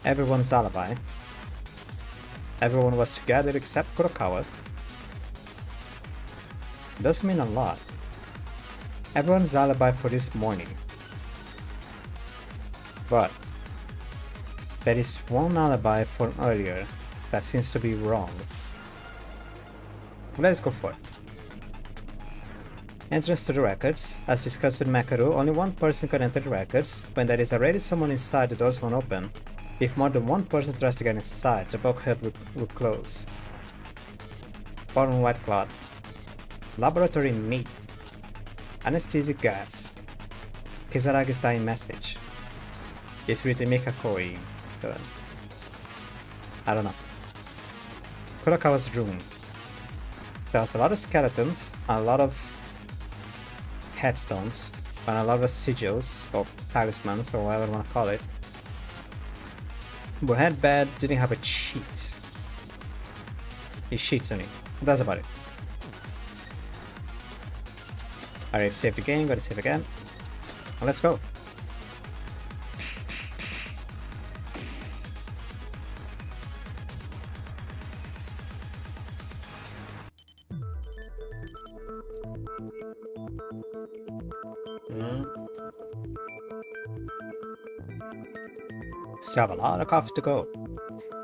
Speaker 1: everyone's alibi. Everyone was together except Kurokawa. Does mean a lot. Everyone's alibi for this morning. But there is one alibi from earlier that seems to be wrong. Let's go for it. Entrance to the records. As discussed with Makaru, only one person can enter the records. When there is already someone inside, the doors won't open. If more than one person tries to get inside, the bulkhead will close. Bottom white cloth. Laboratory meat. Anesthetic gas. Kisaragi's dying message. It's written Mikakoi. I don't know. Kurokawa's room. There was a lot of skeletons, a lot of headstones, and a lot of sigils, or talismans, or whatever you want to call it. But headbed didn't have a cheat. He cheats on it. That's about it. Alright, save the game, gotta save again. Now let's go. Still have a lot of coffee to go.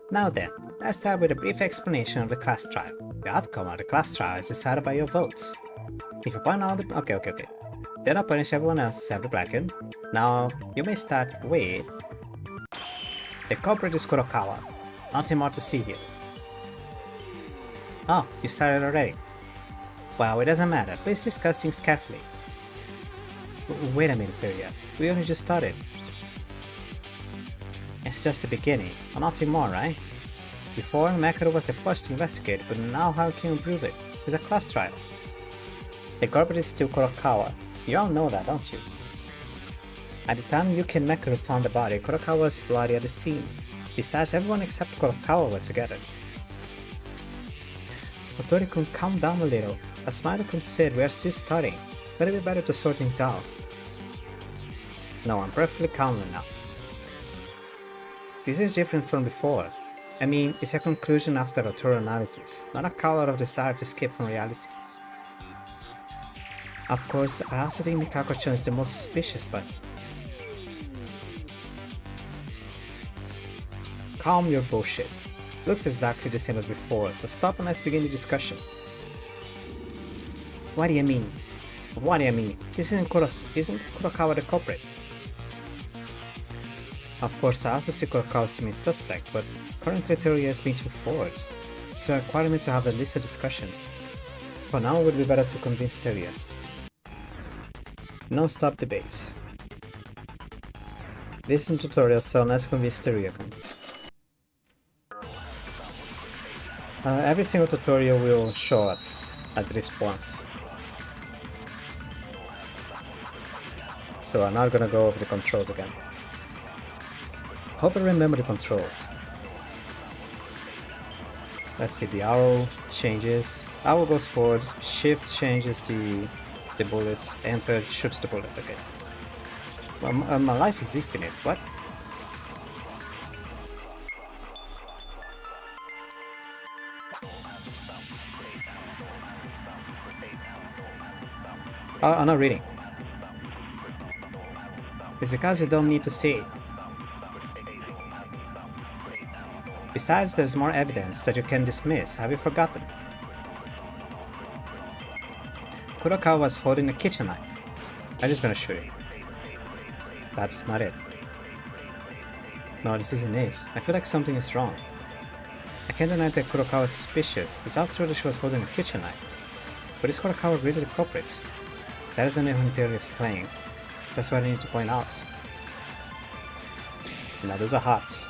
Speaker 1: Now then, let's start with a brief explanation of the class trial. The outcome of the class trial is decided by your votes. If you point out the... Okay. Then I'll punish everyone else except the Bracken. Now, you may start with... The culprit is Kurokawa. Nothing more to see here. Oh, you started already. Well, it doesn't matter. Please discuss things carefully. Wait a minute, Teria. We only just started. It's just the beginning, or nothing more, right? Before, Makaru was the first to investigate, but now how can you prove it? It's a class trial. The culprit is still Kurokawa. You all know that, don't you? At the time Yuki and Makaru found the body, Kurokawa was bloody at the scene. Besides, everyone except Kurokawa were together. Otori-kun, calm down a little. As Maida-kun said, we are still starting. But it would be better to sort things out. No, I'm perfectly calm now. This is different from before. I mean, it's a conclusion after a thorough analysis, not a call out of desire to escape from reality. Of course, I also think Mikako-chan is the most suspicious, but... Calm your bullshit. Looks exactly the same as before, so stop and let's begin the discussion. What do you mean? What do you mean? Isn't Kurokawa the culprit? Of course, I also see Kurokawa as the main suspect, but currently theory has been too forward, so it requires me to have at least a discussion. For now, it would be better to convince Teria. Non-stop debates. Listen tutorial, so let's convince Teria-kun. Every single tutorial will show up at least once. So I'm not gonna go over the controls again. Hope I remember the controls. Let's see, the arrow changes. Arrow goes forward, shift changes the bullets, enter shoots the bullet, okay. Well, my life is infinite, what? Oh, I'm not reading. It's because you don't need to see it. Besides, there's more evidence that you can dismiss. Have you forgotten? Kurokawa was holding a kitchen knife. I'm just gonna shoot it. That's not it. No, this isn't it. I feel like something is wrong. I can't deny that Kurokawa is suspicious. It's not true that she was holding a kitchen knife. But is Kurokawa really the culprit? That isn't even Theory's claim. That's what I need to point out. Now those are hot.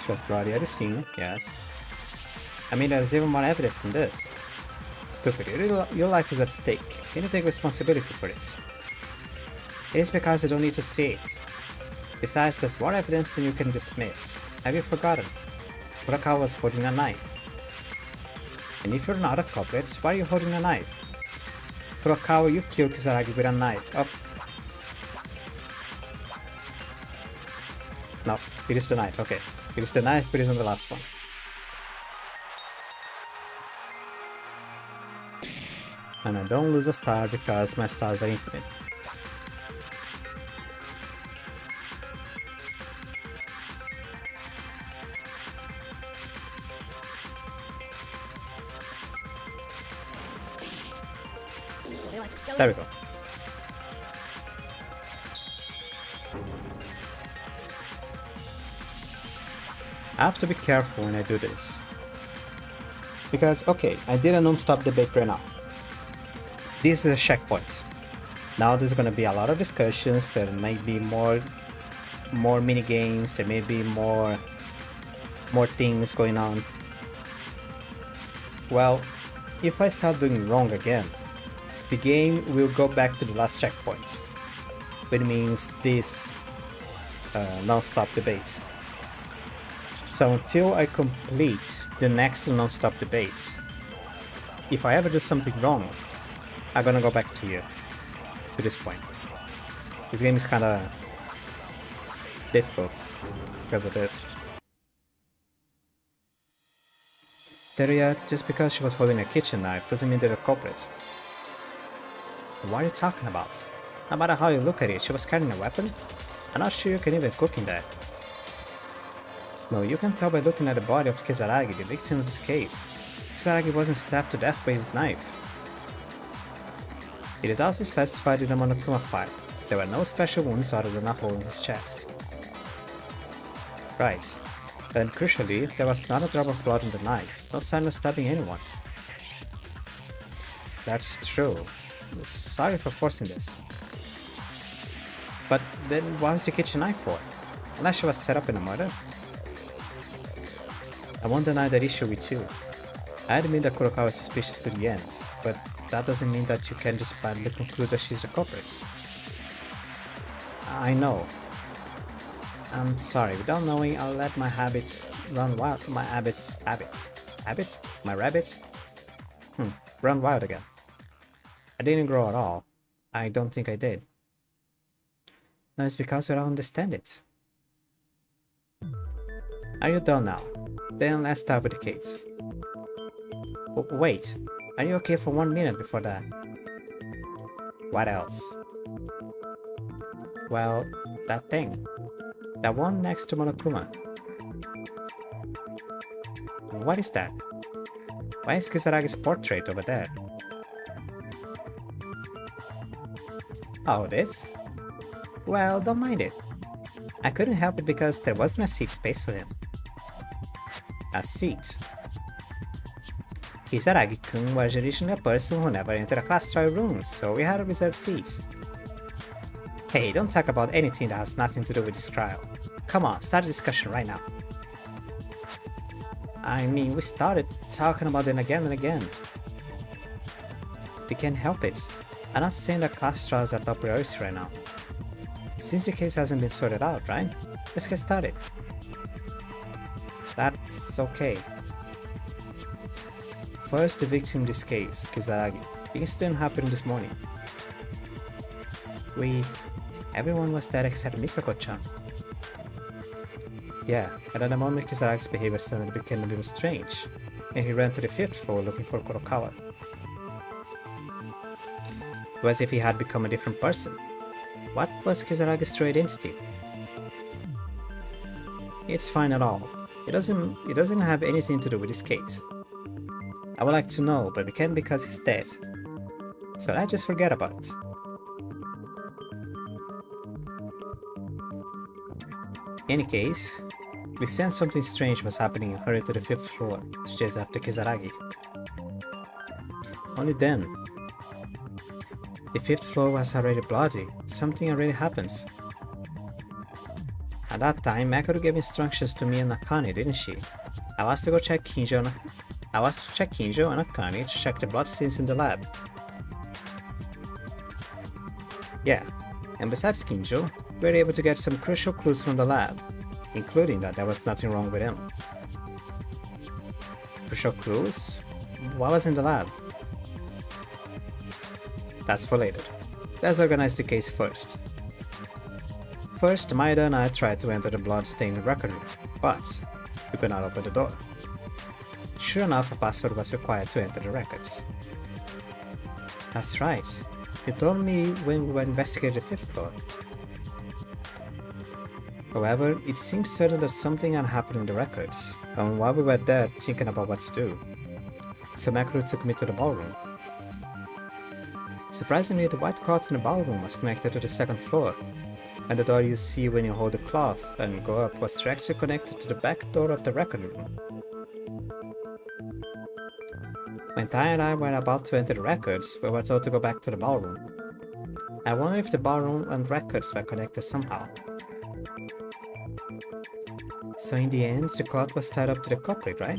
Speaker 1: She was bloody at the scene, yes. I mean, there's even more evidence than this. Stupid, your life is at stake. Can you take responsibility for this? It is because I don't need to see it. Besides, there's more evidence than you can dismiss. Have you forgotten? Kurakawa was holding a knife. And if you're not a culprit, why are you holding a knife? Kurakawa, you killed Kisaragi with a knife. Oh. No, it is the knife, okay. It is the knife, it isn't the last one. And I don't lose a star because my stars are infinite. There we go. I have to be careful when I do this. Because, okay, I did a non-stop debate right now. This is a checkpoint. Now there's gonna be a lot of discussions, there may be more mini games, there may be more things going on. Well, if I start doing wrong again, the game will go back to the last checkpoint, which means this non-stop debate. So until I complete the next non-stop debate, if I ever do something wrong, I'm gonna go back to here, to this point. This game is kinda difficult because of this. Teruya, just because she was holding a kitchen knife doesn't mean they're the culprits. What are you talking about? No matter how you look at it, she was carrying a weapon? I'm not sure you can even cook in that. No, you can tell by looking at the body of Kisaragi, the victim of this case. Kisaragi wasn't stabbed to death by his knife. It is also specified in the Monokuma file. There were no special wounds other than a hole in his chest. Right. And crucially, there was not a drop of blood on the knife, no sign of stabbing anyone. That's true. Sorry for forcing this. But then what was the kitchen knife for? Unless she was set up in a murder? I won't deny that issue with you. I admit that Kurokawa is suspicious to the end, but that doesn't mean that you can just blindly conclude that she's the culprit. I know. I'm sorry, without knowing, I'll let my habits run wild. My habits? My rabbits? Run wild again. I didn't grow at all. I don't think I did. No, it's because I don't understand it. Are you done now? Then let's start with the case. Wait, are you okay for 1 minute before that? What else? Well, that thing. That one next to Monokuma. What is that? Why is Kisaragi's portrait over there? Oh, this? Well, don't mind it. I couldn't help it because there wasn't a seat space for him. A seat? Kisaragi-kun was originally a person who never entered a class trial room, so we had a reserved seat. Hey, don't talk about anything that has nothing to do with this trial. Come on, start a discussion right now. I mean, we started talking about it again and again. We can't help it. I'm not saying that class trials are top priority right now. Since the case hasn't been sorted out, right? Let's get started. That's okay. First, the victim in this case, Kisaragi. The incident happened this morning. Everyone was there except Mikako-chan. Yeah, and at the moment Kisaragi's behavior suddenly became a little strange, and he ran to the 5th floor looking for Kurokawa. It was as if he had become a different person. What was Kisaragi's true identity? It's fine at all. It doesn't have anything to do with this case. I would like to know, but we can't because he's dead. So I just forget about it. In any case, we sensed something strange was happening and hurried to the 5th floor to chase after Kisaragi. Only then, the 5th floor was already bloody. Something already happened. At that time, Makoto gave instructions to me and Akane, didn't she? I was to check Kinjo and Akane to check the bloodstains in the lab. Yeah, and besides Kinjo, we were able to get some crucial clues from the lab, including that there was nothing wrong with him. Crucial clues? What was in the lab? That's for later. Let's organize the case first. First, Maida and I tried to enter the blood-stained record room, but we could not open the door. Sure enough, a password was required to enter the records. That's right. You told me when we were investigating the 5th floor. However, it seems certain that something had happened in the records, and while we were there thinking about what to do, so Makoru took me to the ballroom. Surprisingly, the white cloth in the ballroom was connected to the 2nd floor, and the door you see when you hold the cloth and go up was directly connected to the back door of the record room. When Tai and I were about to enter the records, we were told to go back to the ballroom. I wonder if the ballroom and records were connected somehow. So in the end, the cloth was tied up to the culprit, right?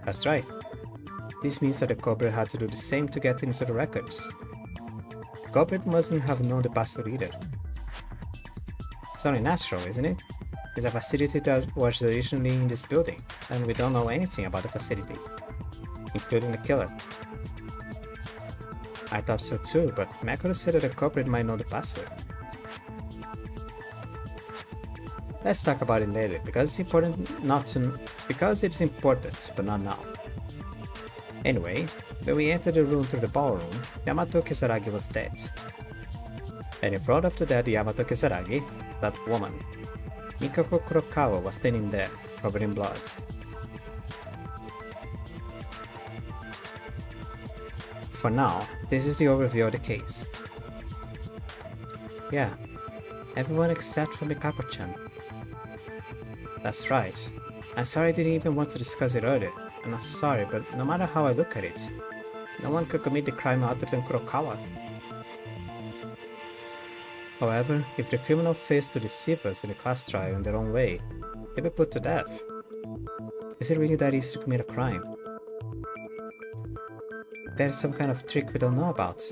Speaker 1: That's right. This means that the culprit had to do the same to get into the records. The culprit mustn't have known the password either. It's only natural, isn't it? It's a facility that was originally in this building, and we don't know anything about the facility, including the killer. I thought so too, but Makoru said that the culprit might know the password. Let's talk about it later, because it's important, but not now. Anyway, when we entered the room through the ballroom, Yamato Kisaragi was dead. And in front of the dead Yamato Kisaragi, that woman, Mikako Kurokawa, was standing there, covered in blood. For now, this is the overview of the case. Yeah, everyone except for Mikako-chan. That's right. I'm sorry I didn't even want to discuss it earlier, and I'm sorry, but no matter how I look at it, no one could commit the crime other than Kurokawa. However, if the criminal fails to deceive us in the class trial in their own way, they'll be put to death. Is it really that easy to commit a crime? There's some kind of trick we don't know about.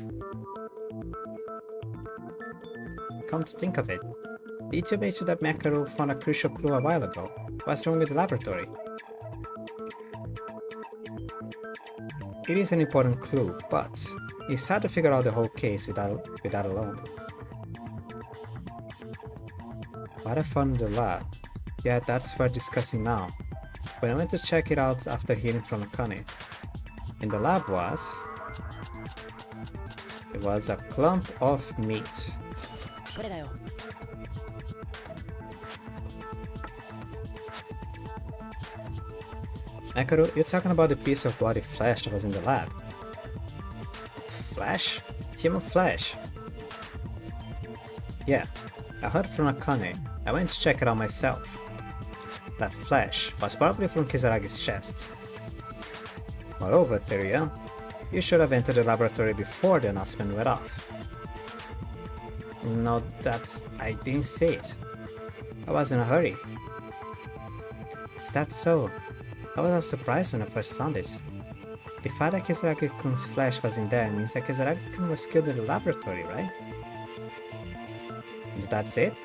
Speaker 1: Come to think of it, did you mention that Makoru found a crucial clue a while ago? What's wrong with the laboratory? It is an important clue, but it's hard to figure out the whole case without alone. What I found in the lab? Yeah, that's worth discussing now. When I went to check it out after hearing from Akane, in the lab it was a clump of meat. Makoru, you're talking about the piece of bloody flesh that was in the lab. Flesh? Human flesh? Yeah, I heard from Akane. I went to check it out myself. That flesh was probably from Kisaragi's chest. Moreover, Teruya, you should have entered the laboratory before the announcement went off. No, I didn't see it. I was in a hurry. Is that so? I was surprised when I first found it. The fact that Kisaragi-kun's flesh was in there means that Kisaragi-kun was killed in the laboratory, right? And that's it?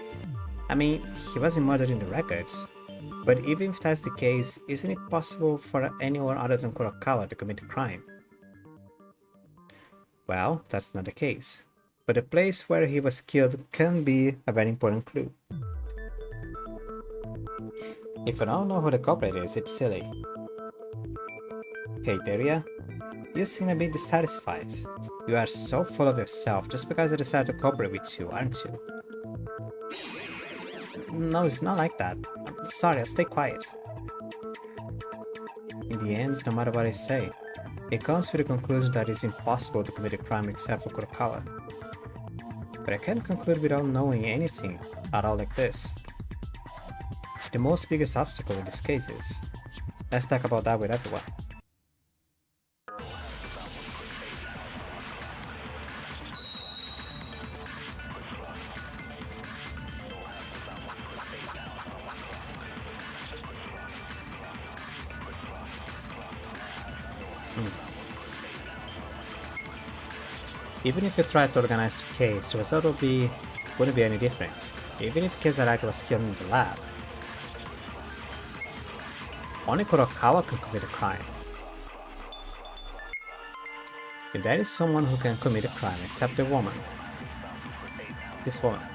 Speaker 1: I mean, he wasn't murdered in the records. But even if that's the case, isn't it possible for anyone other than Kurokawa to commit the crime? Well, that's not the case. But the place where he was killed can be a very important clue. If I don't know who the culprit is, it's silly. Hey Teruya, you seem a bit dissatisfied. You are so full of yourself just because I decided to cooperate with you, aren't you? No, it's not like that. I'm sorry, I'll stay quiet. In the end, no matter what I say, it comes to the conclusion that it's impossible to commit a crime except for Kurokawa. But I can't conclude without knowing anything at all like this. The most biggest obstacle in this case is, let's talk about that with everyone. Even if you try to organize the case, the result will be, wouldn't be any different, even if Kizaragi was killed in the lab. Only Kurokawa can commit a crime. If there is someone who can commit a crime except a woman, this woman.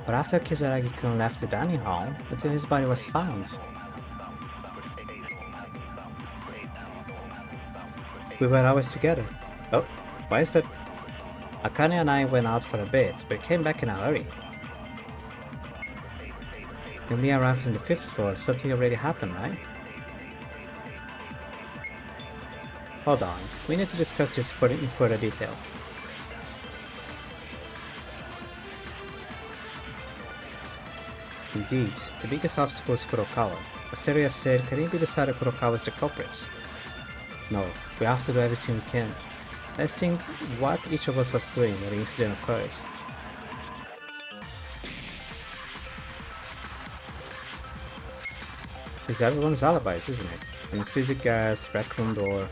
Speaker 1: But after Kizaragi-kun left the dining hall until his body was found, we were always together. Oh, why is that? Akane and I went out for a bit, but came back in a hurry. When we arrived on the 5th floor, something already happened, right? Hold on, we need to discuss this in further detail. Indeed, the biggest obstacle is Kurokawa. As Teruya said, can it be decided Kurokawa is the culprit? No, we have to do everything we can. Let's think what each of us was doing when the incident occurred. It's everyone's alibis, isn't it? Anesthesia gas, rec room door,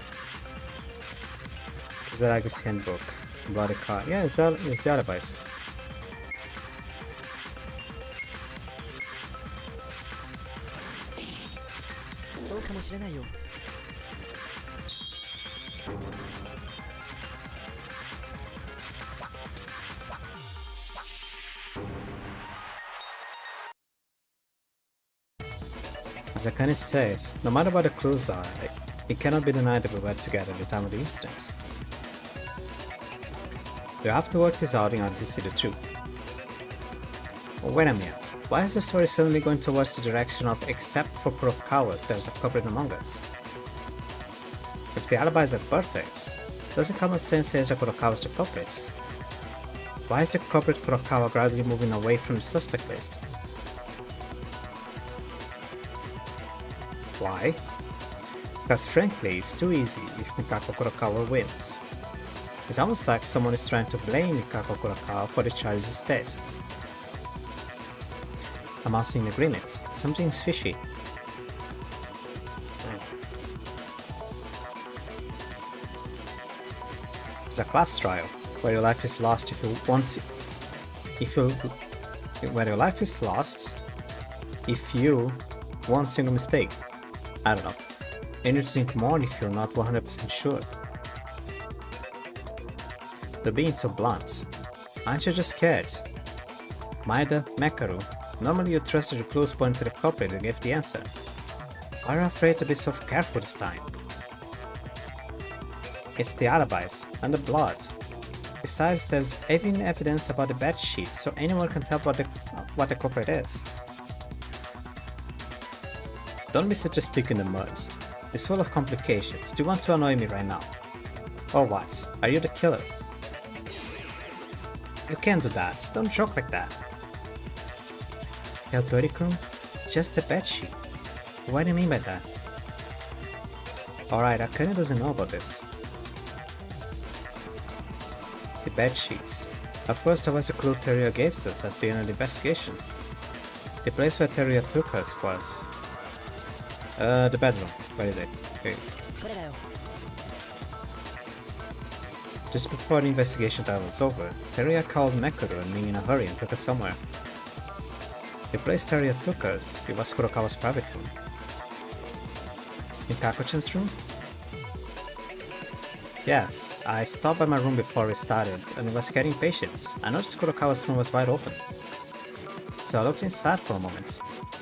Speaker 1: Kizaragi's handbook, bloody car. Yeah, it's the alibis. As Akane said, no matter what the clues are, it cannot be denied that we were together at the time of the incident. We have to work this out in order to see the truth. Well, wait a minute, why is the story suddenly going towards the direction of except for Kurokawa, there's a culprit among us? If the alibis are perfect, doesn't common sense say that Kurokawa is the culprit? Why is the culprit Kurokawa gradually moving away from the suspect list? Why? Because frankly, it's too easy if Mikako Kurokawa wins. It's almost like someone is trying to blame Mikako Kurokawa for the charge's death. I'm also in agreement. Something's fishy. It's a class trial where your life is lost if you one single mistake. I don't know. You need to think more if you're not 100% sure. They're being so blunt. Aren't you just scared? Maeda, Mekaru, normally you trusted the clues pointing to the culprit and gave the answer. Why are you afraid to be so careful this time? It's the alibis and the blood. Besides, there's even evidence about the bed sheet, so anyone can tell what the culprit is. Don't be such a stick in the mud. It's full of complications. Do you want to annoy me right now? Or what? Are you the killer? You can't do that. Don't joke like that. Eldoricum? Just a bed sheet. What do you mean by that? Alright, Akane doesn't know about this. The bed sheets. Of course, that was a clue Teruya gave us at the end of the investigation. The place where Teruya took us was... the bedroom. Where is it? Okay. Just before the investigation time was over, Teruya called Mekaru and me in a hurry and took us somewhere. The place Teruya took us, it was Kurokawa's private room. Mikako-chan's room? Yes, I stopped by my room before we started and was getting impatient. I noticed Kurokawa's room was wide open. So I looked inside for a moment.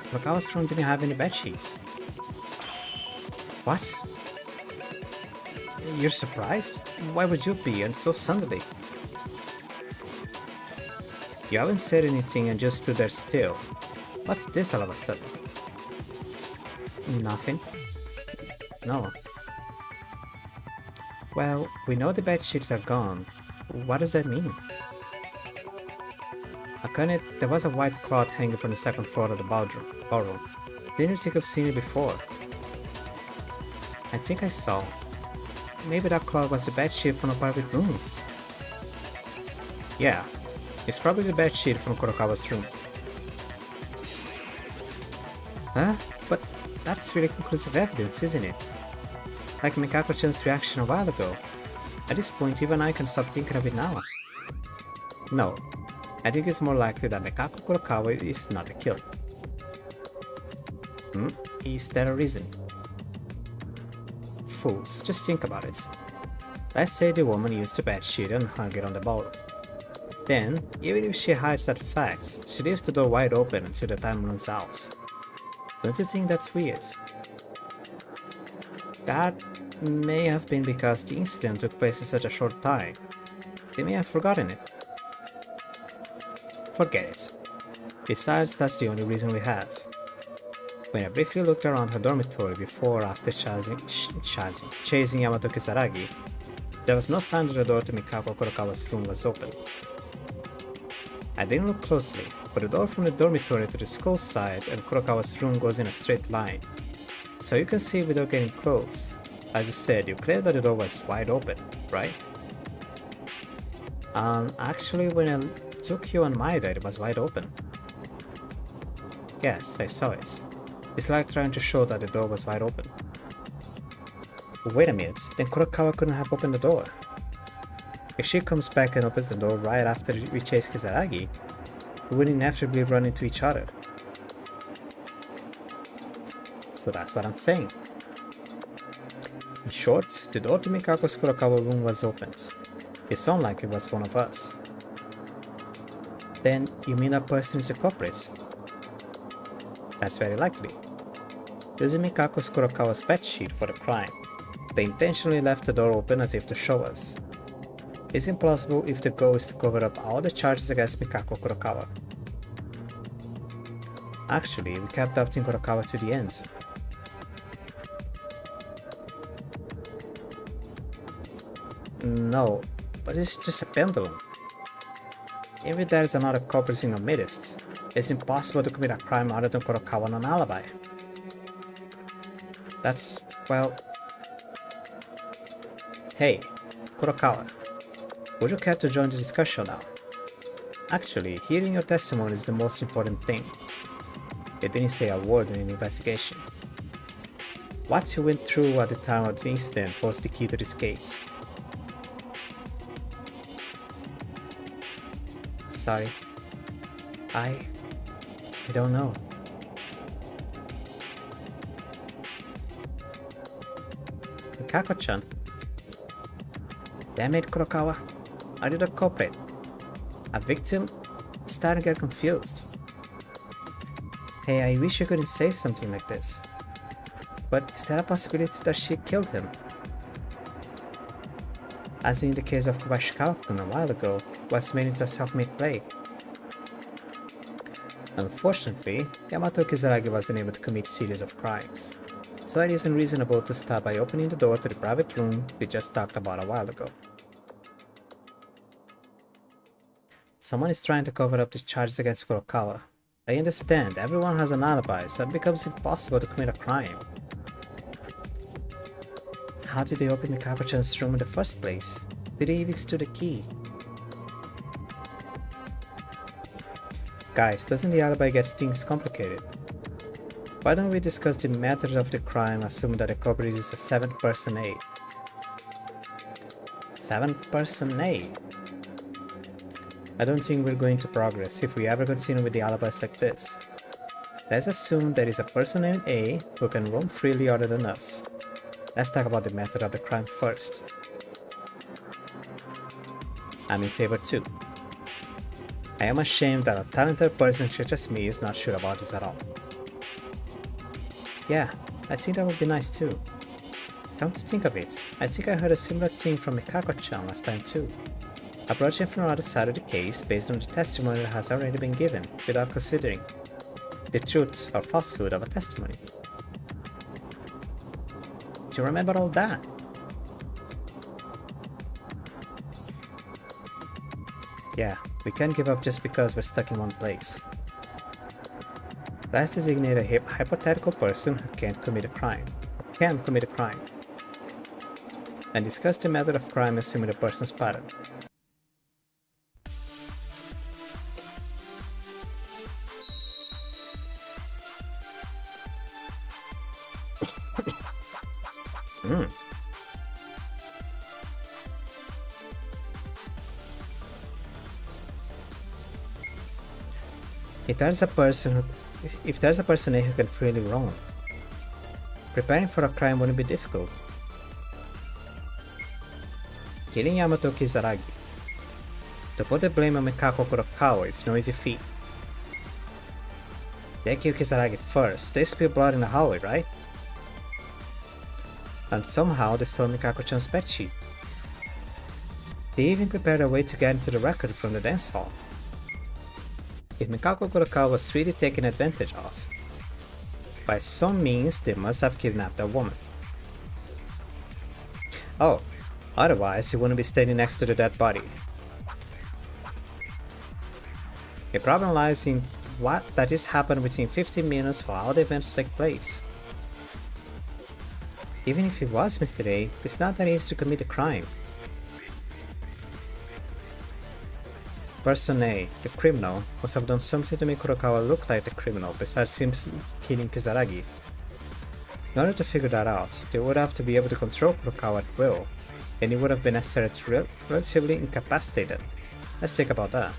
Speaker 1: Kurokawa's room didn't have any bed sheets. What? You're surprised? Why would you be, and so suddenly? You haven't said anything and just stood there still. What's this all of a sudden? Nothing. No. Well, we know the bed sheets are gone. What does that mean? Akane, there was a white cloth hanging from the second floor of the ballroom. Didn't you think I've seen it before? I think I saw. Maybe that cloth was the bedsheet from the private rooms. Yeah, it's probably the bedsheet from Kurokawa's room. Huh? But that's really conclusive evidence, isn't it? Like Mikako-chan's reaction a while ago. At this point, even I can stop thinking of it now. No, I think it's more likely that Mikako Kurokawa is not the killer. Is there a reason? Fools, just think about it. Let's say the woman used the bedsheet and hung it on the bottle. Then, even if she hides that fact, she leaves the door wide open until the time runs out. Don't you think that's weird? That may have been because the incident took place in such a short time. They may have forgotten it. Forget it. Besides, that's the only reason we have. When I briefly looked around her dormitory before or after chasing Yamato Kisaragi, there was no sign that the door to Mikako Kurokawa's room was open. I didn't look closely, but the door from the dormitory to the school side and Kurokawa's room goes in a straight line, so you can see without getting close. As you said, you claimed that the door was wide open, right? Actually, when I took you on my date, it was wide open. Yes, I saw it. It's like trying to show that the door was wide open. Wait a minute, then Kurokawa couldn't have opened the door. If she comes back and opens the door right after we chase Kisaragi, we would inevitably run into each other. So that's what I'm saying. In short, the door to Mikako's Kurokawa room was opened. It sounded like it was one of us. Then you mean that person is a culprit? That's very likely. Using Mikako's Kurokawa's bedsheet for the crime, they intentionally left the door open as if to show us. It's implausible if the goal is to cover up all the charges against Mikako Kurokawa. Actually, we kept doubting Kurokawa to the end. No, but it's just a pendulum. Even if there is another culprit in your midst, it's impossible to commit a crime other than Kurokawa on an alibi. That's, well... Hey, Kurokawa, would you care to join the discussion now? Actually, hearing your testimony is the most important thing. You didn't say a word in the investigation. What you went through at the time of the incident holds the key to this case. Sorry. I don't know. Mikako-chan. Damn it, Kurokawa. Are you the culprit? A victim? I'm starting to get confused. Hey, I wish you couldn't say something like this. But is there a possibility that she killed him? As in the case of Kobayashi-kun a while ago, was made into a self-made play. Unfortunately, Yamato Kisaragi wasn't able to commit series of crimes, so it isn't reasonable to start by opening the door to the private room we just talked about a while ago. Someone is trying to cover up the charges against Kurokawa. I understand, everyone has an alibi, so it becomes impossible to commit a crime. How did they open Mikako-chan's room in the first place? Did they even steal the key? Guys, doesn't the alibi get things complicated? Why don't we discuss the method of the crime, assuming that the culprit is a 7th person A? 7th person A? I don't think we're going to progress if we ever continue with the alibis like this. Let's assume there is a person named A who can roam freely other than us. Let's talk about the method of the crime first. I'm in favor too. I am ashamed that a talented person such as me is not sure about this at all. Yeah, I think that would be nice too. Come to think of it, I think I heard a similar thing from Mikako-chan last time too. Approaching from another side of the case based on the testimony that has already been given, without considering the truth or falsehood of a testimony. Do you remember all that? Yeah, we can't give up just because we're stuck in one place. Let's designate a hypothetical person who can't commit a crime, and discuss the method of crime assuming the person's pattern. If there's a person who can freely roam, preparing for a crime wouldn't be difficult. Killing Yamato Kizaragi. To put the blame on Mikako Kurokawa is no easy feat. They kill Kizaragi first, they spill blood in the hallway, right? And somehow they stole Mikako-chan's bedsheet. They even prepared a way to get into the record from the dance hall. If Mikako Kurokawa was really taken advantage of, by some means they must have kidnapped that woman. Oh, otherwise he wouldn't be standing next to the dead body. The problem lies in that this happened within 15 minutes for all the events to take place. Even if it was Mr. A, it's not that easy to commit a crime. Person A, the criminal, must have done something to make Kurokawa look like the criminal besides simply killing Kizaragi. In order to figure that out, they would have to be able to control Kurokawa at will, and it would have been necessary to relatively incapacitated. Let's think about that.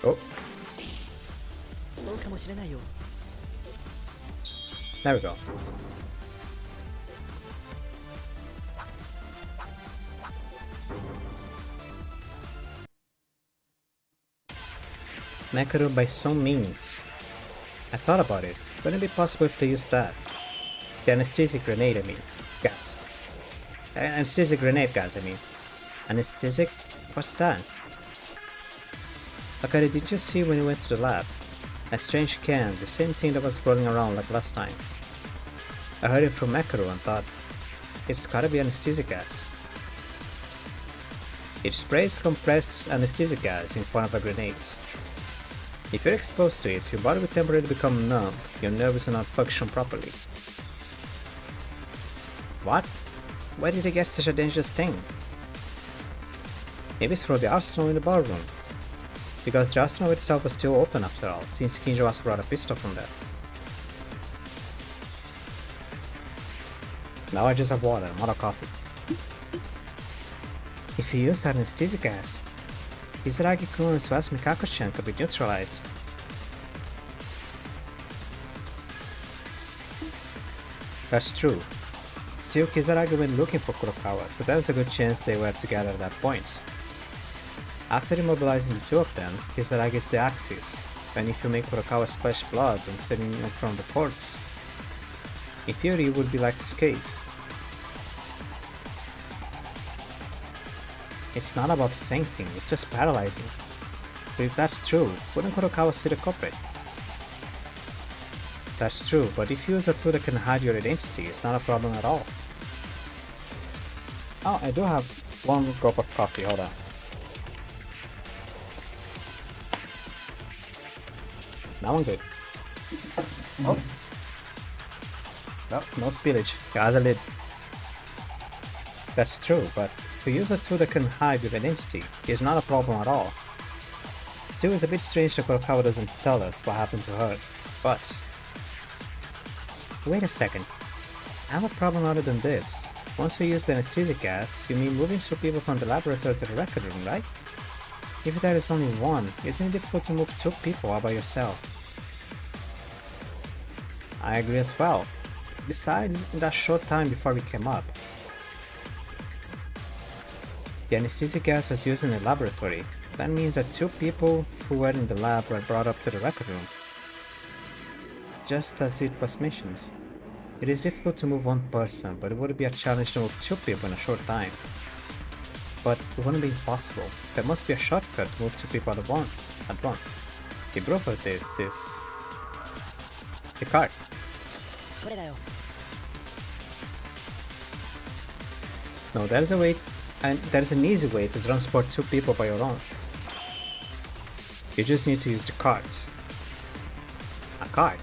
Speaker 1: Oh. There we go. Mekaru by some means. I thought about it. Wouldn't it be possible if they used that? The anesthetic grenade, I mean. Gas. Anesthetic grenade gas, I mean. Anesthetic? What's that? Akari, did you see when you went to the lab? A strange can, the same thing that was rolling around like last time. I heard it from Mekaru and thought, it's gotta be anesthetic gas. It sprays compressed anesthetic gas in front of a grenade. If you're exposed to it, your body will temporarily become numb, your nerves will not function properly. What? Where did they get such a dangerous thing? Maybe it's from the arsenal in the ballroom. Because the arsenal itself was still open after all, since Kinjo also brought a pistol from there. Now I just have water, not a coffee. If you use that anesthetic gas, Kizaragi-kun as well as Mikako-chan could be neutralized. That's true. Still, Kizaragi went looking for Kurokawa, so there's a good chance they were together at that point. After immobilizing the two of them, Kizaragi is the axis, and if you make Kurokawa splash blood and sitting in front of the corpse, in theory it would be like this case. It's not about fainting, it's just paralyzing. But if that's true, wouldn't Kurokawa see the culprit? That's true, but if you use a tool that can hide your identity, it's not a problem at all. Oh, I do have one cup of coffee, hold on. Now I'm good. Oh. No spillage. Has a lid. That's true, but to use a tool that can hide your identity is not a problem at all. Still, it's a bit strange that Kurokawa doesn't tell us what happened to her, but... Wait a second. I have a problem other than this. Once you use the anesthetic gas, you mean moving two people from the laboratory to the record room, right? If there is only one, isn't it difficult to move two people all by yourself? I agree as well. Besides, in that short time before we came up, the anesthetic gas was used in the laboratory. That means that two people who were in the lab were brought up to the record room. Just as it was mentioned. It is difficult to move one person, but it would be a challenge to move two people in a short time. But it wouldn't be impossible. There must be a shortcut to move two people at once. The proof of this is... the cart. No, there's a way, and there's an easy way to transport two people by your own. You just need to use the cart. A cart?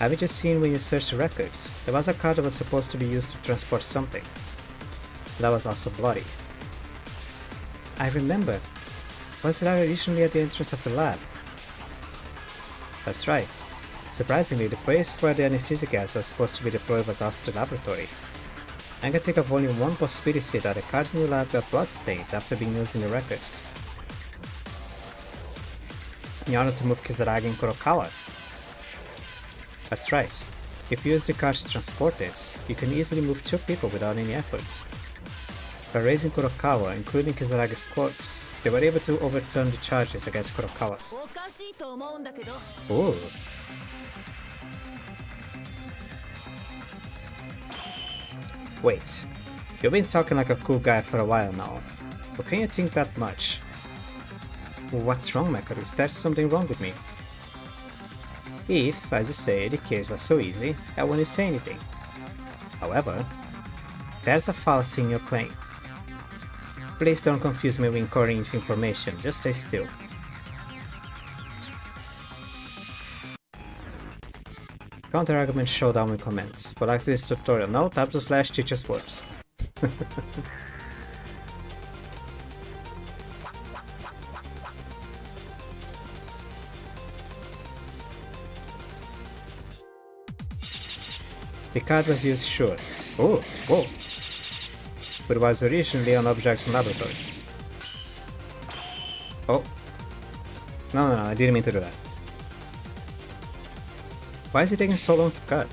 Speaker 1: Have you just seen when you search the records? There was a cart that was supposed to be used to transport something. That was also bloody. I remember. Was it originally at the entrance of the lab? That's right. Surprisingly, the place where the anesthesia gas was supposed to be deployed was also the laboratory. I can think of only one possibility that the cards in the lab got bloodstained after being used in the records. In order to move Kisaragi and Kurokawa. That's right. If you use the cards to transport it, you can easily move 2 people without any effort. By raising Kurokawa, including Kisaragi's corpse, they were able to overturn the charges against Kurokawa. Ooh. Wait, you've been talking like a cool guy for a while now, but can you think that much? What's wrong, Mekaru? Is there something wrong with me? If, as you say, the case was so easy, I wouldn't say anything. However, there's a fallacy in your claim. Please don't confuse me with incoherent information, just stay still. Counter-argument showdown with comments, but like this tutorial, no, tab to slash teacher's words. The card was used, sure. Oh, whoa. But it was originally an object in laboratory. Oh. No, I didn't mean to do that. Why is it taking so long to cut?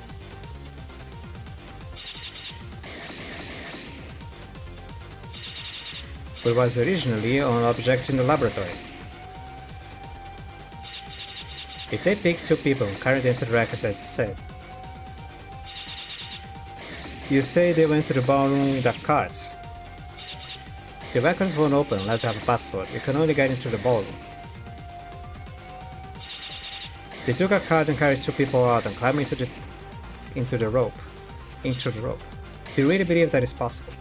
Speaker 1: But it was originally an object in the laboratory. If they pick 2 people and carry them to the records as you said, you say they went to the ballroom with their cards. The records won't open unless you have a password. You can only get into the ballroom. They took a card and carried 2 people out and climbed into the rope. Do you really believe that is possible?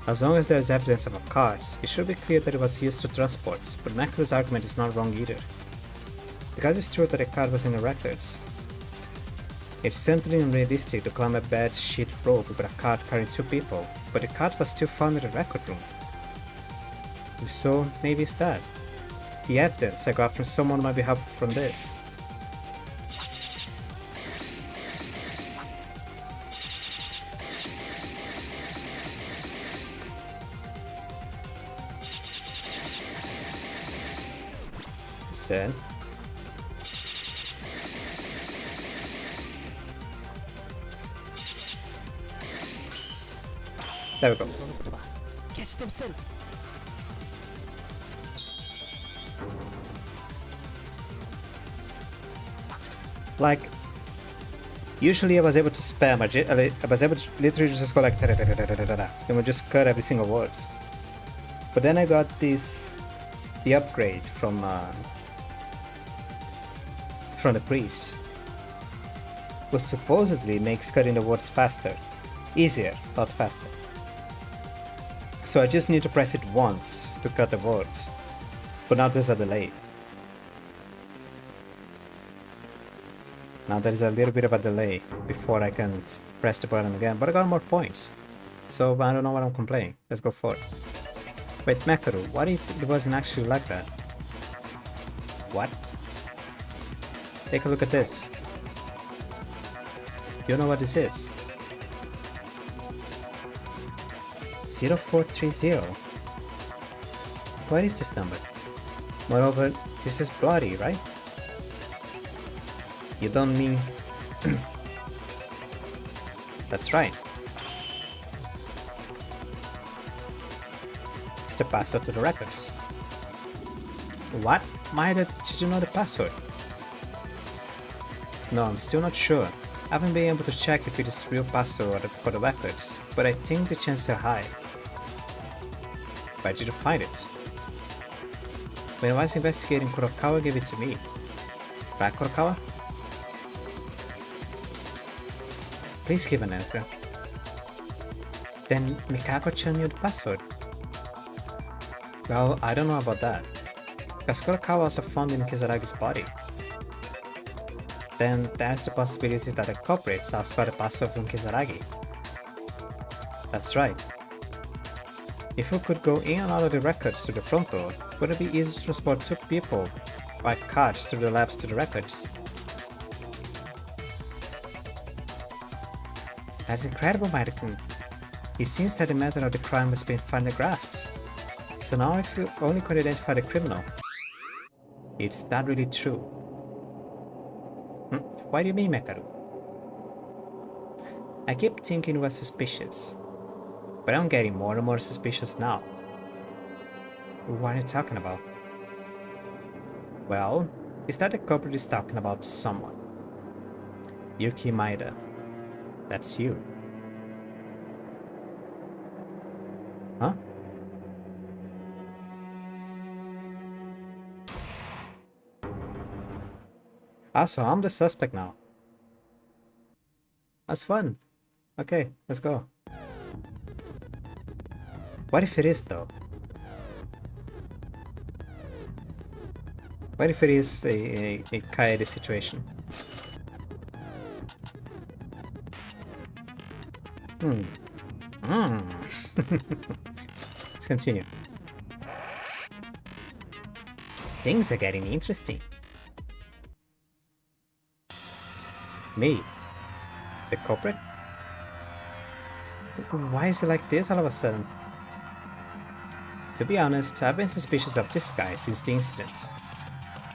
Speaker 1: As long as there is evidence of a card, it should be clear that it was used to transport, but Mekaru's argument is not wrong either. Because it's true that the card was in the records. It's certainly unrealistic to climb a bad shit rope with a card carrying 2 people, but the card was still found in the record room. If so, maybe it's that. The evidence I got from someone might be helpful from this. Said. There we go. Like, usually I was able to spam, I was able to literally just go like da da da da da da da, and would just cut every single word. But then I got the upgrade from the priest, which supposedly makes cutting the words faster. Easier, not faster. So I just need to press it once to cut the words. But now there's a delay. Now there's a little bit of a delay before I can press the button again, but I got more points. So I don't know what I'm complaining. Let's go for it. Wait, Mekaru, what if it wasn't actually like that? What? Take a look at this. You know what this is? 0430. What is this number? Moreover, this is bloody, right? You don't mean... That's right. It's the password to the records. What? Why did you know the password? No, I'm still not sure. I haven't been able to check if it is real password for the records, but I think the chances are high. Where did you find it? When I was investigating, Kurokawa gave it to me. Right, Kurokawa? Please give an answer. Then Mikako-chan knew the password. Well, I don't know about that. Because Kurokawa also found in Kisaragi's body. Then there's the possibility that the culprits asked for the password from Kisaragi. That's right. If we could go in and out of the records through the front door, would it be easy to transport two people by carts through the labs to the records? That's incredible, Maida-kun. It seems that the method of the crime has been finally grasped. So now if you only could identify the criminal, it's not really true. Why do you mean, Mekaru? I keep thinking it was suspicious, but I'm getting more and more suspicious now. What are you talking about? Well, it's that the culprit is talking about someone. Yuki Maeda. That's you. Huh? Also, I'm the suspect now. That's fun. Okay, let's go. What if it is, though? What if it is a Kaede situation? Let's continue. Things are getting interesting. Me? The culprit? Why is it like this all of a sudden? To be honest, I've been suspicious of this guy since the incident.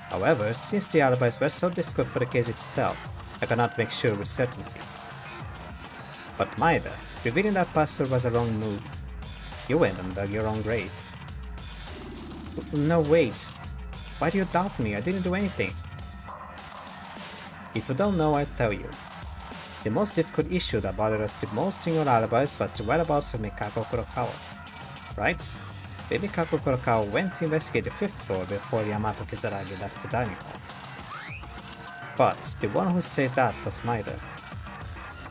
Speaker 1: However, since the alibis were so difficult for the case itself, I cannot make sure with certainty. But Maeda, revealing that password was a wrong move. You went and dug your own grave. No, wait. Why do you doubt me? I didn't do anything. If you don't know, I'll tell you. The most difficult issue that bothered us the most in your alibis was the whereabouts of Mikako Kurokawa. Right? The Mikako Kurokawa went to investigate the 5th floor before Yamato Kisaragi left the dining hall. But the one who said that was Maeda.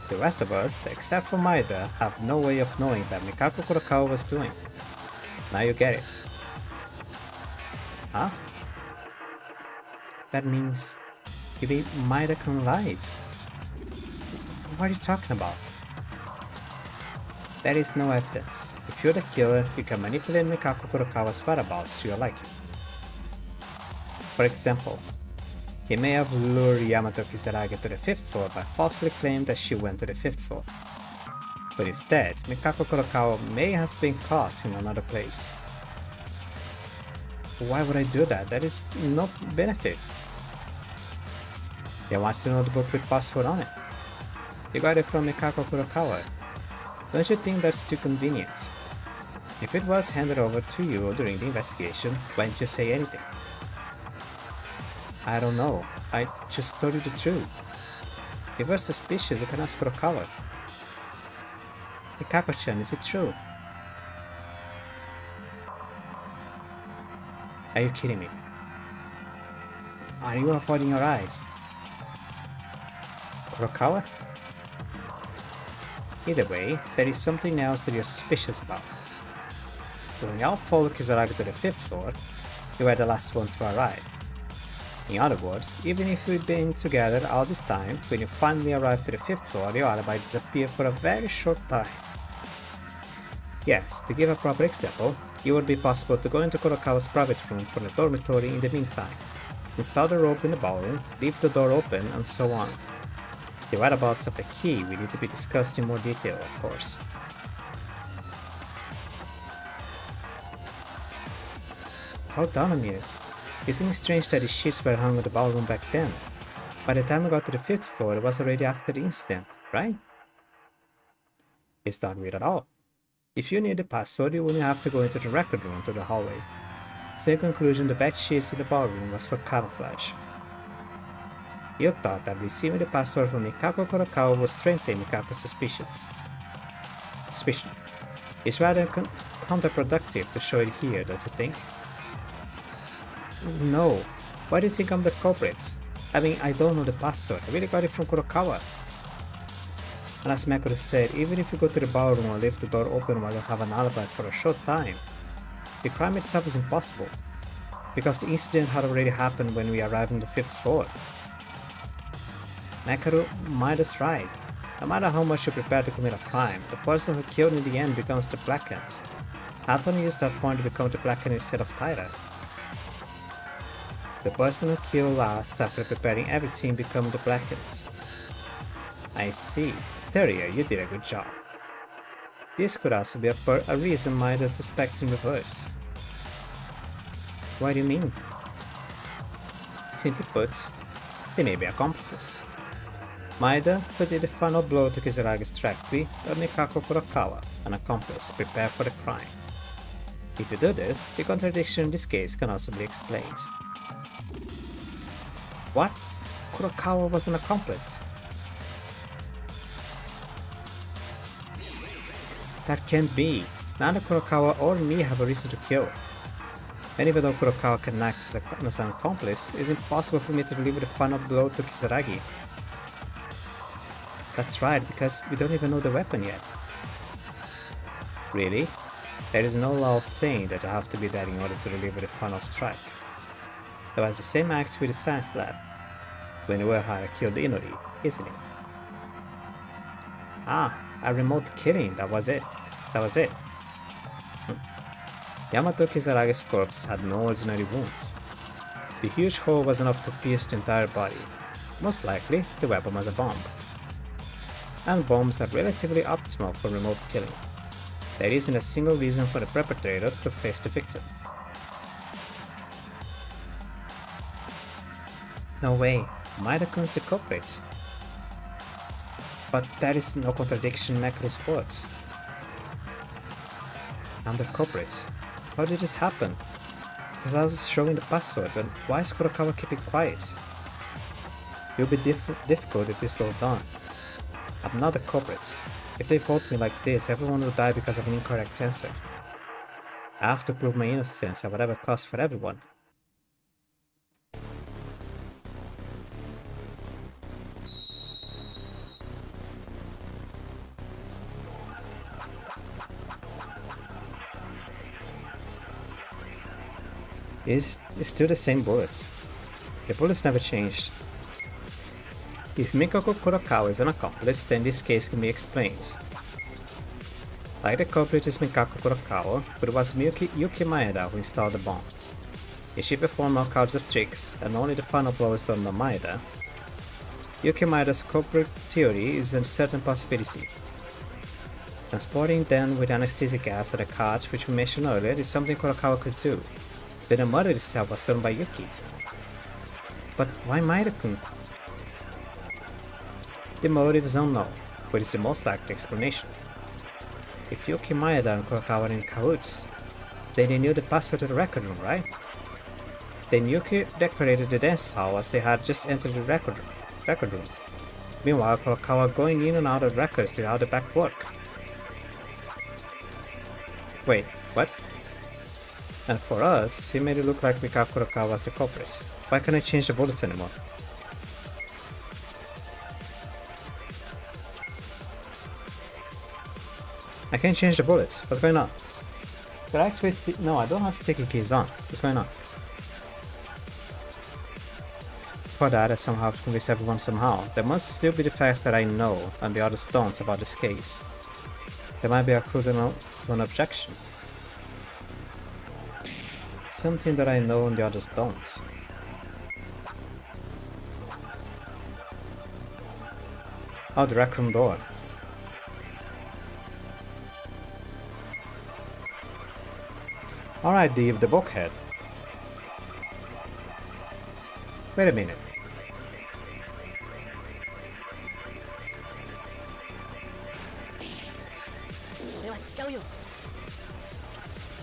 Speaker 1: The rest of us, except for Maeda, have no way of knowing that Mikako Kurokawa was doing. Now you get it. Huh? That means maybe Maeda-kun lied. What are you talking about? There is no evidence. If you're the killer, you can manipulate Mikako Kurokawa's whereabouts to your liking. For example, he may have lured Yamato Kisaragi to the 5th floor by falsely claiming that she went to the 5th floor. But instead, Mikako Kurokawa may have been caught in another place. Why would I do that? That is no benefit. Then what's the notebook with password on it? You got it from Mikako Kurokawa. Don't you think that's too convenient? If it was handed over to you during the investigation, why didn't you say anything? I don't know. I just told you the truth. If you're suspicious, you can ask Kurokawa. Mikako-chan, is it true? Are you kidding me? Are you avoiding your eyes? Kurokawa? Either way, there is something else that you're suspicious about. When you all followed Kisaragi to the 5th floor, you were the last one to arrive. In other words, even if we'd been together all this time, when you finally arrived to the 5th floor, your alibi disappeared for a very short time. Yes, to give a proper example, it would be possible to go into Kurokawa's private room from the dormitory in the meantime, install the rope in the ballroom, leave the door open, and so on. The whereabouts of the key will need to be discussed in more detail, of course. Hold on a minute. Isn't it strange that the sheets were hung in the ballroom back then? By the time we got to the 5th floor, it was already after the incident, right? It's not weird at all. If you knew the password, you wouldn't have to go into the record room to the hallway. So in conclusion, the bed sheets in the ballroom was for camouflage. You thought that receiving the password from Mikako Kurokawa would strengthen Mikako's suspicion. It's rather counterproductive to show it here, don't you think? No. Why do you think I'm the culprit? I mean, I don't know the password. I really got it from Kurokawa. And as Mekaru said, even if you go to the ballroom and leave the door open while you have an alibi for a short time, the crime itself is impossible, because the incident had already happened when we arrived on the 5th floor. Mekaru, Maeda's right. No matter how much you prepare to commit a crime, the person who killed in the end becomes the Black Cat. Anthony used that point to become the Blacken instead of Tyra. The person who killed last after preparing everything become the Blackens. I see. Theria, you did a good job. This could also be a reason Maida suspects in reverse. What do you mean? Simply put, they may be accomplices. Maida, who did the final blow to Kisaragi's trajectory, or Mikako Kurokawa, an accomplice, prepared for the crime. If you do this, the contradiction in this case can also be explained. What? Kurokawa was an accomplice? That can't be. Neither Kurokawa or me have a reason to kill. And even though Kurokawa can act as an accomplice, it's impossible for me to deliver the final blow to Kisaragi. That's right, because we don't even know the weapon yet. Really? There is no law saying that you have to be dead in order to deliver the final strike. That was the same act with the science lab, when Uehara killed Inori, isn't it? Ah, a remote killing, that was it. Yamato Kisaragi's corpse had no ordinary wounds. The huge hole was enough to pierce the entire body. Most likely, the weapon was a bomb. And bombs are relatively optimal for remote killing. There isn't a single reason for the perpetrator to face the victim. No way, Maida-kun's the culprit. But that is no contradiction in Makoto's words. I'm the culprit. How did this happen? Because I was showing the password, and why is Kurokawa keeping quiet? It will be difficult if this goes on. I'm not the culprit. If they vote me like this, everyone will die because of an incorrect answer. I have to prove my innocence at whatever cost for everyone. It's still the same bullets. The bullets never changed. If Mikako Kurokawa is an accomplice, then this case can be explained. Like the culprit is Mikako Kurokawa, but it was Yuki Maeda who installed the bomb. If she performed all kinds of tricks, and only the final blow is done by Maeda, Yuki Maeda's culprit theory is a certain possibility. Transporting them with anesthetic gas at a cart, which we mentioned earlier, is something Kurokawa could do. Then the murder itself was done by Yuki. But why Maeda-kun? The motive is unknown, but it's the most likely explanation. If Yuki Maeda and Kurokawa are in cahoots, then they knew the password to the record room, right? Then Yuki decorated the dance hall as they had just entered the record room. Meanwhile, Kurokawa going in and out of records to how the back work. Wait, what? And for us, he made it look like Mikako Kurokawa was the culprit. Why can't I change the bullets anymore? I can't change the bullets. What's going on? Did I activate no, I don't have sticky keys on. What's going on? For that, I somehow have to convince everyone somehow. There must still be the facts that I know and the others don't about this case. There might be a clue to an objection. Something that I know and the others don't. Oh, the rec room door. Alright, the bookhead. Wait a minute.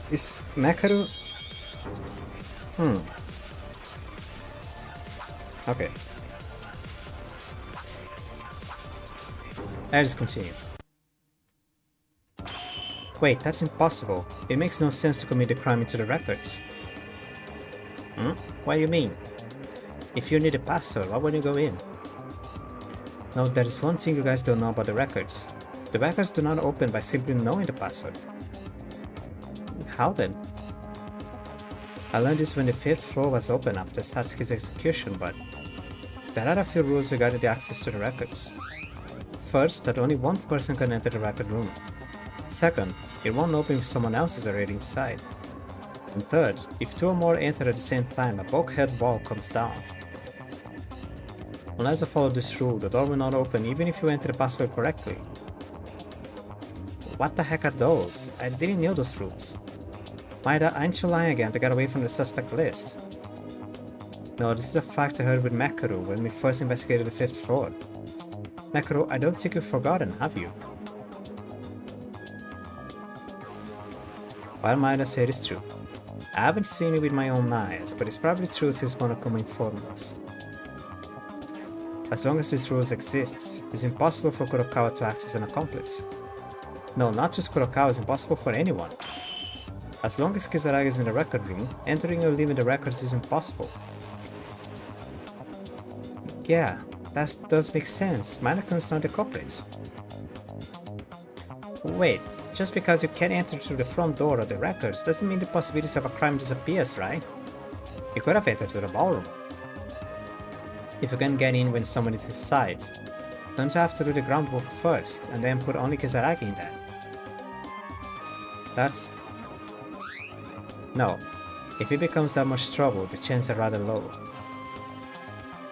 Speaker 1: Is Makaru... Okay. I'll just continue. Wait, that's impossible. It makes no sense to commit the crime into the records. What do you mean? If you need a password, why wouldn't you go in? No, there is one thing you guys don't know about the records. The records do not open by simply knowing the password. How then? I learned this when the 5th floor was open after Satsuki's execution, but there are a few rules regarding the access to the records. First, that only one person can enter the record room. Second, it won't open if someone else is already inside. And third, if 2 or more enter at the same time, a bulkhead wall comes down. Unless I follow this rule, the door will not open even if you enter the password correctly. What the heck are those? I didn't know those rules. Maida, aren't you lying again to get away from the suspect list? No, this is a fact I heard with Makaru when we first investigated the 5th floor. Makaru, I don't think you've forgotten, have you? What Maida said is true. I haven't seen it with my own eyes, but it's probably true since Monokuma informed us. As long as this rule exists, it's impossible for Kurokawa to act as an accomplice. No, not just Kurokawa, it's impossible for anyone. As long as Kisaragi is in the record room, entering or leaving the records is impossible. Yeah, that does make sense. Mannequin's not the culprit. Wait, just because you can't enter through the front door of the records doesn't mean the possibilities of a crime disappears, right? You could have entered through the ballroom. If you can get in when someone is inside, don't you have to do the groundwork first and then put only Kisaragi in there? That's... No. If it becomes that much trouble, the chances are rather low.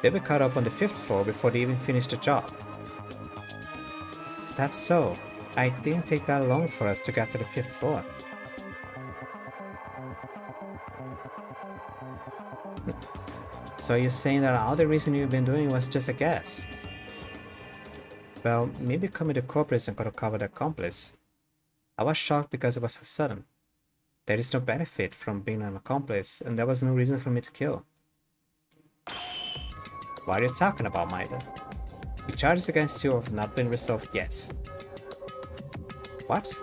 Speaker 1: They'll be caught up on the 5th floor before they even finish the job. Is that so? I didn't take that long for us to get to the 5th floor. So you're saying that all the reason you've been doing was just a guess? Well, me becoming the culprit and Kurokawa the accomplice. I was shocked because it was so sudden. There is no benefit from being an accomplice, and there was no reason for me to kill. What are you talking about, Maida? The charges against you have not been resolved yet. What?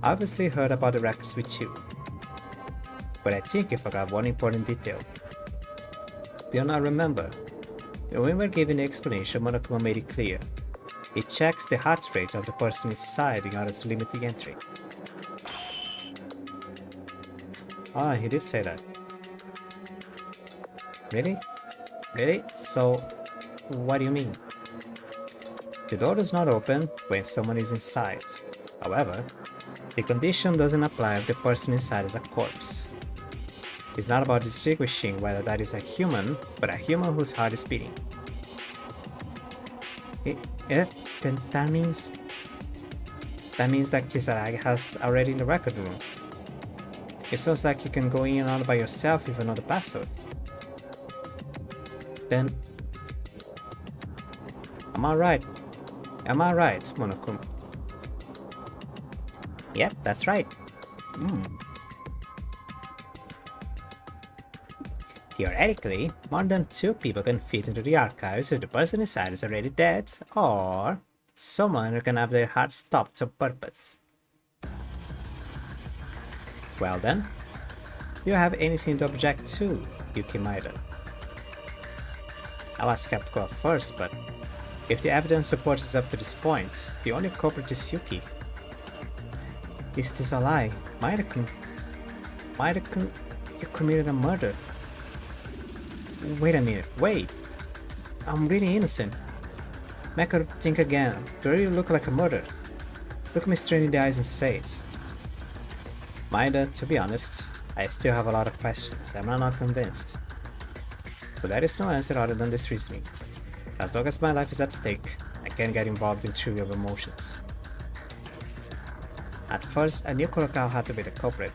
Speaker 1: I obviously heard about the records with you. But I think you forgot one important detail. Do you not remember? When we were giving the explanation, Monokuma made it clear. It checks the heart rate of the person inside in order to limit the entry. Ah, he did say that. Really? Really? So, what do you mean? The door does not open when someone is inside. However, the condition doesn't apply if the person inside is a corpse. It's not about distinguishing whether that is a human, but a human whose heart is beating. Then that means that Kisaragi has already in the record room. It sounds like you can go in and out by yourself with another password. Then... Am I right? Am I right, Monokuma? Yep, that's right. Theoretically, more than 2 people can fit into the archives if the person inside is already dead, or someone who can have their heart stopped on purpose. Well then, do you have anything to object to, Yuki Maida? I was skeptical at first, but if the evidence supports us up to this point, the only culprit is Yuki. Is this a lie? Maida-kun, you committed a murder. Wait a minute, wait! I'm really innocent. Makaru, think again. Do I really look like a murderer? Look me straight in the eyes and say it. Maida, to be honest, I still have a lot of questions. I'm not convinced. But there is no answer other than this reasoning. As long as my life is at stake, I can't get involved in trivial emotions. At first, I knew Kurokawa had to be the culprit.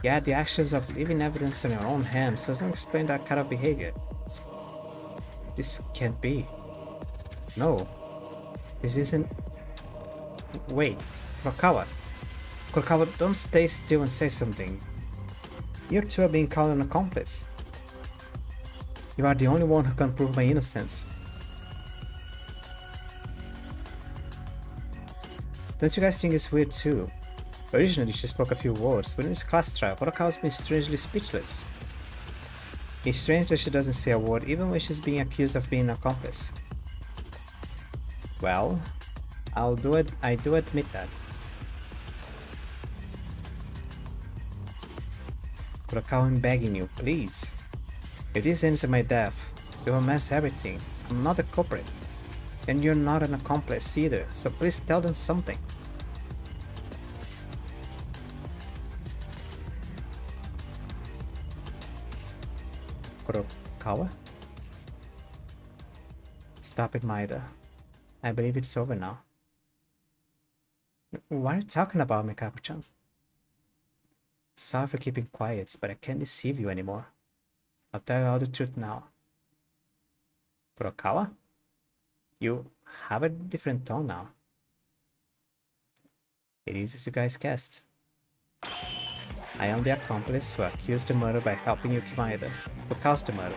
Speaker 1: Yet the actions of leaving evidence on your own hands doesn't explain that kind of behavior. This can't be. No. This isn't... Wait. Kurokawa. Kurokawa, don't stay still and say something. You two are being called an accomplice. You are the only one who can prove my innocence. Don't you guys think it's weird too? Originally she spoke a few words, but in this class trial, Kurokawa's been strangely speechless. It's strange that she doesn't say a word even when she's being accused of being an accomplice. Well, I do admit that. Kurokawa, I'm begging you, please. If this ends in my death, it will mess everything. I'm not the culprit. And you're not an accomplice either, so please tell them something. Kurokawa? Stop it, Maeda. I believe it's over now. What are you talking about, Mikako-chan? Sorry for keeping quiet, but I can't deceive you anymore. I'll tell you all the truth now. Kurokawa? You have a different tone now. It is as you guys guessed. I am the accomplice who accused the murder by helping Yuki Maeda, who caused the murder.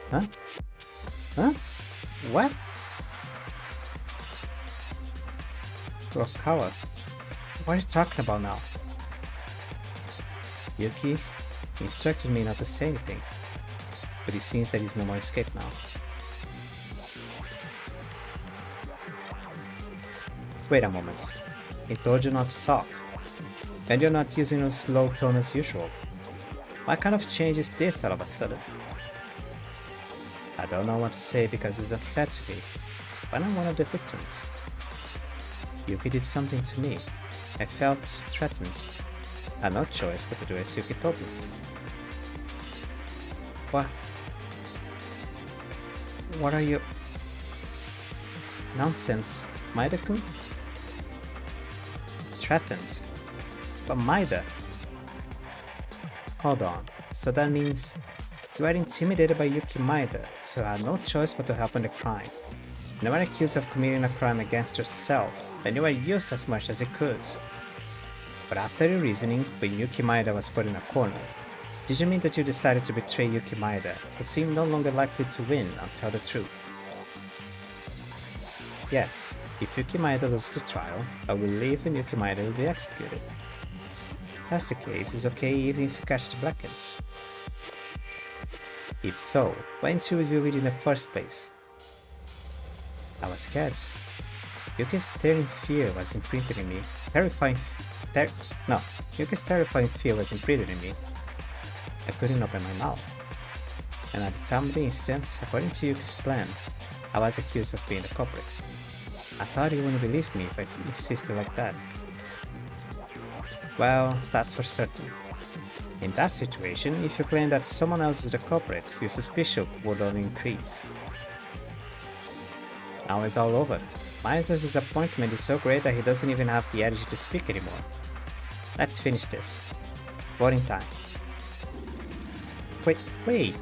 Speaker 1: Huh? Huh? What? Kurokawa, what are you talking about now? Yuki instructed me not to say anything, but it seems there is no more escape now. Wait a moment. He told you not to talk, and you're not using a slow tone as usual. What kind of change is this all of a sudden? I don't know what to say because it's unfair to me, but I'm one of the victims. Yuki did something to me. I felt threatened. I had no choice but to do as Yuki told me. What? What are you... Nonsense. Maeda-kun? Threatened? But Maeda? Hold on. So that means you are intimidated by Yuki Maeda, so I had no choice but to help in the crime. You were accused of committing a crime against yourself, and you were used as much as you could. But after your reasoning, when Yuki Maeda was put in a corner, did you mean that you decided to betray Yuki Maeda, who seemed no longer likely to win and tell the truth? Yes, if Yuki Maeda loses the trial, I will leave and Yuki Maeda will be executed. If that's the case, it's okay even if you catch the Blackens. If so, why didn't you review it in the first place? I was scared. Yuki's terrifying fear was imprinted in me. Yuki's terrifying fear was imprinted in me. I couldn't open my mouth. And at the time of the incident, according to Yuki's plan, I was accused of being the culprit. I thought he wouldn't believe me if I insisted like that. Well, that's for certain. In that situation, if you claim that someone else is the culprit, your suspicion would only increase. Now it's all over. Maeda's disappointment is so great that he doesn't even have the energy to speak anymore. Let's finish this. Voting time. Wait!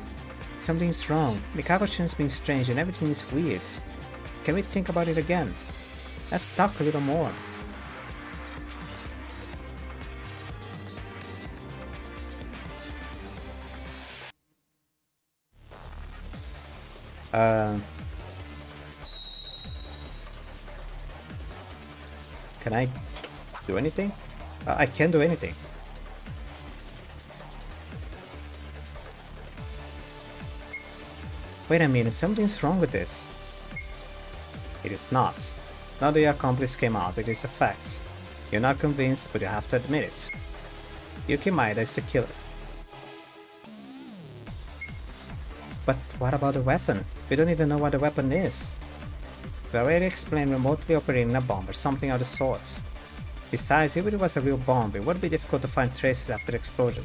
Speaker 1: Something's wrong. Mikako-chan's being strange and everything is weird. Can we think about it again? Let's talk a little more. Can I do anything? I can't do anything. Wait a minute, something's wrong with this. It is not. Now the accomplice came out, it is a fact. You're not convinced, but you have to admit it. Yuki Maeda is the killer. But what about the weapon? We don't even know what the weapon is. We already explained remotely operating a bomb or something of the sort. Besides, if it was a real bomb, it would be difficult to find traces after the explosion.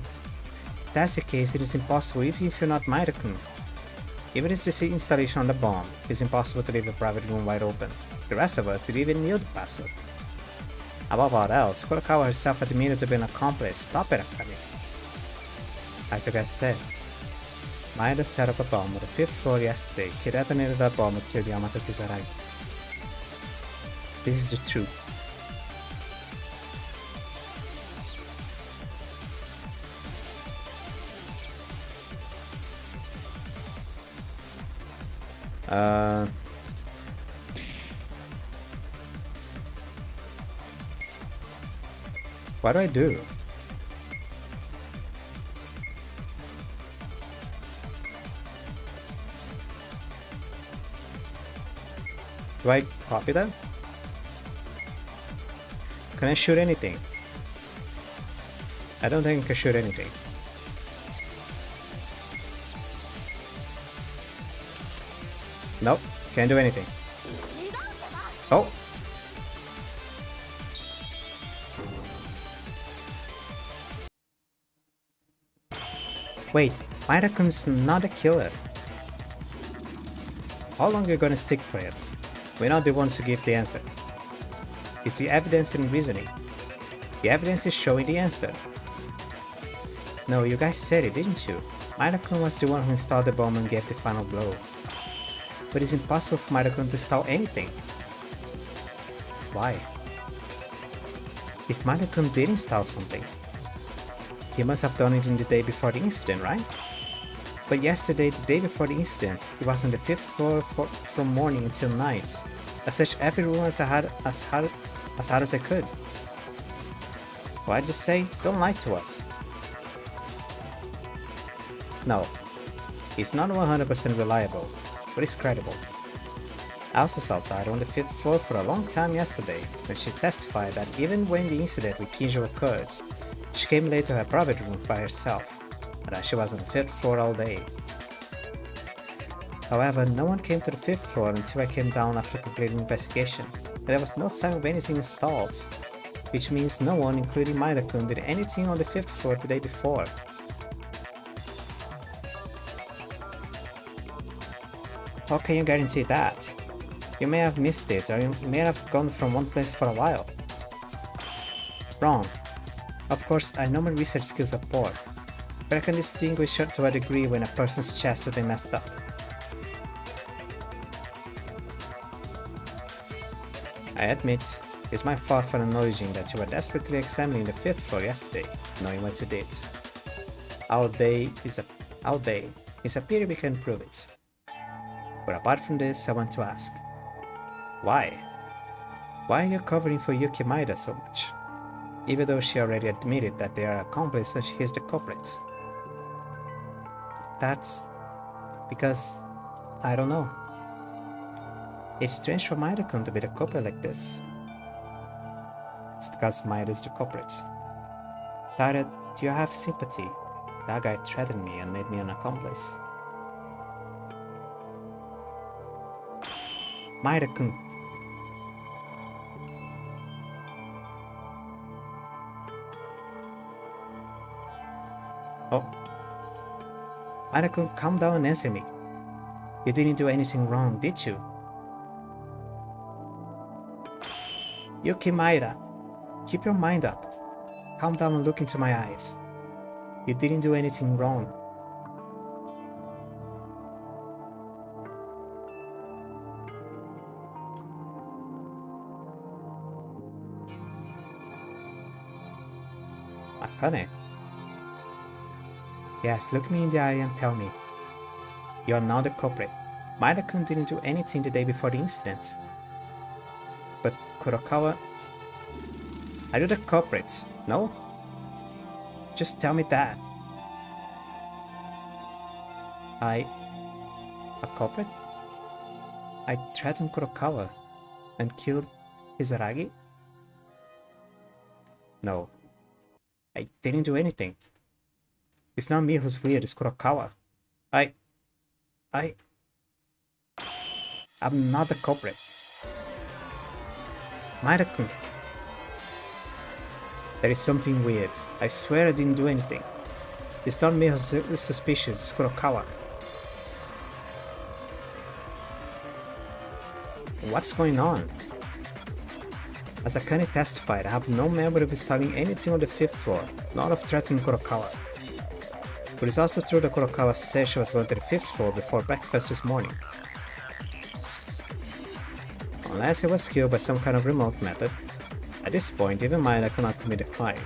Speaker 1: If that's the case, it is impossible even if you're not Maeda-kun. If it is the installation on the bomb, it is impossible to leave a private room wide open. The rest of us didn't even knew the password. Above all else, Kurokawa herself admitted to be an accomplice. Stop it, Akami. As you guys said, Maeda set up a bomb on the 5th floor yesterday. He detonated that bomb and killed Yamato Kizarai. This is the truth. What do I do? Do I copy that? Can I shoot anything? I don't think I can shoot anything. Nope, can't do anything. Oh! Wait, Maida-kun's not a killer. How long are you gonna stick for him? We're not the ones who give the answer. It's the evidence and reasoning. The evidence is showing the answer. No, you guys said it, didn't you? Maida-kun was the one who installed the bomb and gave the final blow. But it's impossible for Maida-kun to install anything. Why? If Maida-kun did install something, he must have done it in the day before the incident, right? But yesterday, the day before the incident, he was on the 5th floor from morning until night. I searched every room as hard as I could. Well, I just say, don't lie to us. No, he's not 100% reliable, but he's credible. I also saw Tara on the 5th floor for a long time yesterday, when she testified that even when the incident with Kinjo occurred, she came late to her private room by herself, and that she was on the 5th floor all day. However, no one came to the 5th floor until I came down after completing investigation, and there was no sign of anything installed, which means no one, including Maida-kun, did anything on the 5th floor the day before. How can you guarantee that? You may have missed it, or you may have gone from one place for a while. Wrong. Of course, I know my research skills are poor, but I can distinguish to a degree when a person's chest has been messed up. I admit, it's my fault for acknowledging that you were desperately examining the 5th floor yesterday, knowing what you did. Our day is a pity we can prove it. But apart from this, I want to ask, why? Why are you covering for Yuki Maeda so much? Even though she already admitted that they are accomplices and he's the culprit. That's because I don't know. It's strange for Maida-kun to be the culprit like this. It's because Maeda is the culprit. Tara, do you have sympathy? That guy threatened me and made me an accomplice. Maida-kun. Oh. Maida-kun, calm down and answer me. You didn't do anything wrong, did you? Yuki Maeda, keep your mind up. Calm down and look into my eyes. You didn't do anything wrong. Akane. Yes, look me in the eye and tell me. You are not the culprit. Maida-kun didn't do anything the day before the incident. But Kurokawa... Are you the culprit? No? Just tell me that. A culprit? I threatened Kurokawa and killed Izaragi? No. I didn't do anything. It's not me who's weird, it's Kurokawa. I'm not the culprit. Maida-kun. There is something weird. I swear I didn't do anything. It's not me who's suspicious, it's Kurokawa. What's going on? As Akane testified, I have no memory of installing anything on the 5th floor, nor of threatening Kurokawa. But it's also true that Kurokawa said she was going to the 5th floor before breakfast this morning. Unless he was killed by some kind of remote method, at this point even Maida cannot commit a crime.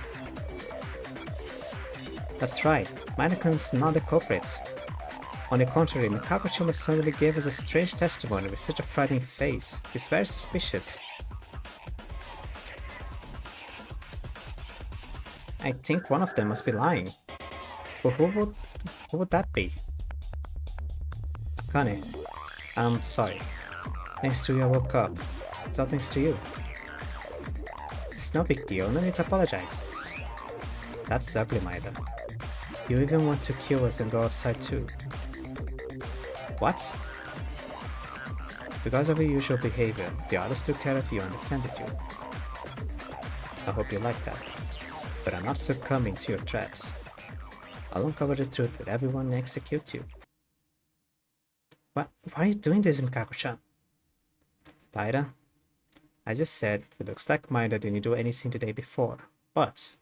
Speaker 1: That's right, Maida-kun's not the culprit. On the contrary, Mikako-chuma suddenly gave us a strange testimony with such a frightening face. He's very suspicious. I think one of them must be lying. But who would that be? Akane, I'm sorry. Thanks to you I woke up. It's all thanks to you. It's no big deal, no need to apologize. That's ugly, Maida. You even want to kill us and go outside too. What? Because of your usual behavior, the others took care of you and defended you. I hope you like that. But I'm not succumbing to your threats. I'll uncover the truth with everyone and execute you. Why are you doing this, Mikako-chan? Taira, I just said it looks like Maida didn't do anything the day before, but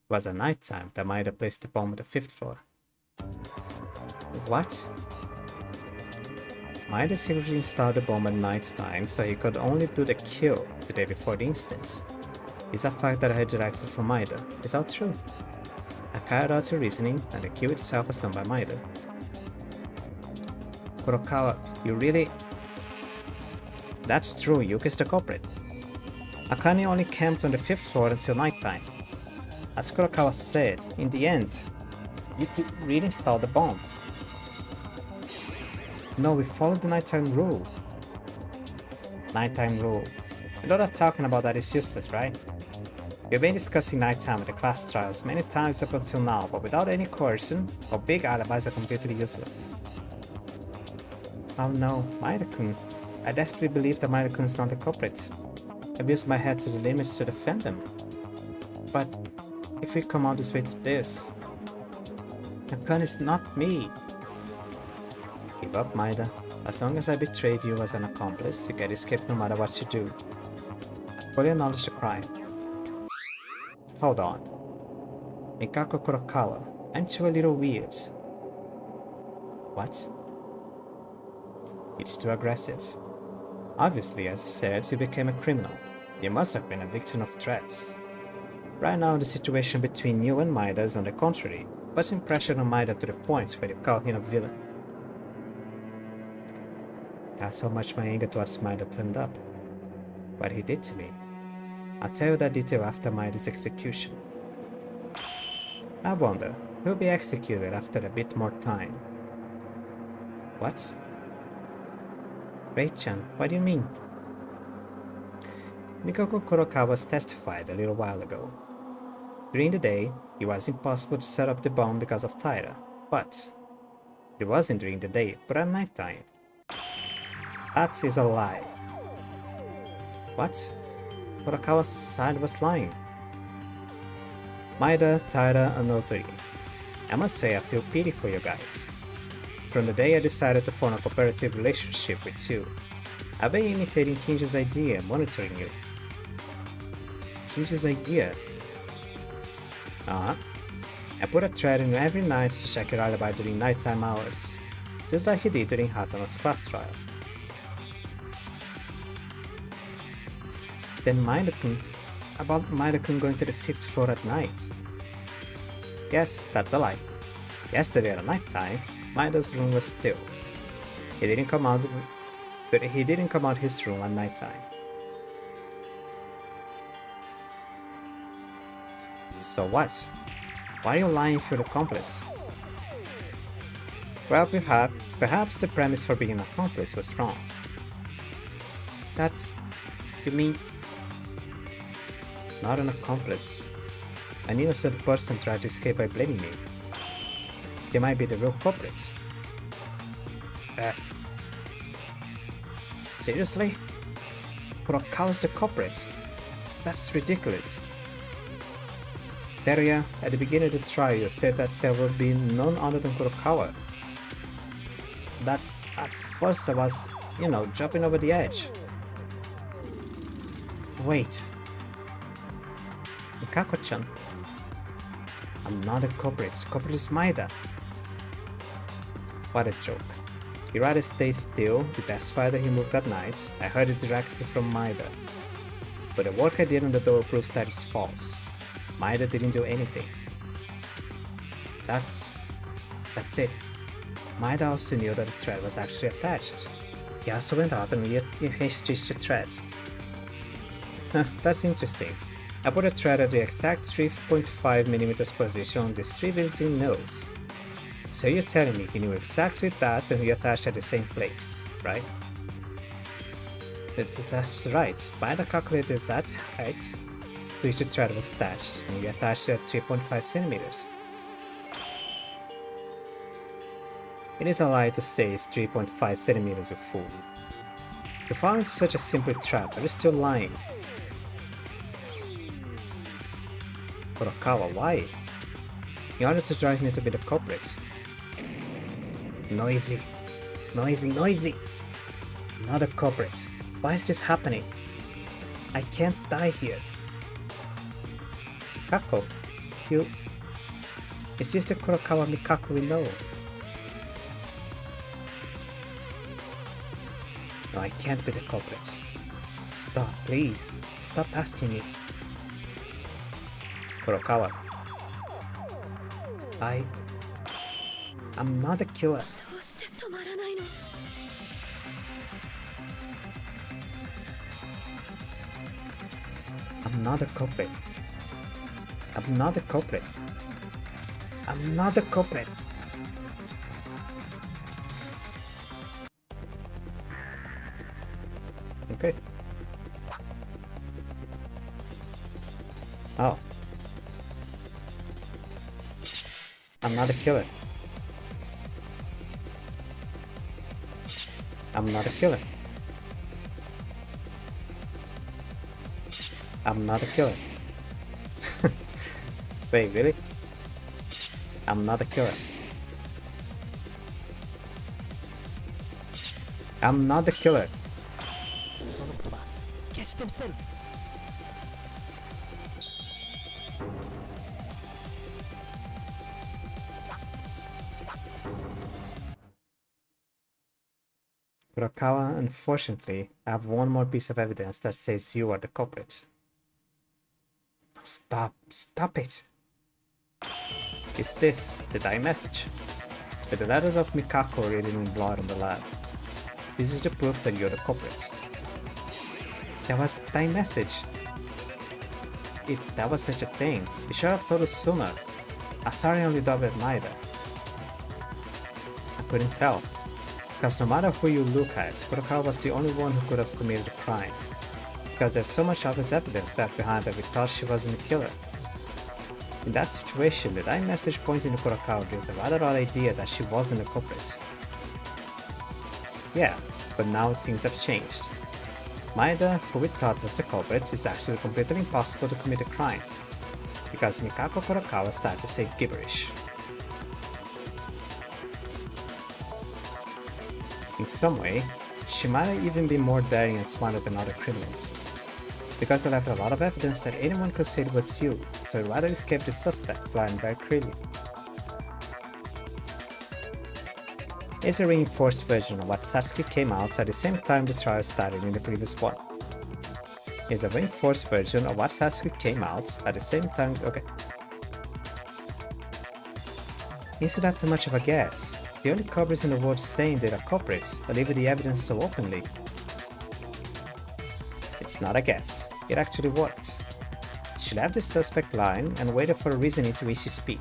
Speaker 1: it was at night time that Maida placed the bomb on the 5th floor. What? Maida secretly installed the bomb at night time so he could only do the kill the day before the incident. Is a fact that I heard directly from Maida. Is that true? I carried out your reasoning, and the kill itself was done by Maida. Kurokawa, you really... That's true, Yuki's the culprit. Akane only camped on the 5th floor until nighttime. As Kurokawa said, in the end, Yuki really installed the bomb. No, we followed the nighttime rule. Nighttime rule. You know that talking about that is useless, right? We've been discussing nighttime at the class trials many times up until now, but without any coercion or big alibis are completely useless. Oh no, Maida-kun. I desperately believe that Maida-kun is not the culprit. I've used my head to the limits to defend them. But if we come all this way to this, the gun is not me. Give up, Maida. As long as I betrayed you as an accomplice, you can escape no matter what you do. Fully acknowledge the crime. Hold on. Mikako Kurokawa, aren't you a little weird? What? It's too aggressive. Obviously, as you said, you became a criminal. You must have been a victim of threats. Right now, the situation between you and Maida is on the contrary, putting pressure on Maida to the point where you call him a villain. That's how much my anger towards Maida turned up. What he did to me. I'll tell you that detail after Maida's execution. I wonder, who'll be executed after a bit more time? What? Rei-chan, what do you mean? Mikako Kurokawa testified a little while ago. During the day, it was impossible to set up the bomb because of Taira, but it wasn't during the day, but at night time. That is a lie. What? Kurokawa's side was lying. Maida, Taira, and Notori. I must say I feel pity for you guys. From the day I decided to form a cooperative relationship with you, I've been imitating Kinji's idea and monitoring you. Kinji's idea? I put a thread in every night to check your alibi during nighttime hours, just like he did during Hatano's class trial. Then about Maida-kun going to the 5th floor at night. Yes, that's a lie. Yesterday at night time, Maida's room was still. He didn't come out his room at night time. So what? Why are you lying if you're the accomplice? Well, perhaps the premise for being an accomplice was wrong. You mean... Not an accomplice. An innocent person tried to escape by blaming me. They might be the real culprits. Seriously? Kurokawa's the culprit? That's ridiculous. Teruya, at the beginning of the trial, you said that there would be none other than Kurokawa. That's... At first I was, jumping over the edge. Wait. Mikako-chan. I'm not the culprit. The culprit is Maida. What a joke. He'd rather stay still, he testified that he moved at night. I heard it directly from Maida. But the work I did on the door proves that it's false. Maida didn't do anything. That's it. Maida also knew that the thread was actually attached. He also went out and rearranged the thread. That's interesting. I put a thread at the exact 3.5mm position on these 3 visiting nails. So you're telling me he knew exactly that and reattached at the same place, right? That's right. Maida calculated the exact height to which the thread was attached and reattached it at 3.5cm. It is a lie to say it's 3.5cm, you fool. To fall into such a simple trap, are you still lying? Kurokawa, why? In order to drive me to be the culprit. Noisy. Noisy, noisy! Not a culprit. Why is this happening? I can't die here. Kako, you... Is this the Kurokawa Mikako we know? No, I can't be the culprit. Stop, please. Stop asking me. Kurokawa. I'm not a killer. I'm not a culprit. I'm not a culprit. I'm not a culprit. Okay. Oh. I'm not a killer. I'm not a killer. I'm not a killer. Wait, really? I'm not a killer. I'm not a killer. Kurokawa, unfortunately, I have one more piece of evidence that says you are the culprit. Stop. Stop it. Is this the die message? With the letters of Mikako written in blood on the lab. This is the proof that you're the culprit. That was a die message. If that was such a thing, you should have told us sooner. Asari only doubled Maeda. I couldn't tell. Because no matter who you look at, Kurokawa was the only one who could have committed the crime. Because there's so much obvious evidence left behind that we thought she wasn't a killer. In that situation, the die message pointing to Kurokawa gives a rather odd idea that she wasn't a culprit. Yeah, but now things have changed. Maeda, who we thought was the culprit, is actually completely impossible to commit a crime. Because Mikako Kurokawa started to say gibberish. In some way, she might have even been more daring and smarter than other criminals. Because I left a lot of evidence that anyone could say it was you, so I'd rather escape the suspect lying very clearly. It's a reinforced version of what Satsuki came out at the same time the trial started in the previous one. It's a reinforced version of what Satsuki came out at the same time. Okay. Isn't that too much of a guess? The only culprits in the world saying they're culprits, but leaving the evidence so openly. It's not a guess. It actually worked. She left the suspect lying and waited for a reasoning to which she speak,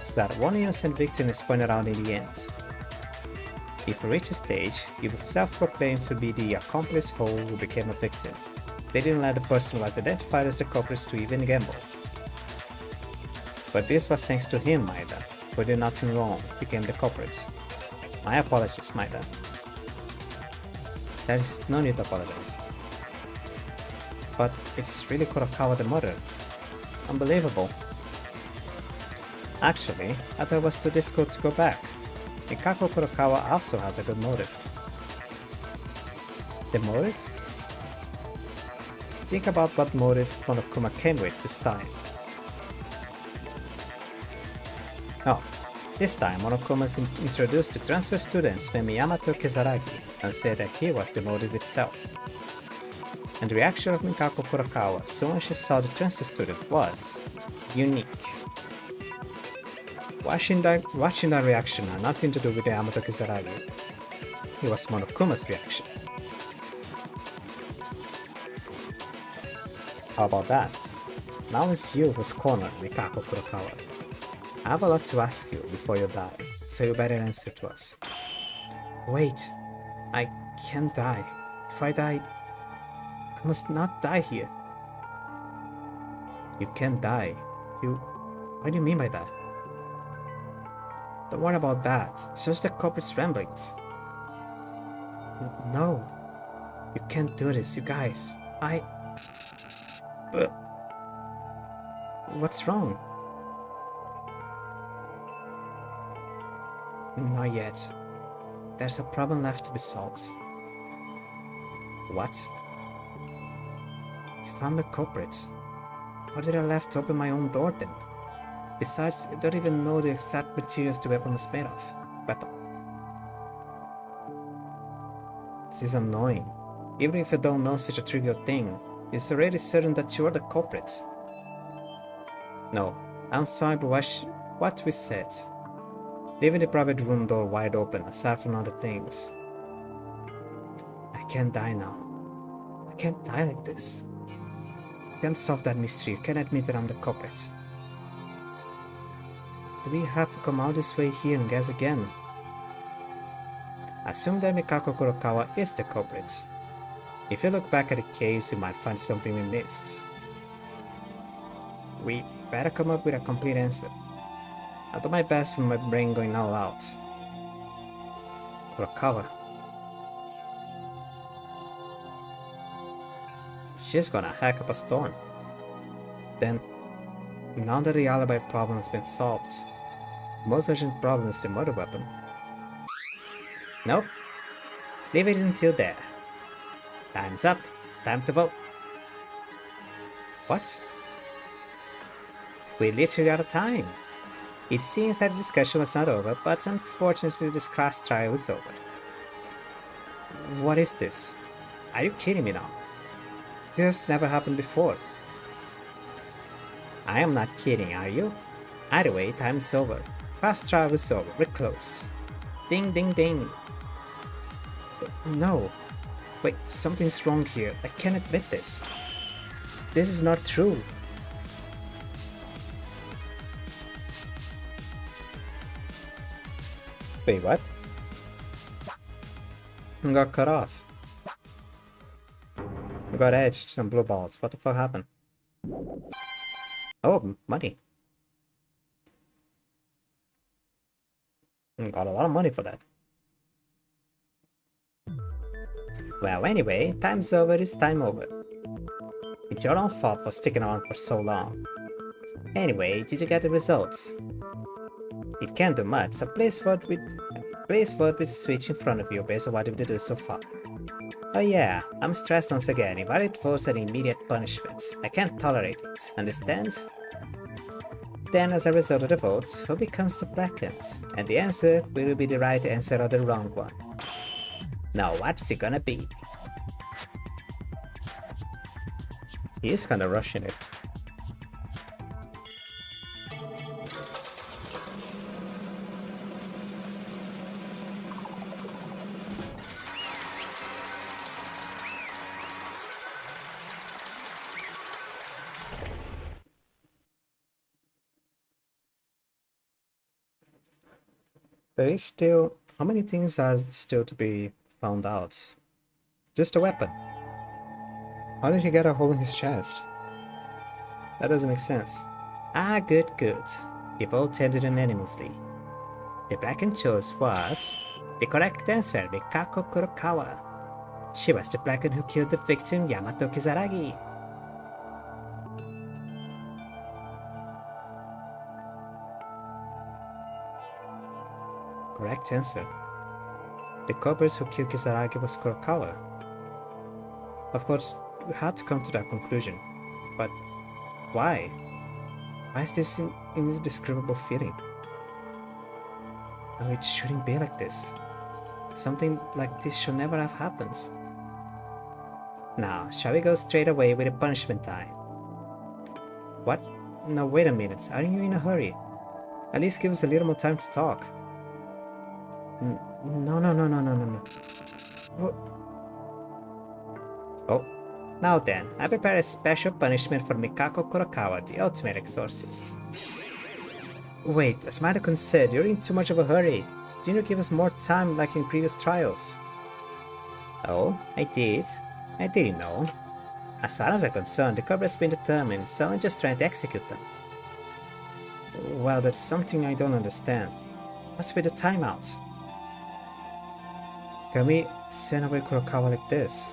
Speaker 1: so that one innocent victim is pointed out in the end. If we reach a stage, he will self-proclaim to be the accomplice who became a victim. They didn't let the person who was identified as the culprit to even gamble. But this was thanks to him, Maeda, who did nothing wrong, became the culprit. My apologies, Maeda. There is no need to apologize. But it's really Kurokawa the murderer. Unbelievable. Actually, I thought it was too difficult to go back. Mikako Kurokawa also has a good motive. The motive? Think about what motive Monokuma came with this time. Oh, this time Monokuma's introduced the transfer students named Yamato Kizaragi and said that he was the motive itself. And the reaction of Mikako Kurokawa as soon as she saw the transfer student was unique. Watching that reaction had nothing to do with the Yamato Kizaragi. It was Monokuma's reaction. How about that? Now it's you who's cornered Mikako Kurokawa. I have a lot to ask you before you die, so you better answer to us. Wait, I can't die. If I die, I must not die here. You can't die. What do you mean by that? Don't worry about that. It's just the culprit's ramblings. No. You can't do this, you guys. What's wrong? Not yet. There's a problem left to be solved. What? You found the culprit. How did I left to open my own door then? Besides, you don't even know the exact materials the weapon was made of. This is annoying. Even if you don't know such a trivial thing, it's already certain that you are the culprit. No, I'm sorry, but what we said. Leaving the private room door wide open, aside from other things. I can't die now. I can't die like this. You can't solve that mystery. You can't admit that I'm the culprit. Do we have to come out this way here and guess again? Assume that Mikako Kurokawa is the culprit. If you look back at the case, you might find something we missed. We better come up with a complete answer. I'll do my best with my brain going all out. Kurokawa. She's gonna hack up a storm. Then, now that the alibi problem has been solved, the most urgent problem is the murder weapon. Nope. Leave it until there. Time's up. It's time to vote. What? We're literally out of time. It seems that the discussion was not over, but unfortunately this class trial is over. What is this? Are you kidding me now? This has never happened before. I am not kidding, are you? Either way, time's over. Class trial is over. We're closed. Ding ding ding. No. Wait, something's wrong here. I can't admit this. This is not true. Wait, what? I got cut off. I got edged, some blue balls. What the fuck happened? Oh, money. Got a lot of money for that. Well, anyway, time's over, it's time over. It's your own fault for sticking on for so long. Anyway, did you get the results? It can't do much, so please vote with the switch in front of you based on what we've done so far. Oh yeah, I'm stressed once again. Invalid votes are immediate punishments. I can't tolerate it, understand? Then, as a result of the votes, who becomes the blackened? And the answer will be the right answer or the wrong one. Now, what's it gonna be? He is kinda rushing it. There is still... How many things are still to be found out? Just a weapon. How did he get a hole in his chest? That doesn't make sense. Ah, good, good. You both voted unanimously. The blackened choice was... The correct answer, Mikako Kurokawa. She was the blackened who killed the victim, Yamato Kizaragi. Correct answer. The culprit who killed Kisaragi was Kurokawa. Of course, we had to come to that conclusion. But why? Why is this an indescribable feeling? No, it shouldn't be like this. Something like this should never have happened. Now, shall we go straight away with the punishment time? What? No, wait a minute. Aren't you in a hurry? At least give us a little more time to talk. No. Oh, now then, I prepared a special punishment for Mikako Kurokawa, the ultimate exorcist. Wait, as Madakun said, you're in too much of a hurry. Didn't you give us more time like in previous trials? Oh, I did. I didn't know. As far as I'm concerned, the culprit's been determined, so I'm just trying to execute them. Well, that's something I don't understand. What's with the timeout? Can we send away Kurokawa like this?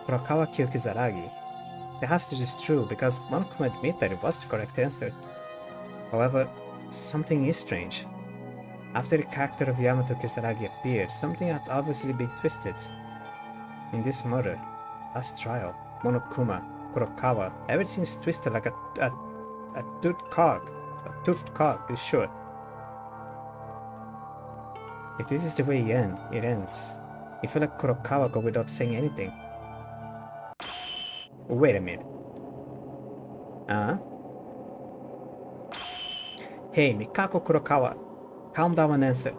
Speaker 1: Kurokawa killed Kisaragi. Perhaps this is true because one could admit that it was the correct answer. However, something is strange. After the character of Yamato Kisaragi appeared, something had obviously been twisted. In this murder, last trial, Monokuma, Kurokawa, everything is twisted like a toothed cog. A toothed cog, is sure. If this is the way it ends, I feel like Kurokawa go without saying anything. Wait a minute. Hey, Mikako Kurokawa. Calm down and answer.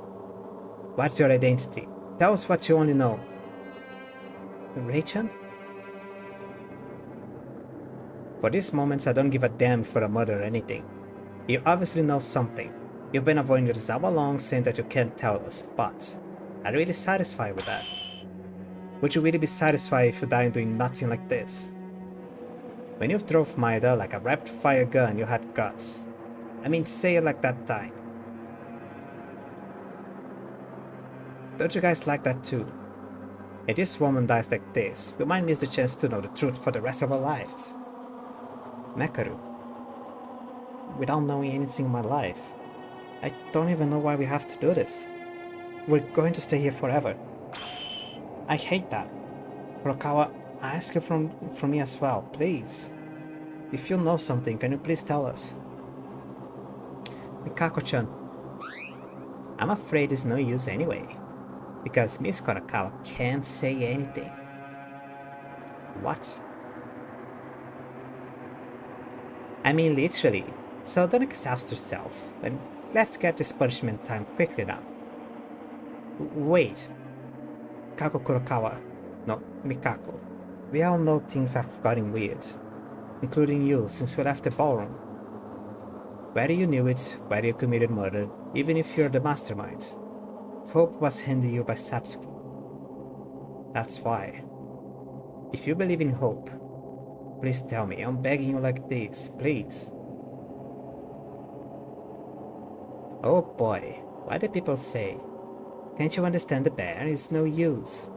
Speaker 1: What's your identity? Tell us what you only know. Rei-chan? For these moments, I don't give a damn for a murder or anything. You obviously know something. You've been avoiding this all along, saying that you can't tell us, but are you really satisfied with that? Would you really be satisfied if you die doing nothing like this? When you drove Maeda like a rapid-fire gun, you had guts. I mean, say it like that time. Don't you guys like that too? If this woman dies like this, we might miss the chance to know the truth for the rest of our lives. Mekaru. Without knowing anything in my life, I don't even know why we have to do this. We're going to stay here forever. I hate that. Kurokawa, I ask you from me as well, please. If you know something, can you please tell us? Mikako-chan. I'm afraid it's no use anyway, because Miss Kurokawa can't say anything. What? I mean literally, so don't exhaust yourself, and let's get this punishment time quickly now. Wait. Kako Kurokawa. No, Mikako. We all know things have gotten weird, including you since we left the ballroom. Whether you knew it, whether you committed murder, even if you're the mastermind, Hope was handed you by Satsuki. That's why. If you believe in Hope, please tell me, I'm begging you like this, please. Oh boy, what do people say? Can't you understand the bear? It's no use.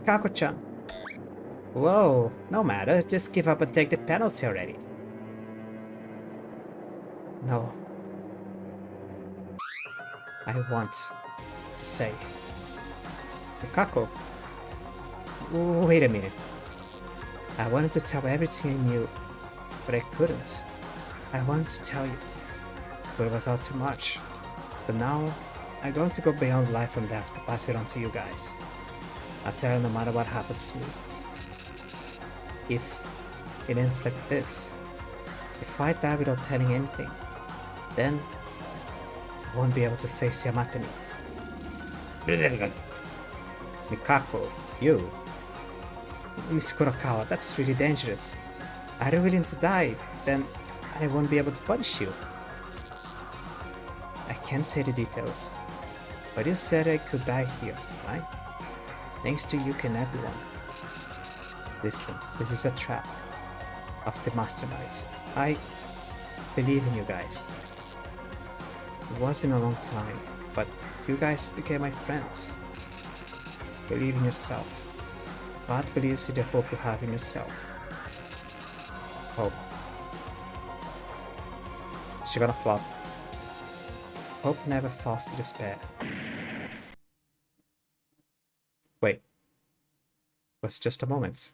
Speaker 1: Kako-chan. Whoa, no matter, just give up and take the penalty already. No. I want to say. Mikako. Wait a minute. I wanted to tell everything I knew, but I couldn't. I wanted to tell you, but it was all too much. But now, I'm going to go beyond life and death to pass it on to you guys. I'll tell you no matter what happens to me. If it ends like this, if I die without telling anything, then I won't be able to face Yamatani. Mikako, you. Miss Kurokawa, that's really dangerous. Are you willing to die? Then I won't be able to punish you. I can't say the details, but you said I could die here, right? Thanks to Yuki and everyone. Listen, this is a trap of the masterminds. I believe in you guys. It wasn't a long time, but you guys became my friends. Believe in yourself. God believes in the hope you have in yourself. Hope. She gonna flop. Hope never falls to despair. Wait. It was just a moment.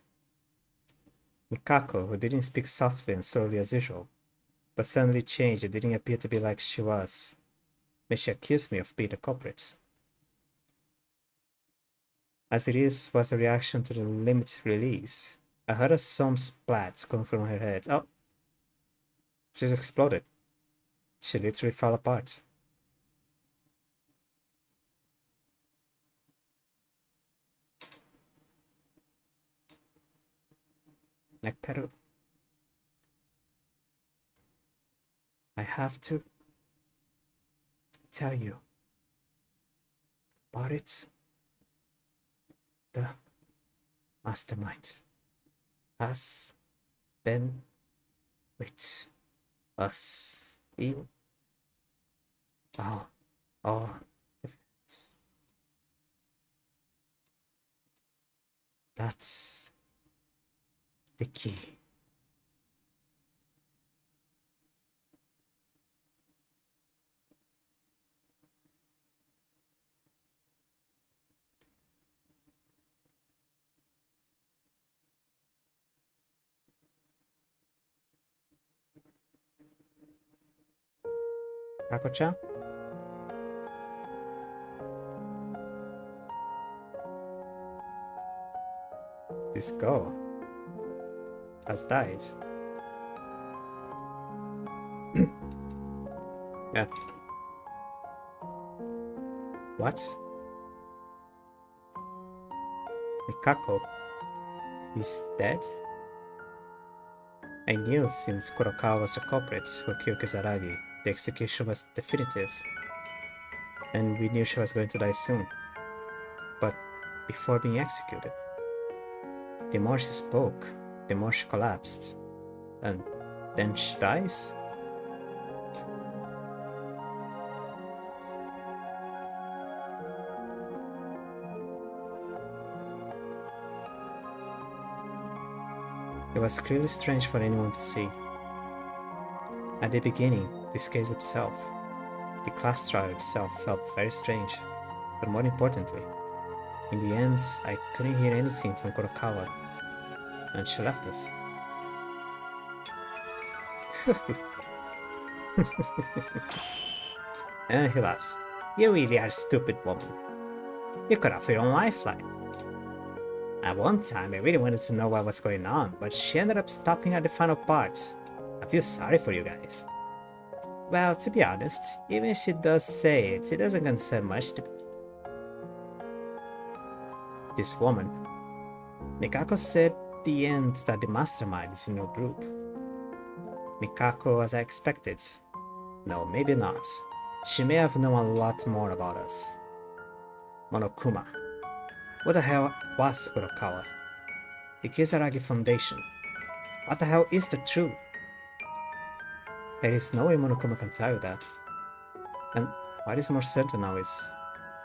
Speaker 1: Mikako, who didn't speak softly and slowly as usual, but suddenly changed and didn't appear to be like she was, may she accuse me of being the culprit. As it is was a reaction to the limited release. I heard some splats coming from her head. Oh! She just exploded. She literally fell apart. Nekaru. I have to tell you about it. The mastermind has been with us in Oh, oh, defense. That's the key. Kako-chan? This girl has died. Yeah. What? Mikako is dead? I knew since Kurokawa was a culprit who killed Kizaragi, the execution was definitive. And we knew she was going to die soon. But before being executed, the more she spoke, the more she collapsed. And then she dies? It was clearly strange for anyone to see. At the beginning, this case itself, the class trial itself felt very strange, but more importantly, in the end, I couldn't hear anything from Kurokawa, and she left us. And he laughs. You really are a stupid woman. You cut off your own lifeline. At one time, I really wanted to know what was going on, but she ended up stopping at the final part. I feel sorry for you guys. Well, to be honest, even if she does say it, it doesn't concern much to me. This woman, Mikako said at the end that the mastermind is in your group. Mikako, as I expected. No, maybe not. She may have known a lot more about us. Monokuma. What the hell was Kurokawa? The Kizaragi Foundation. What the hell is the truth? There is no way Monokuma can tell you that. And what is more certain now is,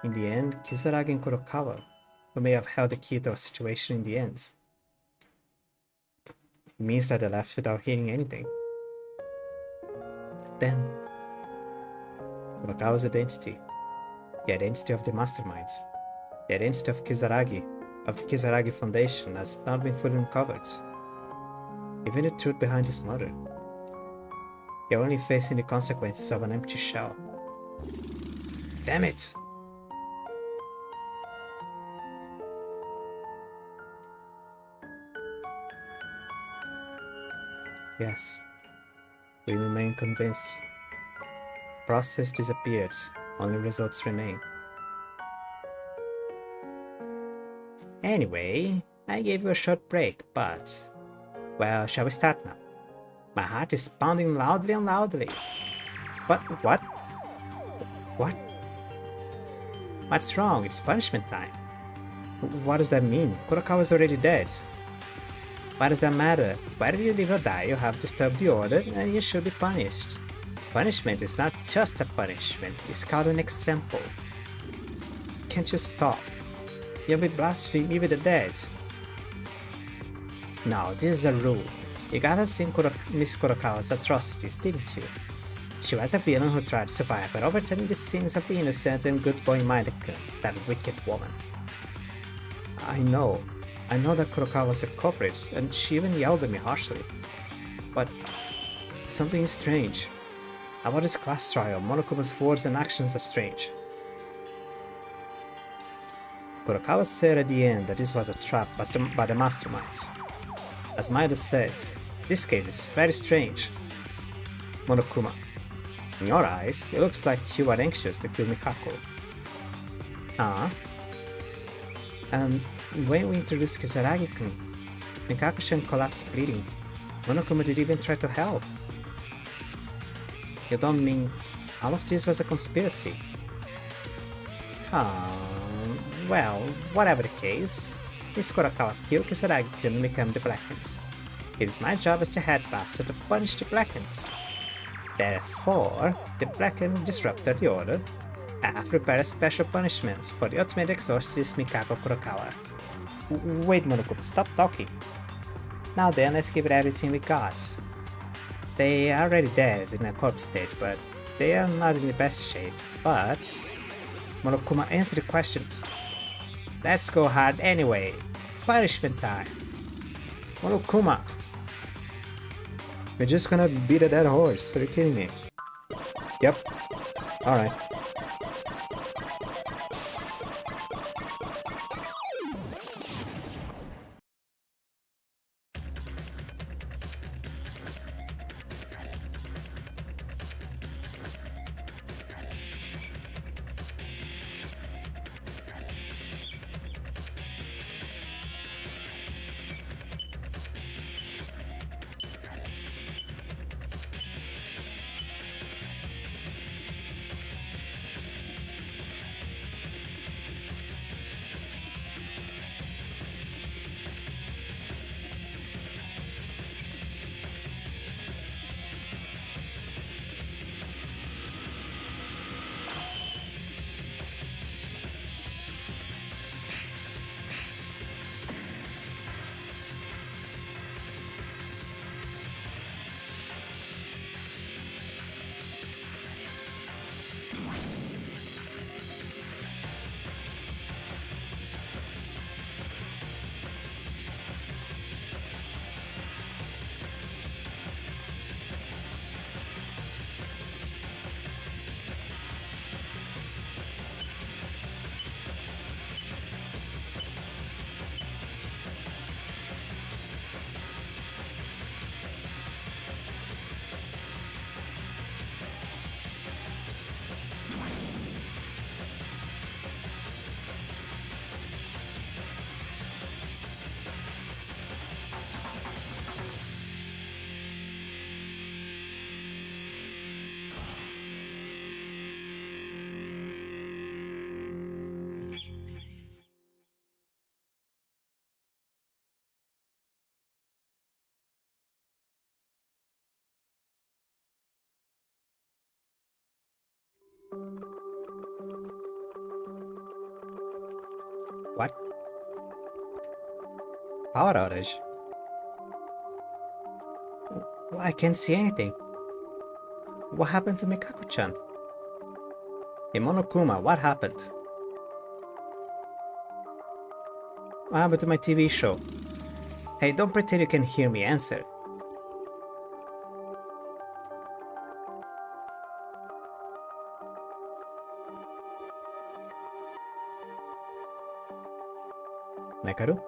Speaker 1: in the end, Kizaragi and Kurokawa, who may have held the key to our situation in the end. It means that they left without hearing anything. Then, Kurokawa's identity, the identity of the masterminds, the identity of Kizaragi, of the Kizaragi Foundation has not been fully uncovered. Even the truth behind his murder. You're only facing the consequences of an empty shell. Damn it! Yes, we remain convinced. Process disappeared, only results remain. Anyway, I gave you a short break, but... well, shall we start now? My heart is pounding loudly and loudly. But what? What? What's wrong? It's punishment time. What does that mean? Kurokawa's already dead. What does that matter? Whether you live or die, you have disturbed the order and you should be punished. Punishment is not just a punishment, it's called an example. Can't you stop? You'll be blaspheming even the dead. No, this is a rule. You gotta see Miss Kurokawa's atrocities, didn't you? She was a villain who tried to survive by overturning the sins of the innocent and good boy Maida-kun, that wicked woman. I know that Kurokawa was the culprit, and she even yelled at me harshly. But something is strange. About this class trial, Monokuma's words and actions are strange. Kurokawa said at the end that this was a trap by the masterminds. As Maida said, this case is very strange. Monokuma, in your eyes, it looks like you are anxious to kill Mikako. And when we introduced Kizaragi-kun, Mikako-chan collapsed bleeding. Monokuma didn't even try to help. You don't mean all of this was a conspiracy? Well, whatever the case, Miss Kurokawa killed Kizaragi-kun and became the Black Hand. It is my job as the headmaster to punish the Black Hand. Therefore, the Black and disrupted the order. I have prepared special punishments for the ultimate exorcist Mikako Kurokawa. Wait, Monokuma, stop talking. Now then, let's give it everything we got. They are already dead in a corpse state, but they are not in the best shape. But Monokuma, answer the questions. Let's go hard anyway. Punishment time. Monokuma. We're just gonna beat a dead horse. Are you kidding me? Yep. Alright. What? Power outage? I can't see anything. What happened to Mikako-chan? Hey Monokuma, what happened? What happened to my TV show? Hey, don't pretend you can hear me, answer. Mekaru?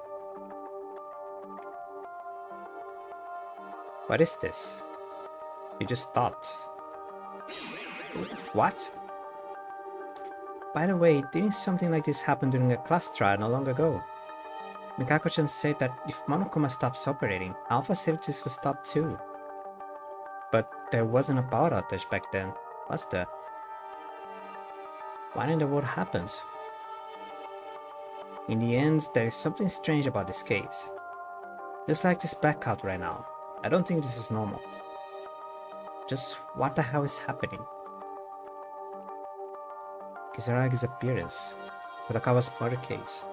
Speaker 1: What is this? You just stopped. What? By the way, didn't something like this happen during a class trial not long ago? Mikako-chan said that if Monokuma stops operating, all facilities will stop too. But there wasn't a power outage back then, was there? What in the world happens? In the end, there is something strange about this case. Just like this blackout right now. I don't think this is normal. Just what the hell is happening? Kisaragi's appearance, Kurakawa's murder case,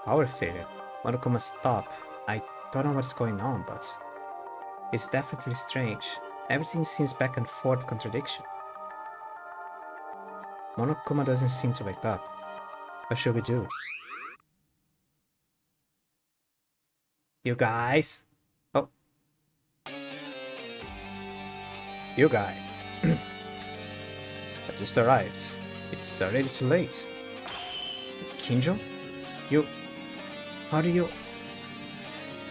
Speaker 1: power failure, Monokuma stop. I don't know what's going on, but it's definitely strange. Everything seems back and forth contradiction. Monokuma doesn't seem to wake up. What should we do? You guys? Oh. You guys. I just arrived. It's already too late. Kinjo? You... How do you...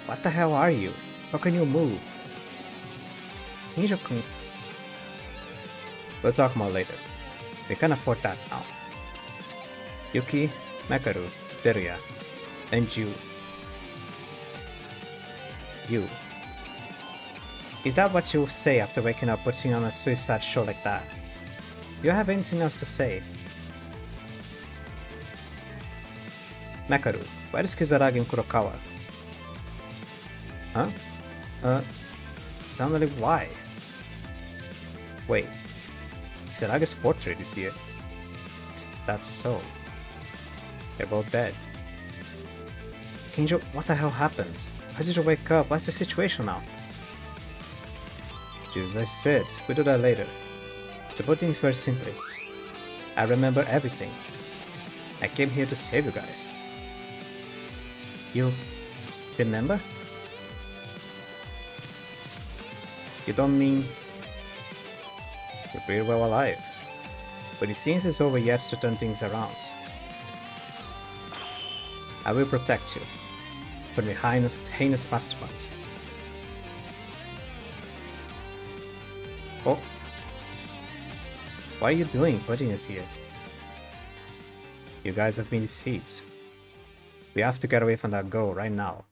Speaker 1: What the hell are you? How can you move? Kinjo-kun... We'll talk more later. We can afford that now. Yuki, Mekaru, Teruya, and you. You. Is that what you say after waking up putting on a suicide show like that? Do you have anything else to say? Mekaru, where is Kisaragi and Kurokawa? Huh? Suddenly why? Wait. Kisaraga's portrait is here. Is that so? They're both dead. Kinjo, what the hell happened? How did you wake up? What's the situation now? Just as I said, we'll do that later. To put things very simply, I remember everything. I came here to save you guys. You remember? You don't mean you're pretty well alive, but it seems it's over yet to turn things around. I will protect you from the heinous masterminds. Oh, what are you doing putting us here? You guys have been deceived. We have to get away from that girl right now.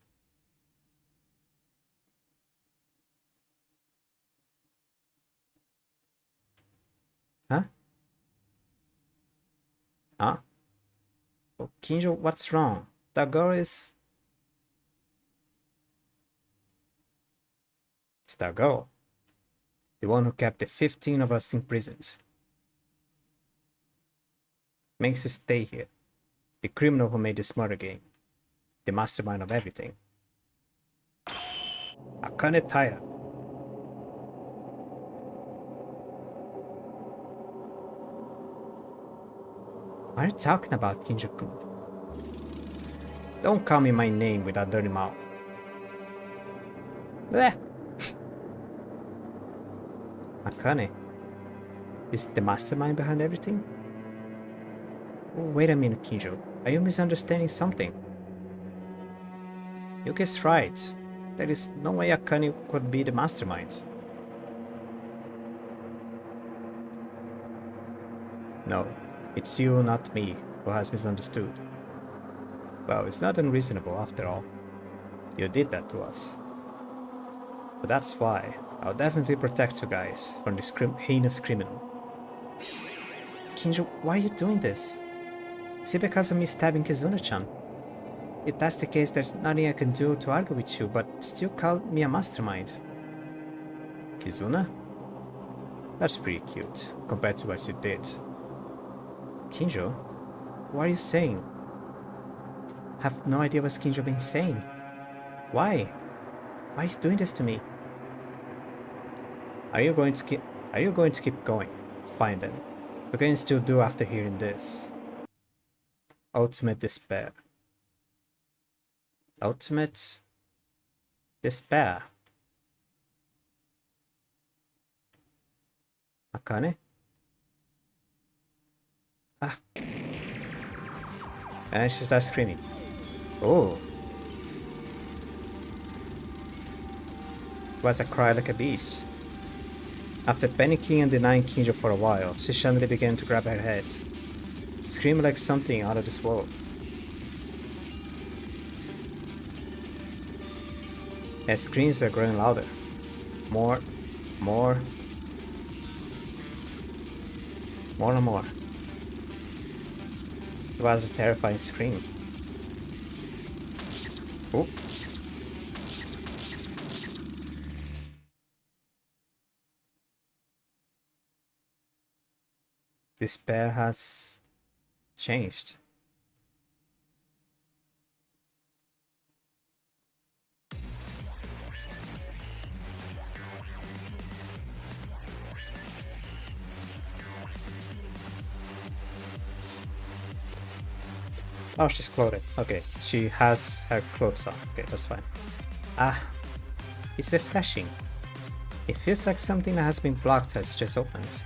Speaker 1: Huh? Huh? Oh, Kinjo, what's wrong? That girl is... It's that girl. The one who kept the 15 of us imprisoned. Makes us stay here. The criminal who made this murder game. The mastermind of everything. Akane Taira. What are you talking about, Kinjo-kun? Don't call me my name with that dirty mouth. Bleh. Akane is the mastermind behind everything? Oh, wait a minute, Kinjo. Are you misunderstanding something? You guessed right. There is no way Akane could be the mastermind. No, it's you, not me, who has misunderstood. Well, it's not unreasonable after all. You did that to us. But that's why I'll definitely protect you guys from this heinous criminal. Kinjo, why are you doing this? Is it because of me stabbing Kizuna-chan? If that's the case, there's nothing I can do to argue with you, but still call me a mastermind. Kizuna? That's pretty cute, compared to what you did. Kinjo, what are you saying? I have no idea what Kinjo been saying. Why? Why are you doing this to me? Are you going to keep going? Fine then. What can you still do after hearing this? Ultimate despair. Ultimate despair. Akane? Ah. And she starts screaming. Oh. It was a cry like a beast. After panicking and denying Kinjo for a while, she suddenly began to grab her head, screaming like something out of this world. Her screams were growing louder. More and more. It was a terrifying scream. Oh. Despair has changed. Oh, she's clothed. Okay, she has her clothes on. Okay, that's fine. Ah, it's refreshing. It feels like something that has been blocked has just opened.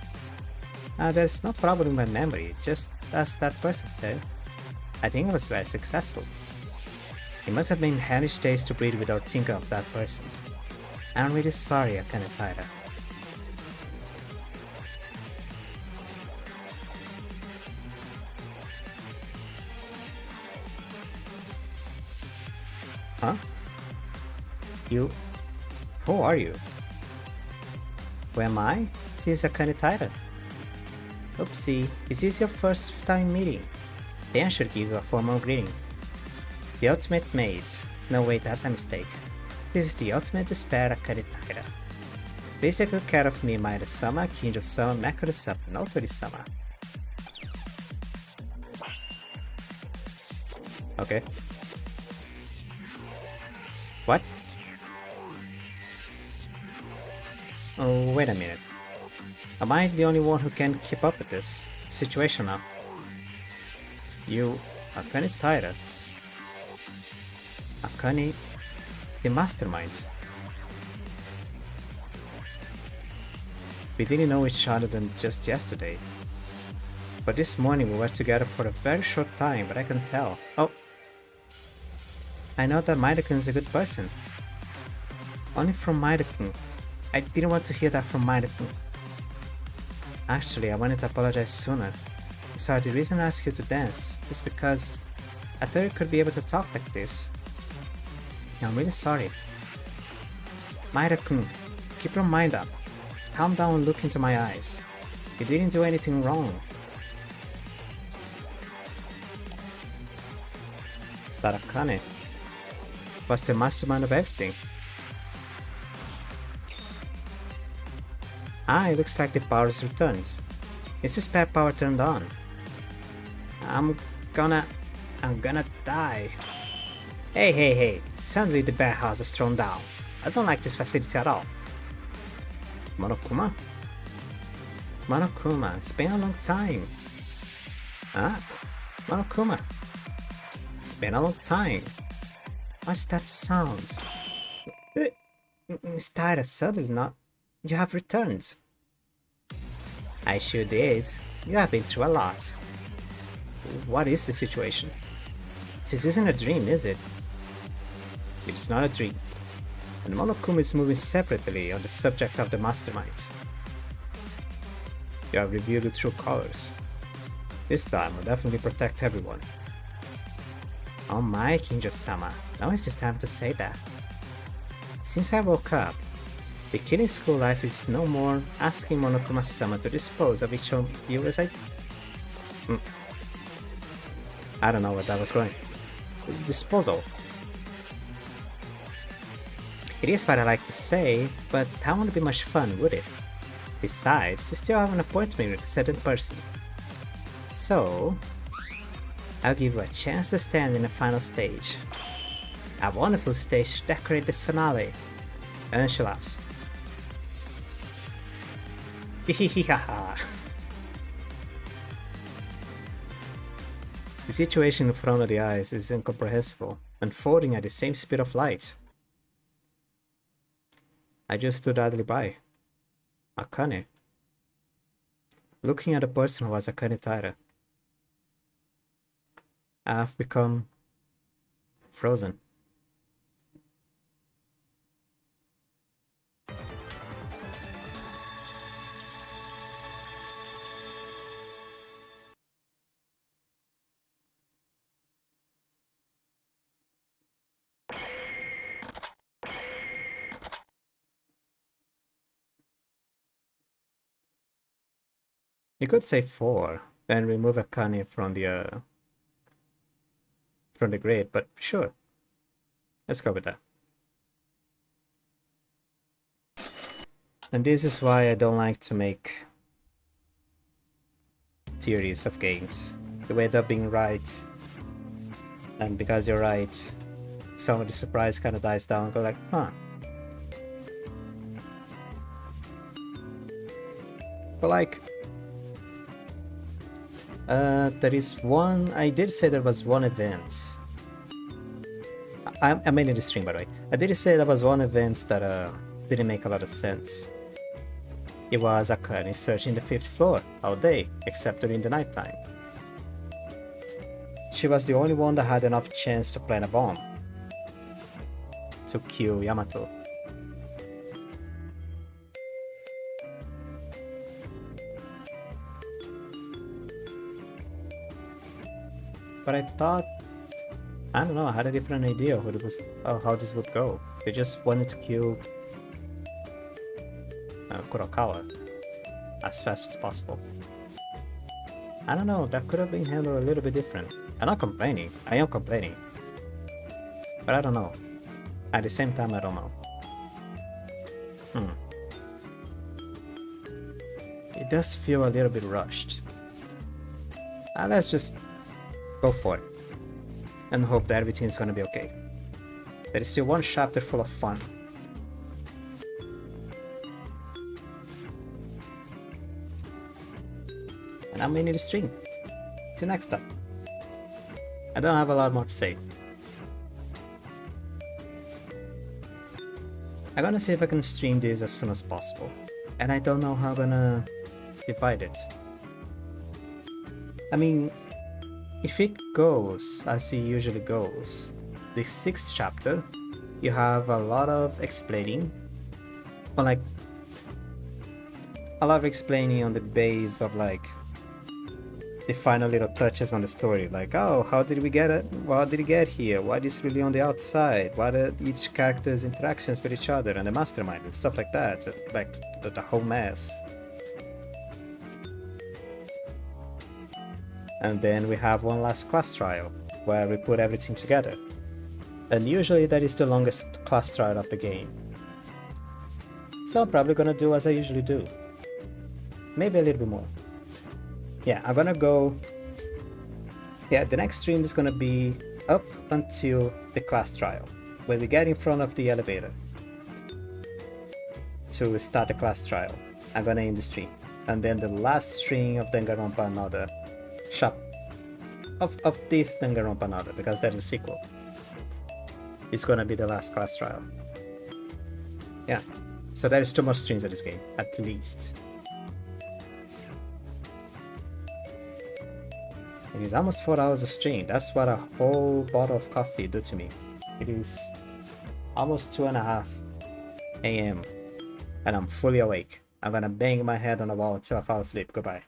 Speaker 1: There's no problem in my memory, just as that person said. I think I was very successful. It must have been hellish days to breathe without thinking of that person. I'm really sorry, Akane Taira. Huh? You? Who are you? Who am I? This is Akane Taira. Oopsie, is this your first time meeting? Then I should give you a formal greeting. The ultimate mate. No wait, that's a mistake. This is the ultimate despair Akane Taira. Please take good care of me, Maeda-sama, Kinjo-sama, Makoto-sama, Notori-sama. Okay. What? Oh, wait a minute. Am I the only one who can keep up with this situation now? You, Akane Taira. Akane, the masterminds. We didn't know each other than just yesterday. But this morning we were together for a very short time, but I can tell. Oh. I know that Maeda-kun is a good person. Only from Maeda-kun. I didn't want to hear that from Maeda-kun. Actually, I wanted to apologize sooner. So the reason I asked you to dance is because I thought you could be able to talk like this. I'm really sorry. Maeda-kun, keep your mind up. Calm down and look into my eyes. You didn't do anything wrong. But Akane was the mastermind of everything. Ah, it looks like the power returns. Is this bad power turned on? I'm gonna die. Hey, suddenly the bad house is thrown down. I don't like this facility at all. Monokuma? Monokuma, it's been a long time. Ah, Monokuma. It's been a long time. What's that sound? Miss Taira, suddenly not. You have returned. I sure did. You have been through a lot. What is the situation? This isn't a dream, is it? It's not a dream. And Monokuma is moving separately on the subject of the mastermind. You have revealed the true colors. This time I'll definitely protect everyone. Oh my, Kinjo-sama, now is the time to say that. Since I woke up, the kid in school life is no more asking Monokuma-sama to dispose of each of you as I don't know what that was going. Disposal. It is what I like to say, but that wouldn't be much fun, would it? Besides, you still have an appointment with a certain person. So, I'll give you a chance to stand in the final stage. A wonderful stage to decorate the finale. And she laughs. Hihihihaha. The situation in front of the eyes is incomprehensible, unfolding at the same speed of light. I just stood idly by. Akane. Looking at the person who was Akane Taira. I have become frozen. You could say 4, then remove Akane from the grid, but sure. Let's go with that. And this is why I don't like to make theories of games. You end up being right, and because you're right, some of the surprise kind of dies down and go like, huh. But like, there is one. I did say there was one event. I made in the stream, by the way. I did say there was one event that didn't make a lot of sense. It was Akane searching the 5th floor all day, except during the nighttime. She was the only one that had enough chance to plant a bomb to kill Yamato. But I thought, I don't know, I had a different idea of what it was, how this would go. They just wanted to kill Kurokawa as fast as possible. I don't know, that could have been handled a little bit different. I'm not complaining, I am complaining. But I don't know. At the same time, I don't know. it does feel a little bit rushed. And let's just go for it and hope that everything is gonna be okay. There is still one chapter full of fun. And I'm ending the stream. Till next time. I don't have a lot more to say. I'm gonna see if I can stream this as soon as possible. And I don't know how I'm gonna divide it. I mean, if it goes as it usually goes, the 6th chapter, you have a lot of explaining, or like a lot of explaining on the base of like the final little touches on the story, like, oh, how did we get it? How did it get here? What is really on the outside? What are each character's interactions with each other and the mastermind and stuff like that, like the whole mess. And then we have one last class trial, where we put everything together. And usually that is the longest class trial of the game. So I'm probably gonna do as I usually do. Maybe a little bit more. Yeah, I'm gonna go... Yeah, the next stream is gonna be up until the class trial, where we get in front of the elevator to start the class trial. I'm gonna end the stream. And then the last stream of DanganronpaAnother of this DanganronpaAnother, because that is a sequel. It's gonna be the last class trial. Yeah, so there is 2 more streams of this game, at least. It is almost 4 hours of stream. That's what a whole bottle of coffee do to me. It is almost 2:30 AM, and I'm fully awake. I'm gonna bang my head on the wall until I fall asleep. Goodbye.